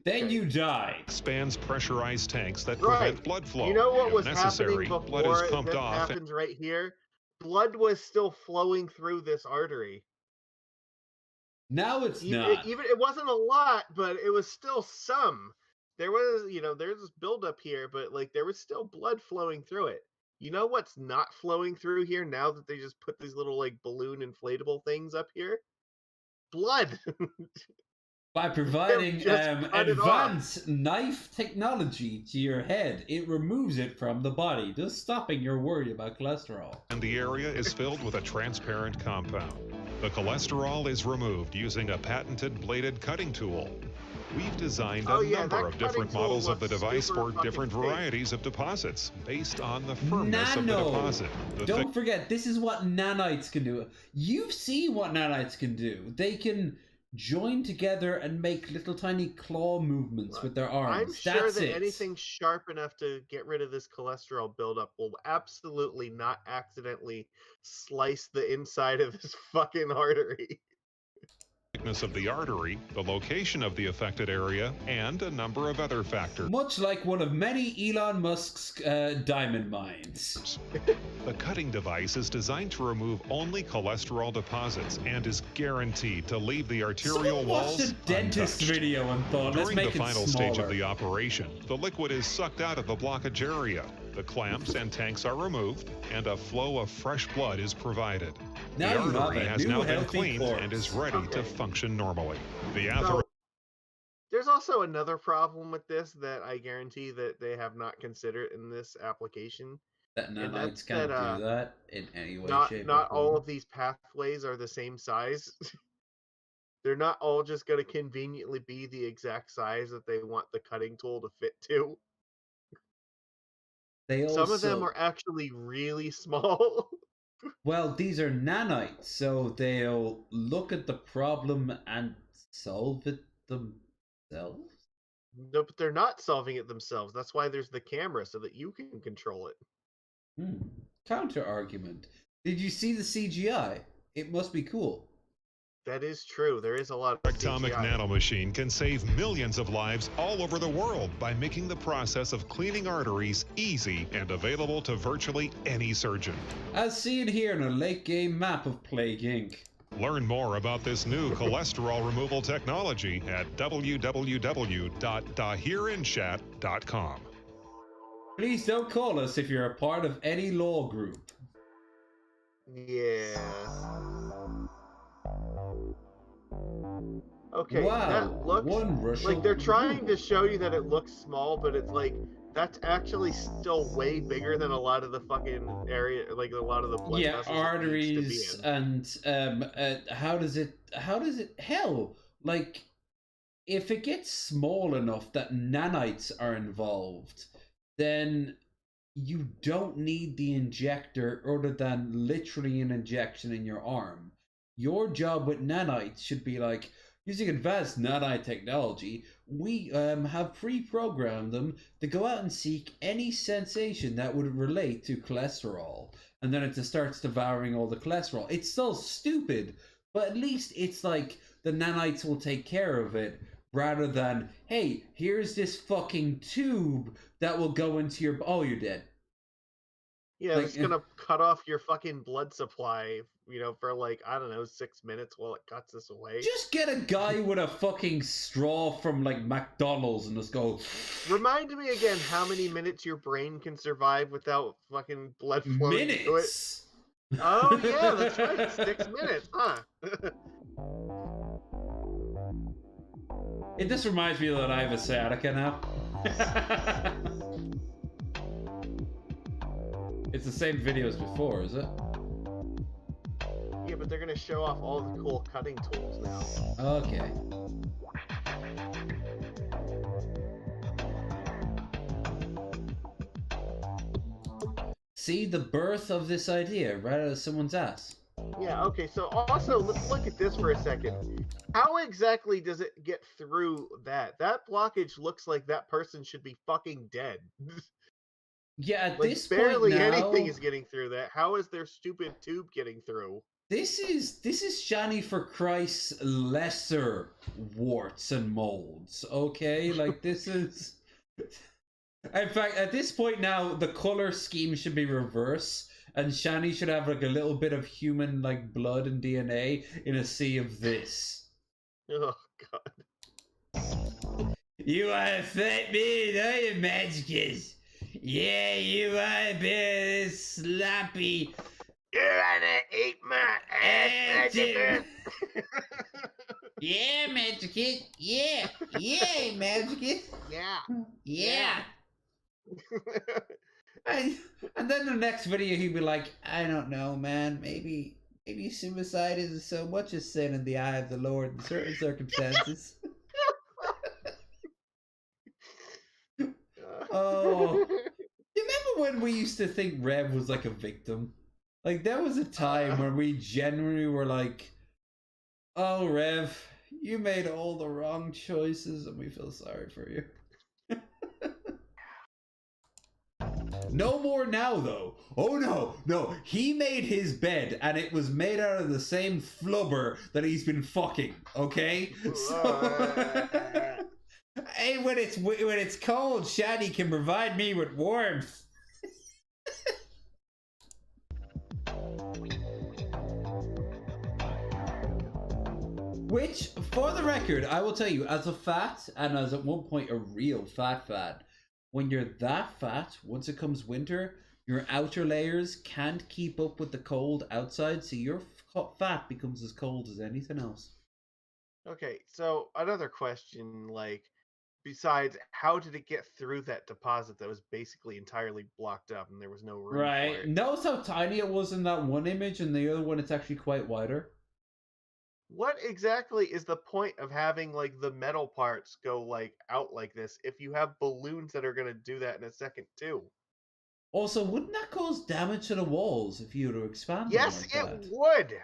then you die. expands pressurized tanks that Right. prevent blood flow. You know what If was necessary, happening blood is before pumped this off. happens right here? Blood was still flowing through this artery. Now it's Even, not. it wasn't a lot, but it was still some. There was, there's this buildup here, but like there was still blood flowing through it. You know what's not flowing through here now that they just put these little like balloon inflatable things up here? Blood. By providing just cut it off. advanced knife technology to your head, it removes it from the body, thus stopping your worry about cholesterol. And the area is filled with a transparent compound. The cholesterol is removed using a patented bladed cutting tool. We've designed a number of different models of the device for different varieties of deposits based on the firmness of the deposit. Don't forget, this is what nanites can do. You've seen what nanites can do. They can join together and make little tiny claw movements with their arms. I'm sure That's that it. anything sharp enough to get rid of this cholesterol buildup will absolutely not accidentally slice the inside of this fucking artery. Thickness of the artery, the location of the affected area, and a number of other factors. Much like one of many Elon Musk's diamond mines. The cutting device is designed to remove only cholesterol deposits and is guaranteed to leave the arterial Someone walls watched a dentist untouched. video and thought, let's During make the it final smaller. stage of the operation, the liquid is sucked out of the blockage area. The clamps and tanks are removed, and a flow of fresh blood is provided. Now the you have artery a has new now been healthy cleaned corpse. and is ready to function normally. The So, there's also another problem with this that I guarantee that they have not considered in this application. That and nanites that's can't that, do that in any way, not shape, not or all form. of these pathways are the same size. They're not all just going to conveniently be the exact size that they want the cutting tool to fit to. They Some of them also- are actually really small. Well, these are nanites, so they'll look at the problem and solve it themselves. No, but they're not solving it themselves. That's why there's the camera, so that you can control it. Counter argument. Did you see the CGI? It must be cool. That is true. There is a lot of Atomic CGI. nanomachine can save millions of lives all over the world by making the process of cleaning arteries easy and available to virtually any surgeon. As seen here in a late game map of Plague Inc. Learn more about this new cholesterol removal technology at www.dahirinchat.com. Please don't call us if you're a part of any law group. Yeah. Okay, Wow, that looks one Russian- like they're trying to show you that it looks small, but it's like that's actually still way bigger than a lot of the fucking area, like a lot of the blood Yeah, vessels it needs to be arteries in. and how does it hell, like if it gets small enough that nanites are involved, then you don't need the injector other than literally an injection in your arm. Your job with nanites should be like, using advanced nanite technology, we have pre-programmed them to go out and seek any sensation that would relate to cholesterol. And then it just starts devouring all the cholesterol. It's still stupid, but at least it's like the nanites will take care of it rather than, hey, here's this fucking tube that will go into your... Oh, you're dead. Yeah, like, it's gonna cut off your fucking blood supply, for like, I don't know, 6 minutes while it cuts this away. Just get a guy with a fucking straw from like McDonald's and just go... Remind me again how many minutes your brain can survive without fucking blood flowing to it. Minutes! Oh yeah, that's right. 6 minutes, huh? It just reminds me that I have a sciatica now. It's the same video as before, is it? Yeah, but they're gonna show off all the cool cutting tools now. Okay. See the birth of this idea right out of someone's ass. Yeah, okay, so also, let's look at this for a second. How exactly does it get through that? That blockage looks like that person should be fucking dead. Yeah, at like, this barely point now, anything is getting through that. How is their stupid tube getting through? This is Shani for Christ's lesser warts and molds, okay? Like, this is... In fact, at this point now, the color scheme should be reversed, and Shani should have, like, a little bit of human, like, blood and DNA in a sea of this. Oh, God. You are a fat man, are you, Magicus? Yeah, you are a bit sloppy. You're gonna eat my ass, Magicus. Yeah, Magicus. Yeah, yeah, Magicus. Yeah. Yeah. And then the next video he'd be like, I don't know, man, maybe suicide isn't so much a sin in the eye of the Lord in certain circumstances. Oh, you remember when we used to think Rev was like a victim? Like, there was a time where we genuinely were like, oh, Rev, you made all the wrong choices and we feel sorry for you. No more now, though. Oh, no. He made his bed, and it was made out of the same flubber that he's been fucking, okay? So, hey, when it's cold, Shani can provide me with warmth. Which, for the record, I will tell you, as a fat, and as at one point a real fat, when you're that fat, once it comes winter, your outer layers can't keep up with the cold outside, so your fat becomes as cold as anything else. Okay, so another question, like, besides, how did it get through that deposit that was basically entirely blocked up and there was no room for Right. it? Notice how tiny it was in that one image, and the other one it's actually quite wider. What exactly is the point of having, like, the metal parts go, like, out like this if you have balloons that are going to do that in a second, too? Also, wouldn't that cause damage to the walls if you were to expand them Yes, like it that? would!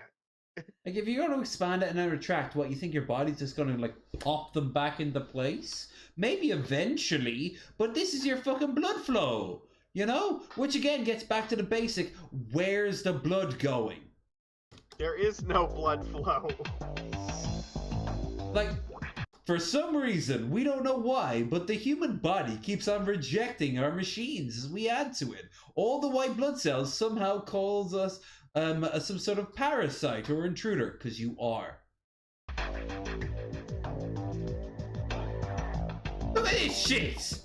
Like, if you're going to expand it and then retract, what, you think your body's just going to, like, pop them back into place? Maybe eventually, but this is your fucking blood flow, you know? Which, again, gets back to the basic, where's the blood going? There is no blood flow. Like, for some reason, we don't know why, but the human body keeps on rejecting our machines as we add to it. All the white blood cells somehow calls us some sort of parasite or intruder, because you are. Look at this shit!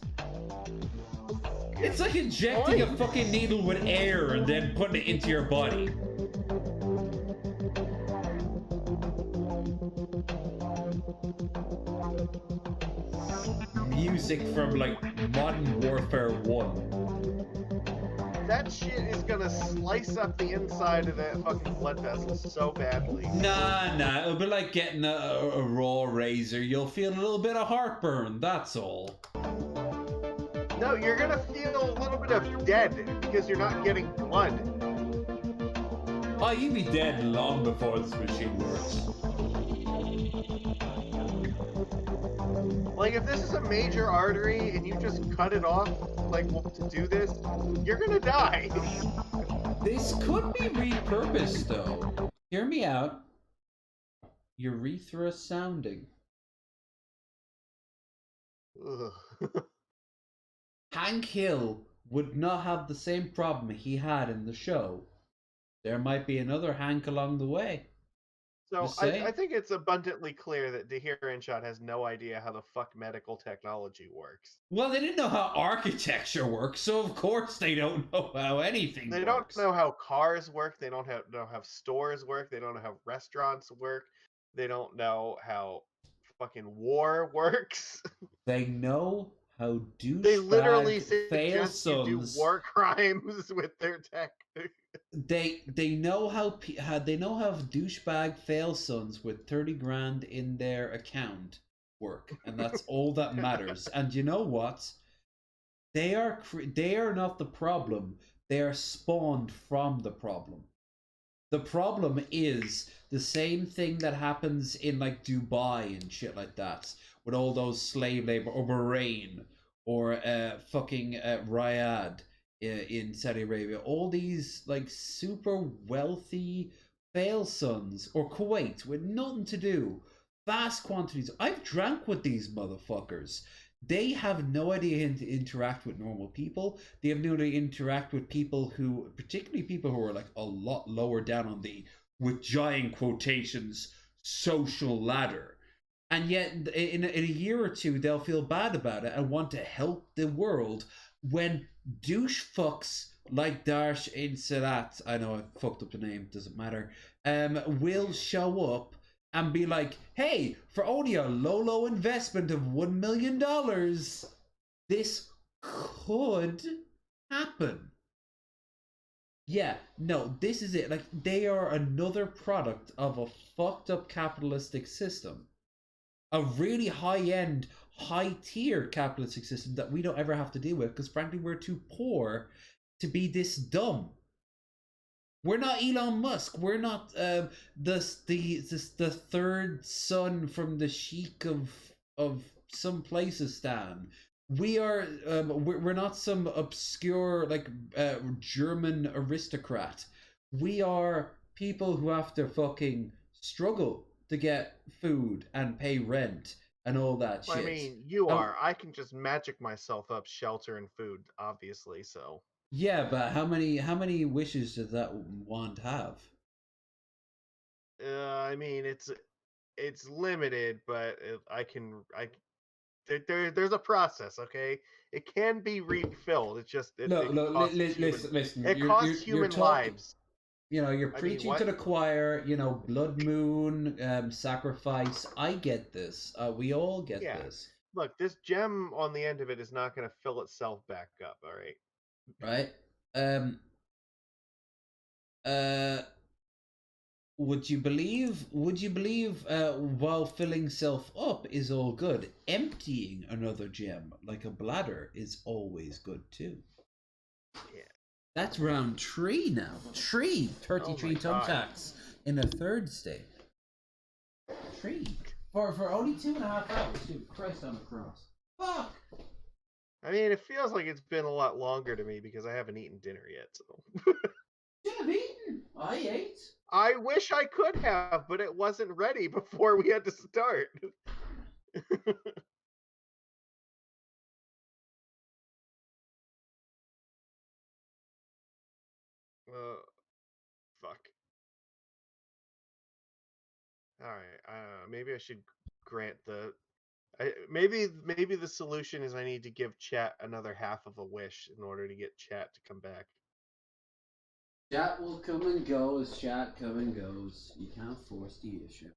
It's like injecting a fucking needle with air and then putting it into your body. Music from, like, Modern Warfare 1. That shit is gonna slice up the inside of that fucking blood vessel so badly. Nah, it'll be like getting a raw razor. You'll feel a little bit of heartburn, that's all. No, you're gonna feel a little bit of dead because you're not getting blood. Oh, you'd be dead long before this machine works. Like, if this is a major artery and you just cut it off, like, to do this, you're gonna die. This could be repurposed, though. Hear me out. Urethra sounding. Hank Hill would not have the same problem he had in the show. There might be another Hank along the way. So I think it's abundantly clear that Dehir has no idea how the fuck medical technology works. Well, they didn't know how architecture works, so of course they don't know how anything They works. don't know how cars work. They don't know how stores work. They don't know how restaurants work. They don't know how fucking war works. They know how They literally fail suggest you do sons. war crimes with their tech. They know how douchebag fail sons with 30 grand in their account work, and that's all that matters. And you know what? They are not the problem. They are spawned from the problem. The problem is the same thing that happens in like Dubai and shit like that, with all those slave labor, or Bahrain, or fucking Riyadh in Saudi Arabia. All these like super wealthy fail sons, or Kuwait, with nothing to do. Vast quantities. I've drank with these motherfuckers. They have no idea how to interact with normal people. They have no idea to interact with people who, particularly people who are like a lot lower down on the, with giant quotations, social ladder. And yet, in a year or two, they'll feel bad about it and want to help the world when douche fucks like Darsh in Salat, I know I fucked up the name, doesn't matter, will show up and be like, hey, for only a low investment of $1 million, this could happen. Yeah, no, this is it. Like, they are another product of a fucked up capitalistic system. A really high-end, high-tier capitalistic system that we don't ever have to deal with, because frankly, we're too poor to be this dumb. We're not Elon Musk. We're not the third son from the sheik of some Placeistan. We are we're not some obscure like German aristocrat. We are people who have to fucking struggle to get food and pay rent and all that shit. I mean, you are. I can just magic myself up shelter and food, obviously. So. Yeah, but how many wishes does that wand have? I mean, it's limited, but there's a process. Okay, it can be refilled. It's just listen. It costs human lives. You know, you're preaching to the choir. You know, blood moon, sacrifice. I get this. We all get this. Look, this gem on the end of it is not going to fill itself back up. All right. Right. Would you believe while filling self up is all good, emptying another gem like a bladder is always good too. Yeah. That's round 3 now. 33 thumbtacks in the third state. 3 for only 2.5 hours. Dude, Christ on the cross. Fuck. I mean, it feels like it's been a lot longer to me because I haven't eaten dinner yet. So. You have eaten. I ate. I wish I could have, but it wasn't ready before we had to start. Fuck. All right. Maybe I should grant the. Maybe the solution is I need to give chat another half of a wish in order to get chat to come back. Chat will come and go as chat come and goes. You can't force the issue.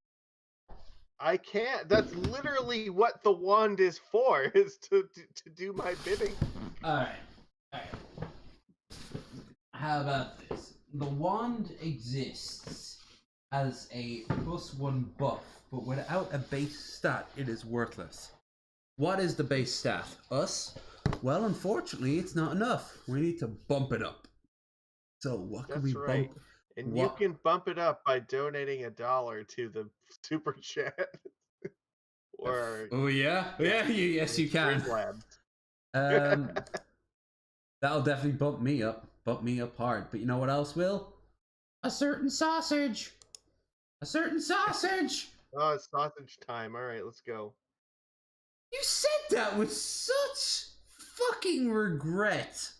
I can't. That's literally what the wand is for, is to do my bidding. Alright. How about this? The wand exists as a +1 buff, but without a base stat, it is worthless. What is the base stat? Us? Well, unfortunately, it's not enough. We need to bump it up. So what can we bump? And you can bump it up by donating $1 to the super chat. Or yes, you can. That'll definitely bump me up hard. But you know what else will? A certain sausage. Oh, it's sausage time. All right, let's go. You said that with such fucking regret.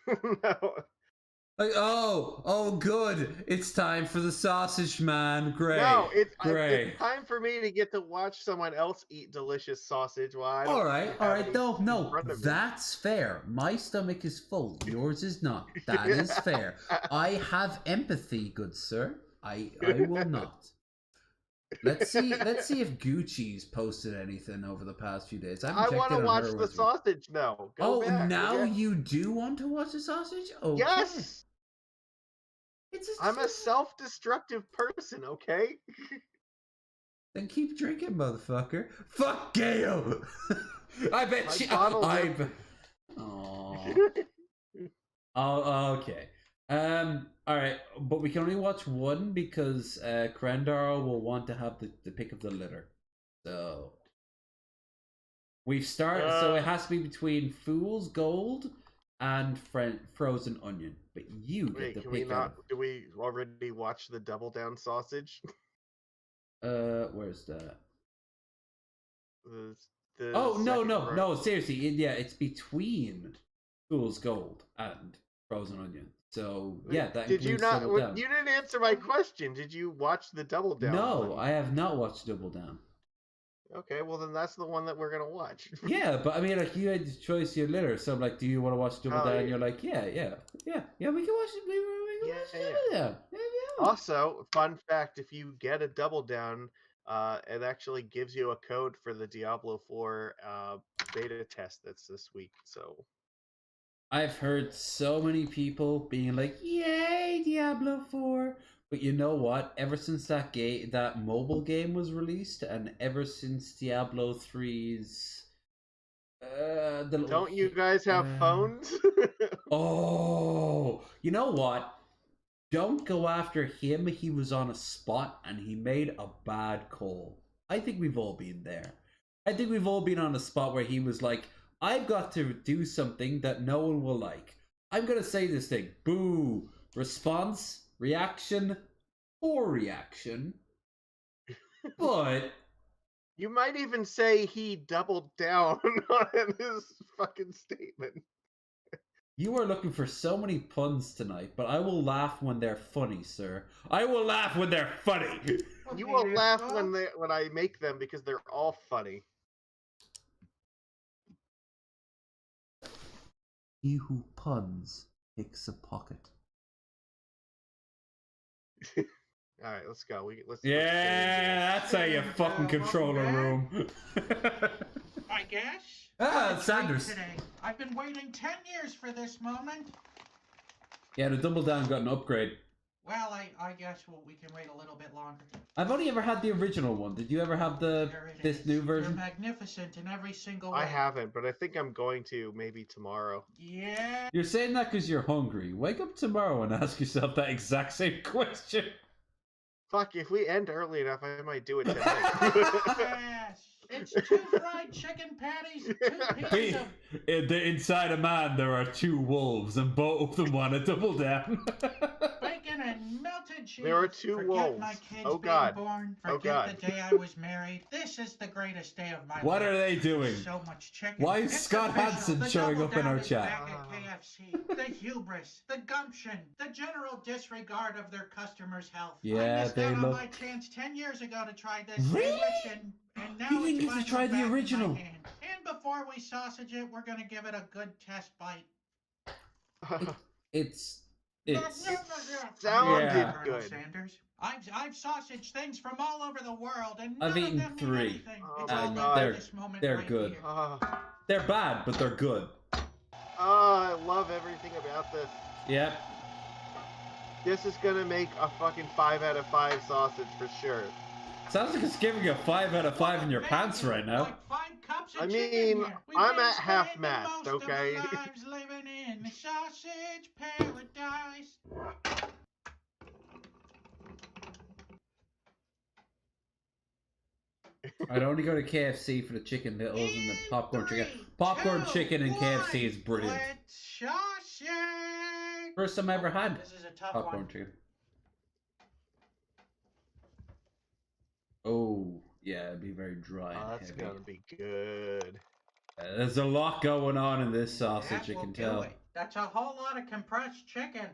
No. Like, oh, good. It's time for the sausage man. Great. No, it's great. time for me to get to watch someone else eat delicious sausage while I don't. All right. No, that's fair. My stomach is full. Yours is not. That is fair. I have empathy, good sir. I will not. Let's see if Gucci's posted anything over the past few days. I want to watch the sausage now. Go back. Now you do want to watch the sausage? Okay. Yes. I'm a self-destructive person, okay? Then keep drinking, motherfucker. Fuck Gail. I bet she. Oh. Oh, okay. All right, but we can only watch one because Krendar will want to have the pick of the litter. So we've started. So it has to be between Fool's Gold and Frozen Onion. But you get Wait, the can we pick. not? Do we already watch the Double Down sausage? Where's that? The Oh no second no row. no! Seriously, yeah, it's between Fool's Gold and Frozen Onion. So yeah, that Did you includes not? Double Down. You didn't answer my question. Did you watch the Double Down? No, one? I have not watched Double Down. Okay, well then that's the one that we're gonna watch. Yeah, but I mean, like you had the choice your litter, so I'm like, do you want to watch Double Oh, Down? yeah. And you're like, yeah, we can watch it. We can watch Double Down. Yeah. Also, fun fact: if you get a Double Down, it actually gives you a code for the Diablo 4 beta test that's this week. So I've heard so many people being like, "Yay, Diablo 4!" But you know what? Ever since that mobile game was released, and ever since Diablo 3's, don't you guys have phones? Oh, you know what? Don't go after him. He was on a spot and he made a bad call. I think we've all been there. I think we've all been on a spot where he was like, I've got to do something that no one will like. I'm going to say this thing. Boo. Response, reaction, poor reaction. But you might even say he doubled down on his fucking statement. you are looking for so many puns tonight, but I will laugh when they're funny, sir. I will laugh when they're funny. You will laugh when I make them because they're all funny. He who puns picks a pocket. All right, let's go. Let's that's how you fucking control a room. I guess. Sanders. Today. I've been waiting 10 years for this moment. Yeah, the Double Down got an upgrade. Well, I guess we can wait a little bit longer. I've only ever had the original one. Did you ever have this new version? You're magnificent in every single way. I haven't, but I think I'm going to maybe tomorrow. Yeah. You're saying that because you're hungry. Wake up tomorrow and ask yourself that exact same question. Fuck, if we end early enough, I might do it tonight. Yes. It's 2 fried chicken patties, 2 pieces of... Inside a man, there are 2 wolves, and both of them want to double down. Bacon and melted cheese. There are 2 Forget wolves. My kids Oh being God. Born. Oh Forget God. the day I was married. This is the greatest day of my life. What are they doing? So much chicken. Why is It's Scott official. Hansen The showing Double up in Down our is chat? back at KFC. The hubris, the gumption, the general disregard of their customers' health. I Yeah, missed they out on look... my chance 10 years ago to try this Really? sandwich, and now You it's didn't get to finally try the back in my original. hand. And before we sausage it, we're gonna give it a good test bite. It's sounded Yeah. good. Sanders. I've sausage things from all over the world, and I've none eaten of them mean 3. anything. Oh It's my all And about God. this moment they're right good. here. They're bad, but they're good. I love everything about this. Yep. This is gonna make a fucking 5 out of 5 sausage for sure. Sounds like it's giving you a 5 out of 5 in your pants right now. Like 5 cups of I chicken mean, here. We've I'm been at half spending mast, most of our okay? lives living in the sausage paradise. I'd only go to KFC for the chicken littles and the popcorn chicken. Popcorn chicken and KFC is brilliant. Sausage. First time I ever had This is a tough popcorn one. chicken. Oh, yeah, it'd be very dry and That's heavy. gonna be good. There's a lot going on in this sausage, That you will can do tell. it. That's a whole lot of compressed chicken.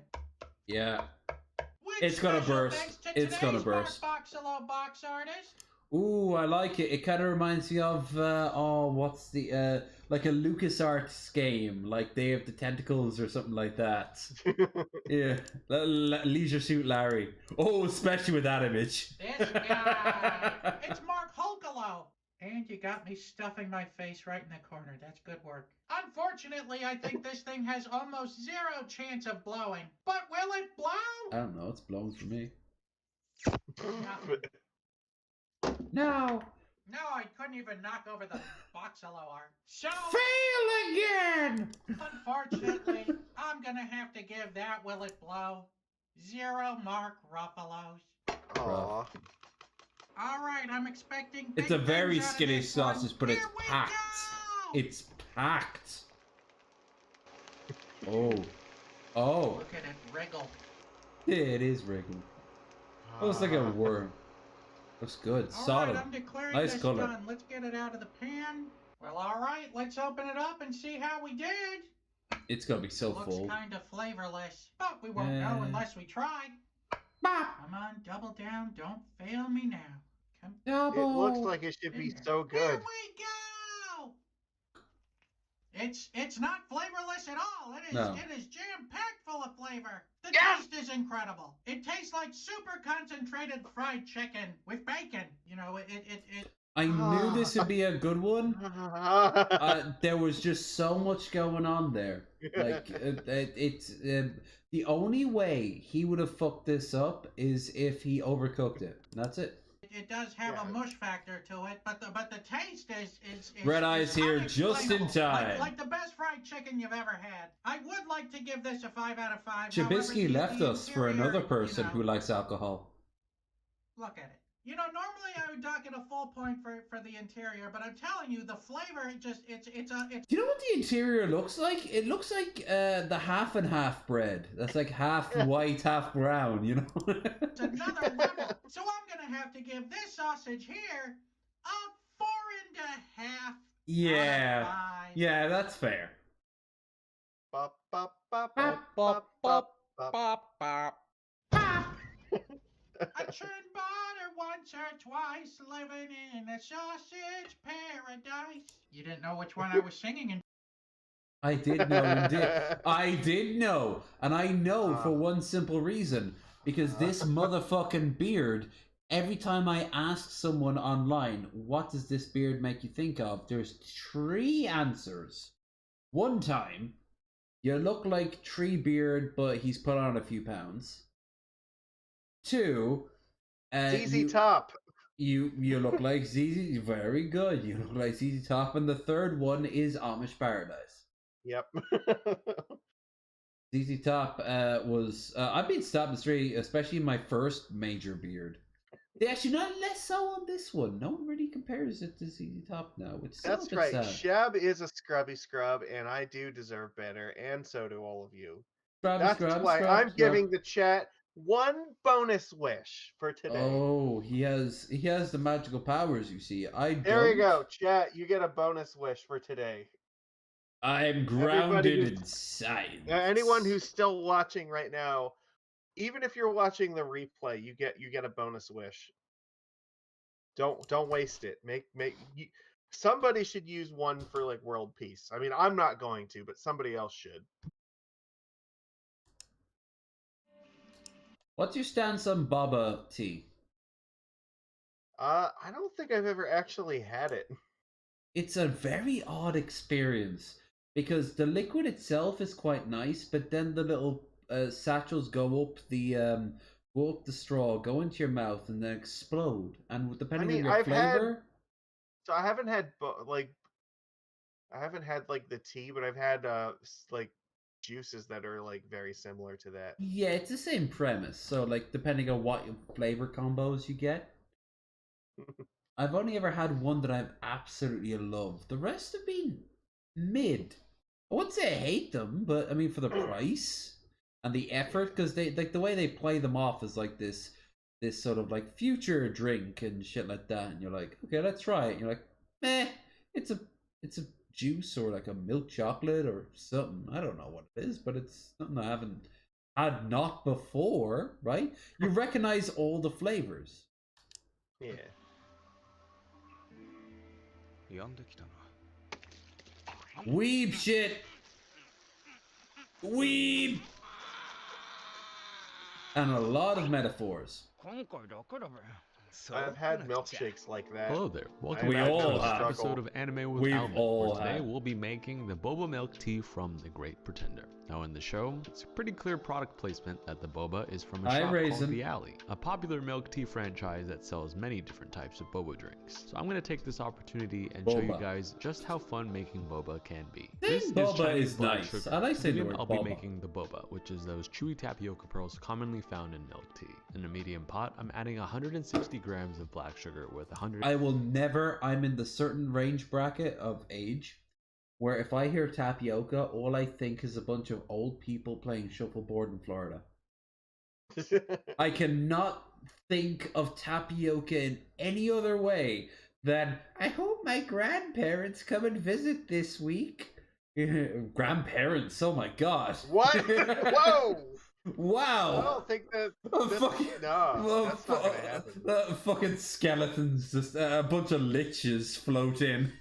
Yeah. With It's gonna special burst. thanks to It's gonna today's burst. Mark Boxalo box artist. Ooh, I like it. It kind of reminds me of what's the like a LucasArts game, like Day of the Tentacles or something like that. Yeah, Leisure Suit Larry. Oh, especially with that image. This guy. It's Mark Holkalo. And you got me stuffing my face right in the corner. That's good work. Unfortunately, I think this thing has almost 0 chance of blowing. But will it blow? I don't know. It's blowing for me. Nothing. No. No, I couldn't even knock over the Boxalo art. So, Fail again! unfortunately, I'm gonna have to give that Will It Blow 0 Mark Ruffalo's. Aww. Alright, I'm expecting It's big a very things out of skinny this one. sausage, but it's packed. It's packed. Oh. Oh. Look at it wriggle. Yeah, it is wriggling. Oh, it's like a worm. Looks good. Solid. Alright, I'm declaring Nice this color. done. Let's get it out of the pan. Well, alright, let's open it up and see how we did. It's gonna be so Looks full. kind of flavorless, but we won't know unless we try. Come on, double down. Don't fail me now. Come. It looks like it should be so good. Here we go. It's not flavorless at all. It is No. It is jam-packed full of flavor. The taste is incredible. It tastes like super concentrated fried chicken with bacon. You know, it I knew this would be a good one. There was just so much going on there. Like the only way he would have fucked this up is if he overcooked it. That's it. It does have a mush factor to it, but the taste is Red Eye's here just in time. Like the best fried chicken you've ever had. I would like to give this a 5 out of 5. Shabisky left us for another person who likes alcohol. Look at it. You know, normally I would dock it a full point for the interior, but I'm telling you, the flavor, it's. Do you know what the interior looks like? It looks like the half and half bread. That's like half white, half brown, you know? It's another level. So I'm going to have to give this sausage here a 4.5. Yeah. Yeah, that's fair. Bop, bop, bop, bop, bop, bop, bop, bop. I churned butter once or twice, living in a sausage paradise. You didn't know which one I was singing in. I did know, indeed. I did know. And I know for one simple reason. Because this motherfucking beard, every time I ask someone online, what does this beard make you think of? There's 3 answers. One time, you look like Treebeard, but he's put on a few pounds. 2, ZZ Top. You look like ZZ. Very good. You look like ZZ Top, and the third one is Amish Paradise. Yep. ZZ Top was. I've been stopped in the street, especially in my first major beard. They actually not less so on this one. No one really compares it to ZZ Top now, which is That's right. Shab is a scrubby scrub, and I do deserve better, and so do all of you. That's why I'm giving the chat 1 bonus wish for today. Oh, he has the magical powers, you see. There you go, chat. You get a bonus wish for today. I'm grounded in science. Anyone who's still watching right now, even if you're watching the replay, you get a bonus wish. Don't waste it. Somebody should use one for like world peace. I mean, I'm not going to, but somebody else should. What's your stance on Baba tea? I don't think I've ever actually had it. It's a very odd experience because the liquid itself is quite nice, but then the little satchels go up the straw, go into your mouth, and then explode. And depending on your flavor, I haven't had the tea, but I've had like juices that are like very similar to that. Yeah, it's the same premise. So like depending on what flavor combos you get. I've only ever had one that I've absolutely loved. The rest have been mid. I wouldn't say I hate them, but I mean for the price and the effort, because they like the way they play them off is like this sort of like future drink and shit like that, and you're like, okay, let's try it. And you're like, meh, it's a juice or like a milk chocolate or something. I don't know what it is, but it's something I haven't had not before, right? You recognize all the flavors. Yeah. Weeb shit. Weeb. And a lot of metaphors. I've had milkshakes like that. Hello there. Welcome I've back had to no another struggle. episode of Anime with We've Alvin, all where today had. we'll be making the boba milk tea from the Great Pretender. Now in the show, it's a pretty clear product placement that the boba is from a Hi, shop Raisin. called The Alley, a popular milk tea franchise that sells many different types of boba drinks. So I'm going to take this opportunity and show you Boba. guys just how fun making boba can be. Saying boba Chinese is black nice. sugar. I like saying the Today word I'll boba. be making the boba, which is those chewy tapioca pearls commonly found in milk tea. In a medium pot, I'm adding 160 grams of black sugar with 100. I will never. I'm in the certain range bracket of age where if I hear tapioca, all I think is a bunch of old people playing shuffleboard in Florida. I cannot think of tapioca in any other way than I hope my grandparents come and visit this week. Grandparents, oh my god. What? Whoa! Wow. I don't think that. Oh, That's, fuck. no, that's not gonna happen. Fucking skeletons, just a bunch of liches float in.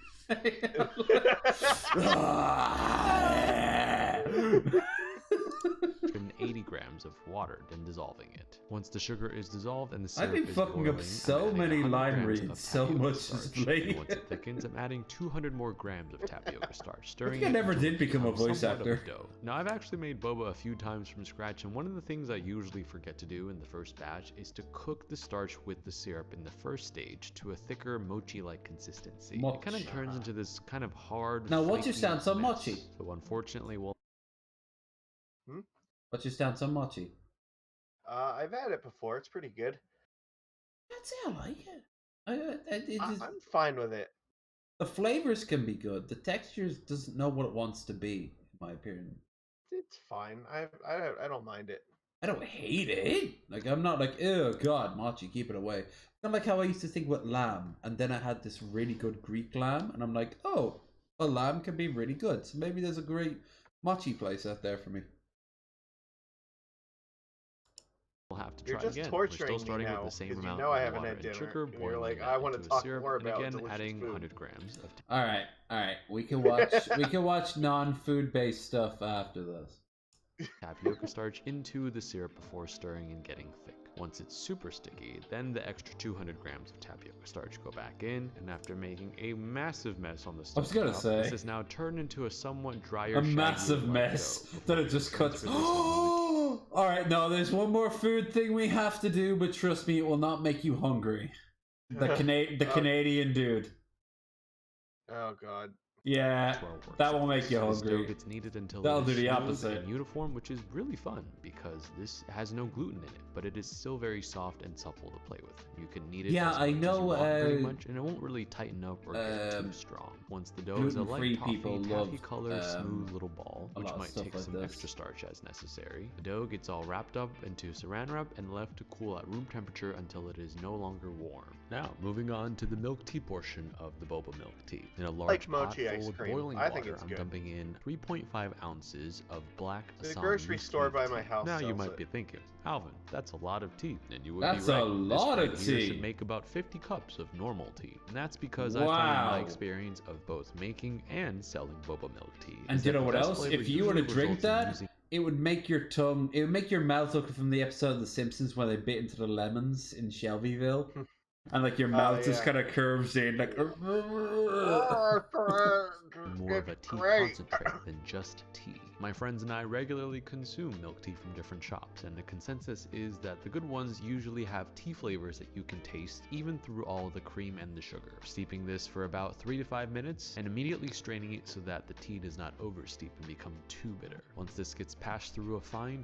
180 grams of water, then dissolving it. Once the sugar is dissolved and the I've syrup been is fucking boiling, up so I'm adding many 100 line grams reads of so tapioca much starch. this late. And once it thickens, I'm adding 200 more grams of tapioca starch, stirring I think I it never until did it become a becomes voice somewhat of a actor. dough. Now I've actually made boba a few times from scratch, and one of the things I usually forget to do in the first batch is to cook the starch with the syrup in the first stage to a thicker mochi-like consistency. It kind of turns into this kind of hard. Now, what's your flaky stance on mess. mochi? So unfortunately, we'll. What's your stance on mochi? I've had it before. It's pretty good. I'd say I like it. I'm fine with it. The flavors can be good. The textures doesn't know what it wants to be, in my opinion. It's fine. I don't mind it. I don't hate it. Like, I'm not like, oh god, mochi, keep it away. Kind of like how I used to think with lamb, and then I had this really good Greek lamb, and I'm like, oh, well, lamb can be really good. So maybe there's a great mochi place out there for me. We'll have to You're try just again. We're torturing still me starting now, with the same 'cause you amount know I of haven't water had and dinner, sugar, and you're boiling like, that I wanna into a talk syrup, more and about again delicious adding food. 100 grams of All right. We can watch non-food based stuff after this. tapioca starch into the syrup before stirring and getting thick. Once it's super sticky, then the extra 200 grams of tapioca starch go back in, and after making a massive mess on the I was gonna stovetop, say. this is now turned into a somewhat drier, A massive shaggier mess dough that it just cuts. All right, no, there's one more food thing we have to do, but trust me, it will not make you hungry. The Canadian dude. Oh god. Yeah, that will make you This dough hungry. gets kneaded until That'll it do is the smooth opposite. and uniform, which is really fun because this has no gluten in it, but it is still very soft and supple to play with. You can knead it Yeah, as I much as know, you want pretty much, and it won't really tighten up or get too strong. Once the dough is a gluten-free light toffee, people love, taffy color, smooth little ball, a which lot of might stuff take like some this. extra starch as necessary. The dough gets all wrapped up into saran wrap and left to cool at room temperature until it is no longer warm. Now, moving on to the milk tea portion of the boba milk tea. In a large pot mochi ice full of cream. boiling I think water, it's I'm good. dumping in 3.5 ounces of black The Assam grocery loose store leaf by my tea. house Now you sells might it. be thinking, Alvin, that's a lot of tea, and you would That's be right. a lot this of brand here tea. should make about 50 cups of normal tea, and that's because I found in my Wow. experience of both making and selling boba milk tea. And is do you that know the what best else? flavor If you were to usually drink results in that, using it would make your tongue, it would make your mouth look from the episode of The Simpsons where they bit into the lemons in Shelbyville. And like your mouth just kind of curves in, like. more of a tea concentrate than just tea. My friends and I regularly consume milk tea from different shops, and the consensus is that the good ones usually have tea flavors that you can taste even through all the cream and the sugar. Steeping this for about 3 to 5 minutes and immediately straining it so that the tea does not oversteep and become too bitter. Once this gets passed through a fine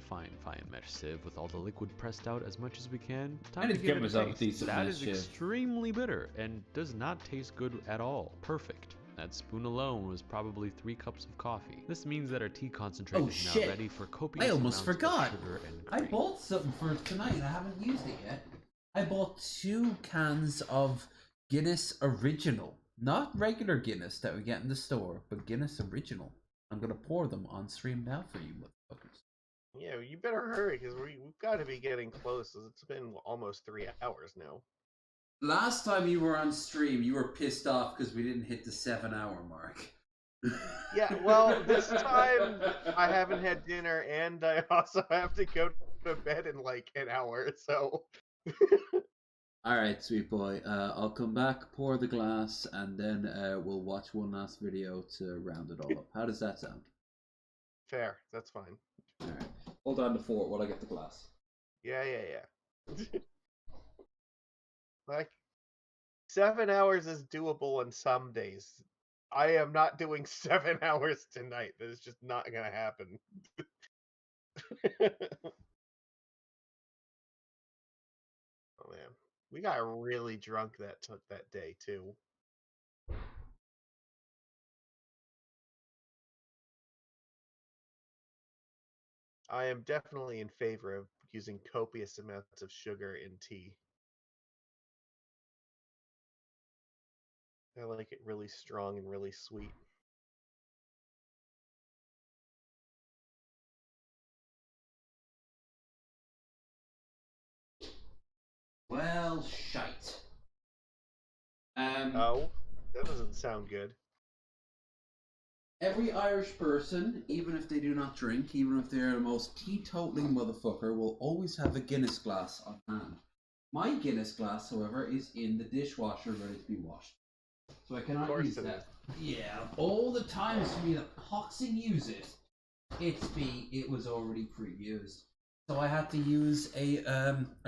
mesh sieve with all the liquid pressed out as much as we can, I time need to to give get it a myself a taste. decent That mesh is sieve. extremely bitter and does not taste good at all. Perfect. That spoon alone was probably 3 cups of coffee. This means that our tea concentrate Oh is shit! now ready for copious I almost amounts forgot. of sugar and I bought something for tonight and I haven't used it yet. I bought 2 cans of Guinness Original. Not regular Guinness that we get in the store, but Guinness Original. I'm gonna pour them on stream now for you motherfuckers. Yeah, you better hurry because we've got to be getting close. It's been almost 3 hours now. Last time you were on stream, you were pissed off because we didn't hit the 7-hour mark. Yeah, well, this time I haven't had dinner and I also have to go to bed in like an hour, so. All right, sweet boy. I'll come back, pour the glass, and then we'll watch one last video to round it all up. How does that sound? Fair. That's fine. All right. Hold on to fort while I get the glass. Yeah. Like 7 hours is doable on some days. I am not doing 7 hours tonight. That is just not gonna happen. Oh man, we got really drunk that day too. I am definitely in favor of using copious amounts of sugar in tea. I like it really strong and really sweet. Well, shite. Oh, that doesn't sound good. Every Irish person, even if they do not drink, even if they're the most teetotaling motherfucker, will always have a Guinness glass on hand. My Guinness glass, however, is in the dishwasher ready to be washed. So I cannot use that. Yeah, all the times for me that Hoxing use it, it was already pre-used. So I had to use a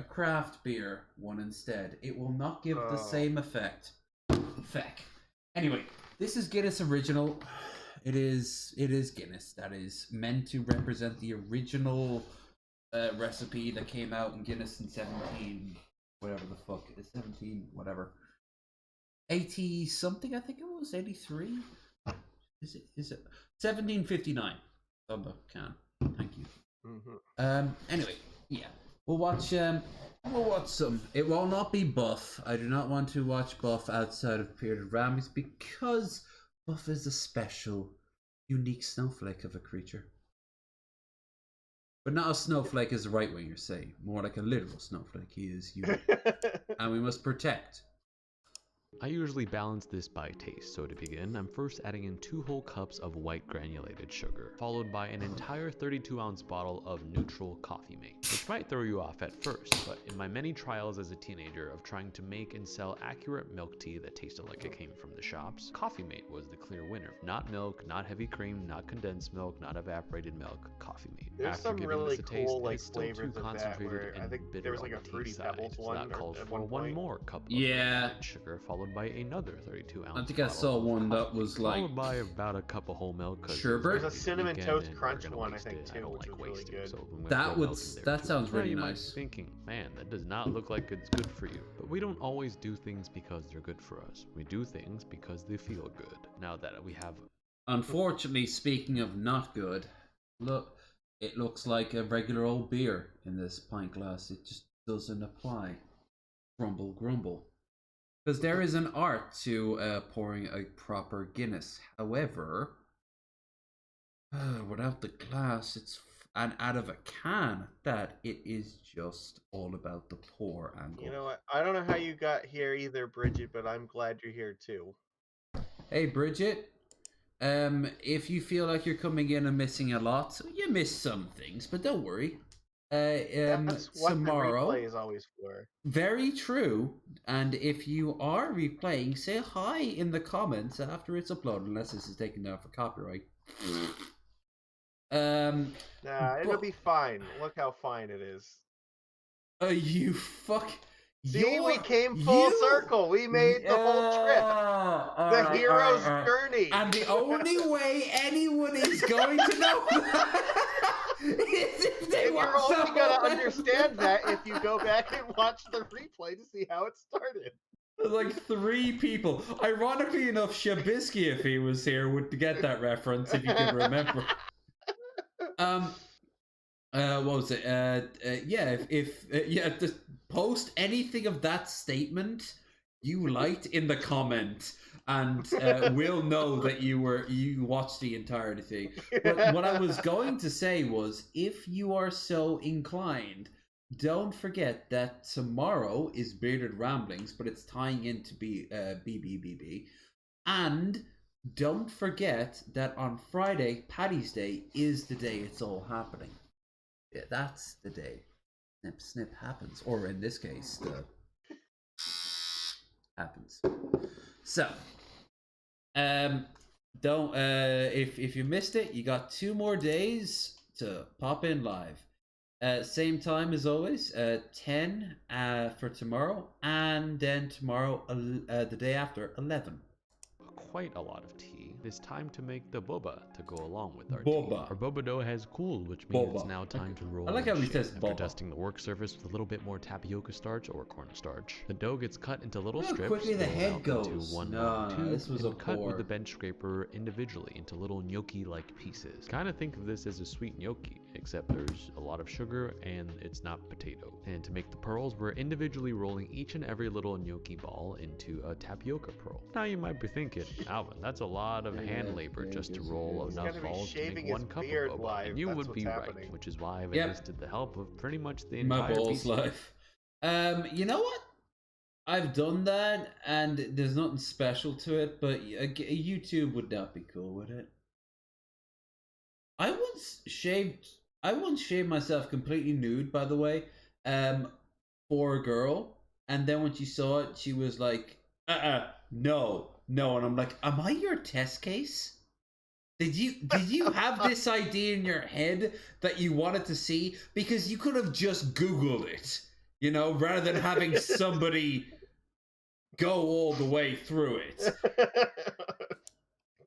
craft beer one instead. It will not give the same effect. Anyway, this is Guinness Original. It is Guinness. That is meant to represent the original recipe that came out in Guinness in 80 something, I think it was 83. Is it 1759 on the can. Thank you. Anyway, yeah, we'll watch some. It will not be Buff. I do not want to watch Buff outside of Bearded Ramblings because Buff is a special, unique snowflake of a creature. But not a snowflake as the right wingers say, more like a literal snowflake. He is unique. And we must protect. I usually balance this by taste, so to begin, I'm first adding in 2 whole cups of white granulated sugar, followed by an entire 32-ounce bottle of neutral coffee mate, which might throw you off at first, but in my many trials as a teenager of trying to make and sell accurate milk tea that tasted like it came from the shops, coffee mate was the clear winner. Not milk, not heavy cream, not condensed milk, not evaporated milk, coffee mate. There's After some giving really this a taste, cool it's still too concentrated and bitter there was on like a the Fruity tea Pebbles side, so one that calls at for one one point. more cup of granulated sugar, followed by another 32-ounce. I think I saw one that was like followed by about a cup of whole milk. Sherbet. There's a cinnamon toast crunch one, I think, too, which was really good. That sounds really nice. Thinking, man, that does not look like it's good for you. But we don't always do things because they're good for us. We do things because they feel good. Now that we have. Unfortunately, speaking of not good, look, it looks like a regular old beer in this pint glass. It just doesn't apply. Grumble, grumble. Because there is an art to pouring a proper Guinness. However, without the glass, and out of a can, that it is just all about the pour angle. You know what? I don't know how you got here either, Bridget, but I'm glad you're here too. Hey, Bridget. If you feel like you're coming in and missing a lot, you miss some things, but don't worry. That's what tomorrow, the replay is always for. Very true. And if you are replaying, say hi in the comments after it's uploaded, unless this is taken down for copyright. Nah, it'll be fine. Look how fine it is. You fuck. See, we came full circle. We made the whole trip. The hero's journey. And the only way anyone is going to know that is if they watch you're only going to understand that if you go back and watch the replay to see how it started. Like 3 people. Ironically enough, Shabisky, if he was here, would get that reference if you can remember. What was it? Just post anything of that statement you liked in the comment, and we'll know that you watched the entirety thing. But what I was going to say was, if you are so inclined, don't forget that tomorrow is Bearded Ramblings, but it's tying into BBBB, and don't forget that on Friday, Paddy's Day, is the day it's all happening. Yeah, that's the day snip snip happens, or in this case, happens. So, don't if you missed it, you got 2 more days to pop in live. Same time as always, 10 for tomorrow, and then tomorrow, the day after, 11. Quite a lot of tea. It's time to make the boba to go along with our Boba. tea. Our boba dough has cooled, which means it's now time to roll. I like how and he shape. says After boba. dusting the work surface with a little bit more tapioca starch or cornstarch, the dough gets cut into little Look how strips. quickly the rolled head out goes. into one No, long tube, this was and a cut pour. with the bench scraper individually into little gnocchi-like pieces. Kind of think of this as a sweet gnocchi, except there's a lot of sugar and it's not potato. And to make the pearls, we're individually rolling each and every little gnocchi ball into a tapioca pearl. Now you might be thinking, Alvin, that's a lot of hand labor just to roll enough balls to make 1 cup of boba. Live. And you That's would be happening. right, which is why I've Yep. enlisted the help of pretty much the My entire balls BC. life. You know what? I've done that, and there's nothing special to it, but YouTube would not be cool with it. I once shaved myself completely nude, by the way, for a girl, and then when she saw it, she was like, no, and I'm like, am I your test case? Did you have this idea in your head that you wanted to see? Because you could have just Googled it, you know, rather than having somebody go all the way through it.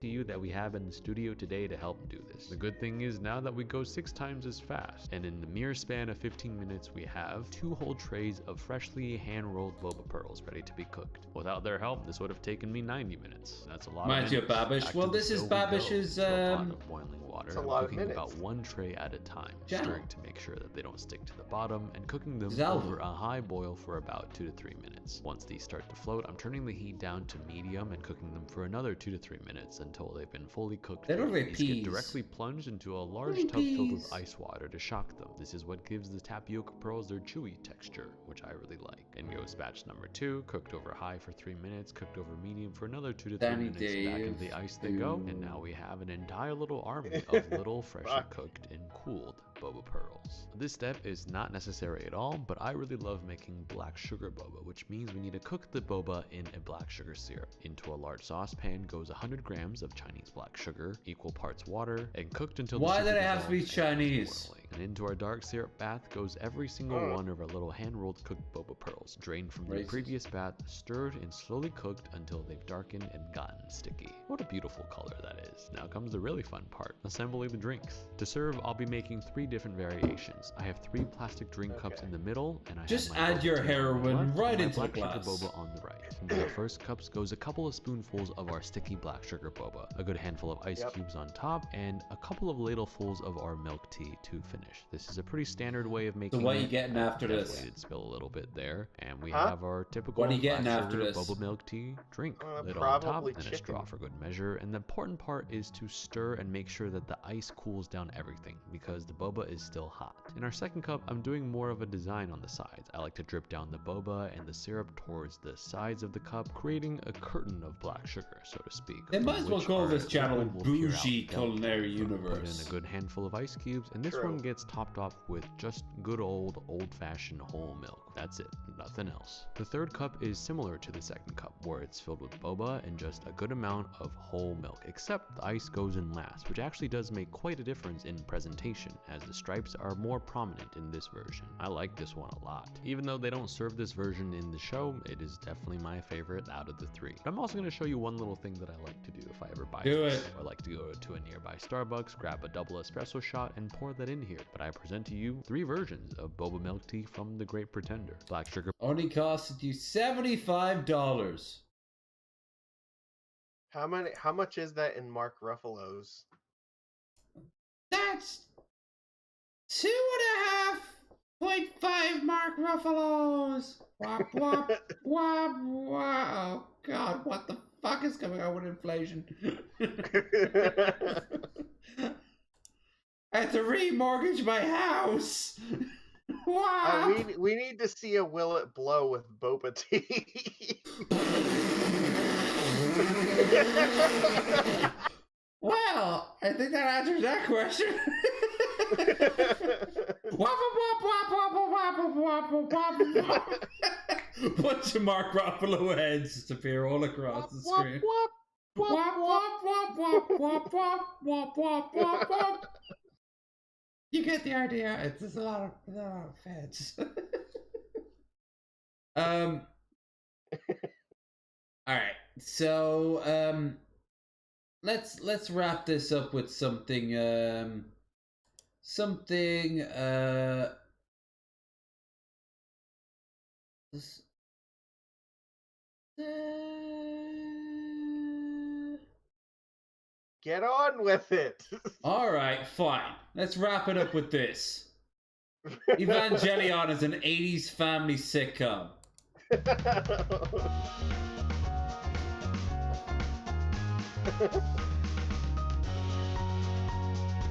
To you that we have in the studio today to help do this. The good thing is now that we go 6 times as fast, and in the mere span of 15 minutes we have 2 whole trays of freshly hand-rolled boba pearls ready to be cooked. Without their help, this would have taken me 90 minutes. That's a lot Mind of you, minutes. Babish. Back Well, to the this is stove we go, Babish's, into a pot of boiling water. That's a lot of cooking minutes. about 1 tray at a time, Channel. stirring to make sure that they don't stick to the bottom, and cooking them Zelda. over a high boil for about 2 to 3 minutes. Once these start to float, I'm turning the heat down to medium and cooking them for another 2 to 3 minutes until they've been fully cooked. They don't through. get These get peas. directly plunged into a large Little tub filled with peas. ice water to shock them. This is what gives the tapioca pearls their chewy texture, which I really like. And goes batch number 2, cooked over high for 3 minutes, cooked over medium for another 2 to 3 Danny minutes. Back into the Dave, ice they go, and now we have an entire little army of little freshly cooked and cooled boba pearls. This step is not necessary at all, but I really love making black sugar boba, which means we need to cook the boba in a black sugar syrup. Into a large saucepan goes 100 grams of Chinese black sugar, equal parts water, and cooked until the Why sugar did it have to be dissolves and Chinese? starts boiling. And into our dark syrup bath goes every single one of our little hand-rolled cooked boba pearls, drained from the Racist. previous bath, stirred and slowly cooked until they've darkened and gotten sticky. What a beautiful color that is. Now comes the really fun part, assembling the drinks. To serve, I'll be making 3 different variations. I have 3 plastic drink cups in the middle, and I Just have my add boba your tea on the heroin left, right and my into the black sugar glass. boba on the right. Into the first cups goes a couple of spoonfuls of our sticky black sugar boba, a good handful of ice cubes on top, and a couple of ladlefuls of our milk tea to finish. This is a pretty standard way of making what are it. you getting I after this? definitely did spill a little bit there, and we have our typical What are you getting black after sugar this? boba milk tea drink. Lid on top probably and a straw chicken. for good measure. And the important part is to stir and make sure that the ice cools down everything because the boba is still hot. In our second cup, I'm doing more of a design on the sides. I like to drip down the boba and the syrup towards the sides of the cup, creating a curtain of black sugar, so to speak. They might as well which call our this channel liquid will pour out Bougie down. Culinary Put in Universe. a good handful of ice cubes, and this True. one gets topped off with just good old-fashioned whole milk. That's it, nothing else. The third cup is similar to the second cup, where it's filled with boba and just a good amount of whole milk, except the ice goes in last, which actually does make quite a difference in presentation, as the stripes are more prominent in this version. I like this one a lot. Even though they don't serve this version in the show, it is definitely my favorite out of the 3. But I'm also going to show you one little thing that I like to do if I ever buy Do this. it. I like to go to a nearby Starbucks, grab a double espresso shot, and pour that in here. But I present to you 3 versions of boba milk tea from the Great Pretender. Black sugar Only costed you $75. How much is that in Mark Ruffalo's? That's 2.5 Mark Ruffalos. Wop, wop, wop, wop. Oh God, what the fuck is going on with inflation? I have to remortgage my house. Wow. We need to see a Will It Blow with boba tea. Well, I think that answers that question. Wop, wop, wop, wop, wop, wop, wop, wop, wop, wop. Bunch of Mark Ruffalo heads just appear all across the screen. Wop, wop, wop, wop, wop, wop, wop, wop, wop. You get the idea. It's just a lot of feds. All right. So let's wrap this up with something Get on with it. All right, fine. Let's wrap it up with this. Evangelion is an 80s family sitcom.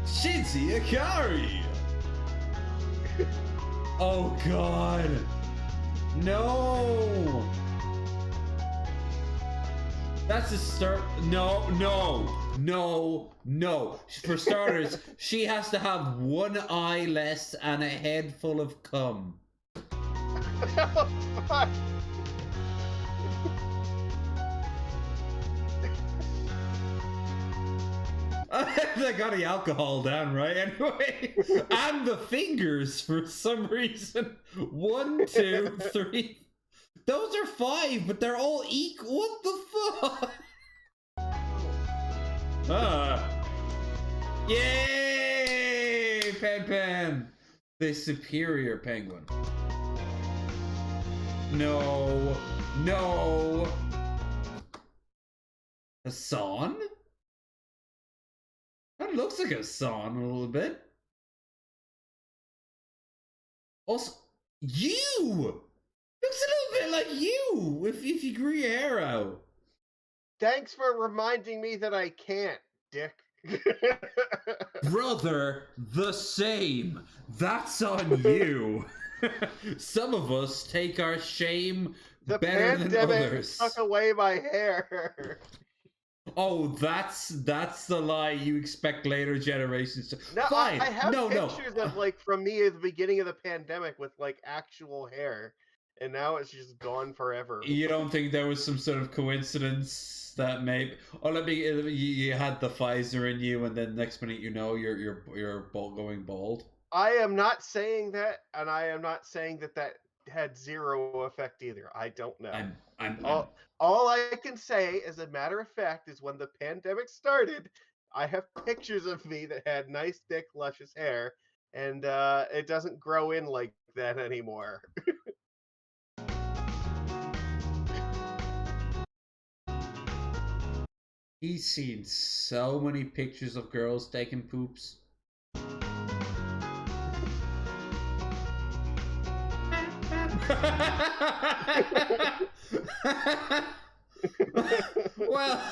Shinji Ikari! Oh god! No! That's a start. No. For starters, she has to have one eye less and a head full of cum. They got the alcohol down, right? Anyway, and the fingers for some reason. 1, 2, 3. Those are 5, but they're all equal. What the fuck? Yay! Pen. The superior penguin. No. Hassan? That looks like Hassan a little bit. Also, you! Looks a little bit like you, if you grew your hair out. Thanks for reminding me that I can't, dick. Brother, the same. That's on you. Some of us take our shame better than others. Took away my hair. Oh, that's the lie you expect later generations to. No, fine. I have pictures of like from me at the beginning of the pandemic with like actual hair, and now it's just gone forever. You don't think there was some sort of coincidence that maybe? Oh, you had the Pfizer in you, and then next minute you know you're going bald. I am not saying that, and I am not saying that had zero effect either. I don't know. All I can say, as a matter of fact, is when the pandemic started, I have pictures of me that had nice, thick, luscious hair, and it doesn't grow in like that anymore. He's seen so many pictures of girls taking poops. Well,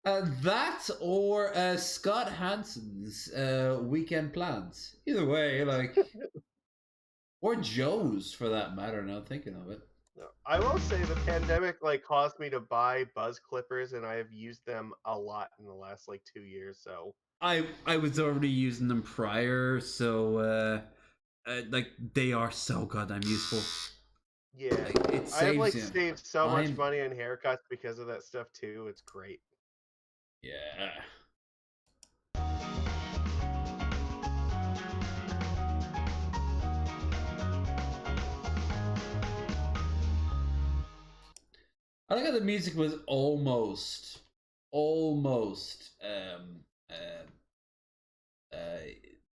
that or Scott Hansen's weekend plans. Either way, like, or Joe's for that matter. Now thinking of it, I will say the pandemic like caused me to buy buzz clippers, and I have used them a lot in the last like 2 years. So I was already using them prior, so like they are so goddamn useful. Yeah, it saves I've like you. saved so much money on haircuts because of that stuff too. It's great. Yeah. I like how the music was almost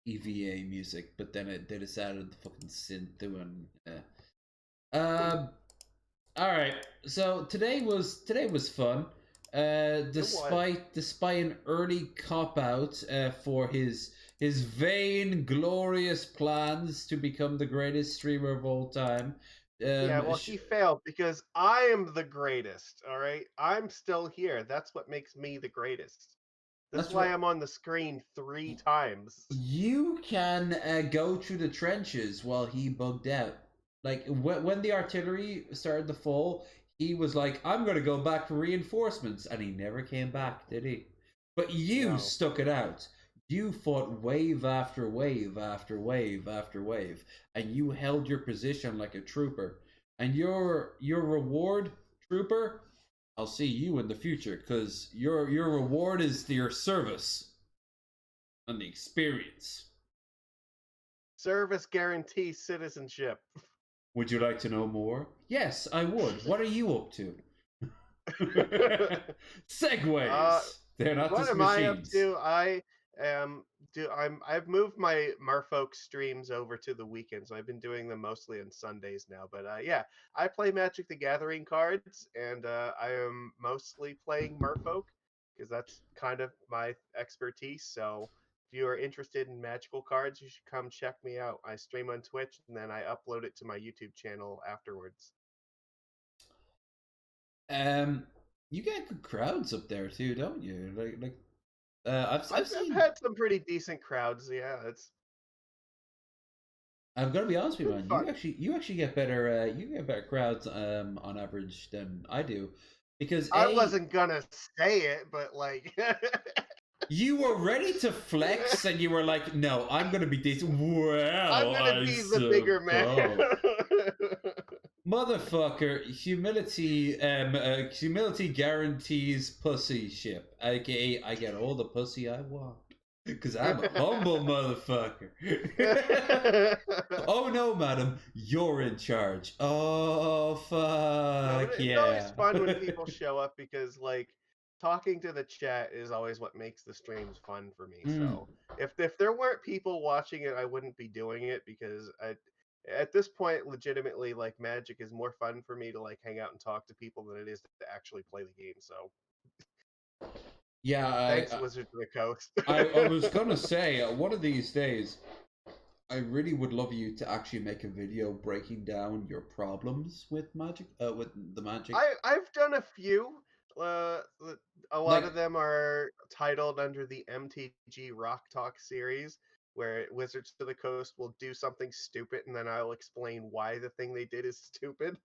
EVA music, but then they decided to fucking synth doing. All right, so today was fun. Despite an early cop out for his vain, glorious plans to become the greatest streamer of all time. Yeah, well, he failed because I am the greatest. All right, I'm still here. That's what makes me the greatest. That's why I'm on the screen 3 times. You can go through the trenches while he bugged out. Like when the artillery started to fall, he was like, "I'm going to go back for reinforcements," and he never came back, did he? But you stuck it out. You fought wave after wave after wave after wave, and you held your position like a trooper. And your reward, Trooper, I'll see you in the future, because your reward is your service and the experience. Service guarantees citizenship. Would you like to know more? Yes, I would. What are you up to? Segways. They're not what just am machines. I up to? I've moved my Merfolk streams over to the weekends. I've been doing them mostly on Sundays now. But yeah, I play Magic the Gathering cards, and I am mostly playing Merfolk because that's kind of my expertise. So if you are interested in magical cards, you should come check me out. I stream on Twitch, and then I upload it to my YouTube channel afterwards. You get good crowds up there too, don't you? I've had some pretty decent crowds. Yeah, it's. I've got to be honest with you, man. You actually get better crowds on average than I do, because I wasn't gonna say it, but like. You were ready to flex, and you were like, "No, I'm gonna be decent." Well, I'm gonna be the bigger man. Motherfucker, humility guarantees pussy ship, aka I get all the pussy I want, because I'm a humble motherfucker. Oh no, madam, you're in charge. Oh fuck, it's always fun when people show up, because like talking to the chat is always what makes the streams fun for me. So if there weren't people watching it, I wouldn't be doing it, because at this point, legitimately, like Magic is more fun for me to like hang out and talk to people than it is to actually play the game. So yeah, thanks, Wizards of the Coast. I was gonna say, one of these days, I really would love you to actually make a video breaking down your problems with Magic, with the Magic. I've done a few. A lot of them are titled under the MTG Rock Talk series, where Wizards of the Coast will do something stupid, and then I'll explain why the thing they did is stupid.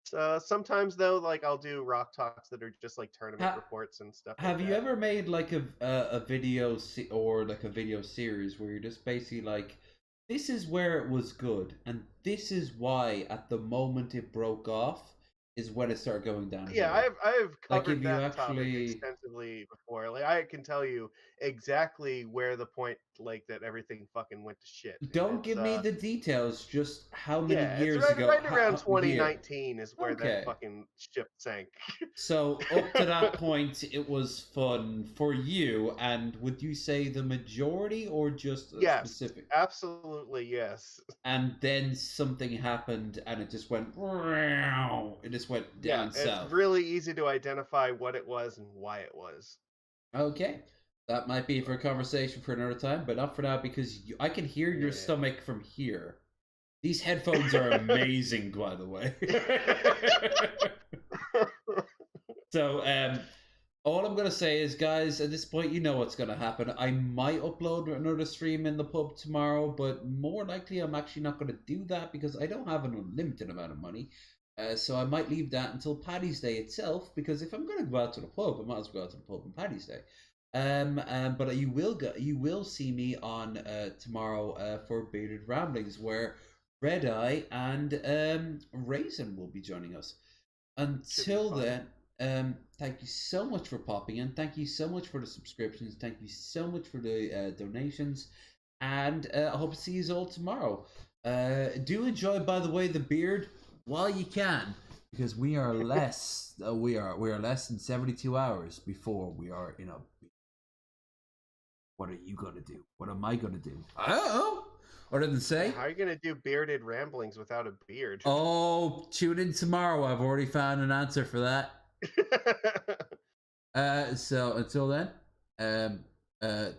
So sometimes though, like I'll do Rock Talks that are just like tournament reports and stuff. Have you ever made like a video or like a video series where you're just basically like, this is where it was good, and this is why at the moment it broke off is when it started going down. Yeah, I've covered that topic extensively before. Like I can tell you exactly where the point like that everything fucking went to shit. Don't give me the details. Just how many years it's ago? Right around 2019 is where that fucking ship sank. So up to that point, it was fun for you. And would you say the majority, or just specific? Absolutely, yes. And then something happened, and it just went. It just went down south. It's really easy to identify what it was and why it was. Okay. That might be for a conversation for another time, but not for now, because I can hear your stomach from here. These headphones are amazing, by the way. So, all I'm going to say is, guys, at this point, you know what's going to happen. I might upload another stream in the pub tomorrow, but more likely I'm actually not going to do that, because I don't have an unlimited amount of money. So I might leave that until Paddy's Day itself, because if I'm going to go out to the pub, I might as well go out to the pub on Paddy's Day. But you will see me on tomorrow for Bearded Ramblings, where Red Eye and Raisin will be joining us. Until then, thank you so much for popping in. Thank you so much for the subscriptions. Thank you so much for the donations, and I hope to see you all tomorrow. Do enjoy, by the way, the beard while you can, because we are less we are less than 72 hours before we are in a. What are you gonna do? What am I gonna do? I don't know. Other than say, how are you gonna do Bearded Ramblings without a beard? Oh, tune in tomorrow. I've already found an answer for that. So until then,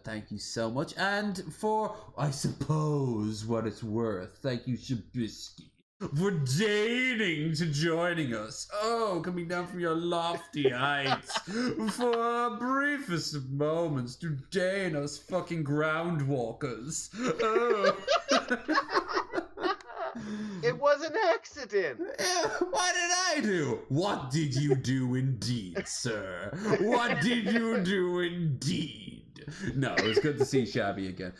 thank you so much, and for, I suppose, what it's worth, thank you, Shabisky, for deigning to joining us. Oh, coming down from your lofty heights for a briefest of moments to deign us fucking groundwalkers. Oh. It was an accident. What did I do? What did you do indeed, sir? What did you do indeed? No, it was good to see Shabby again.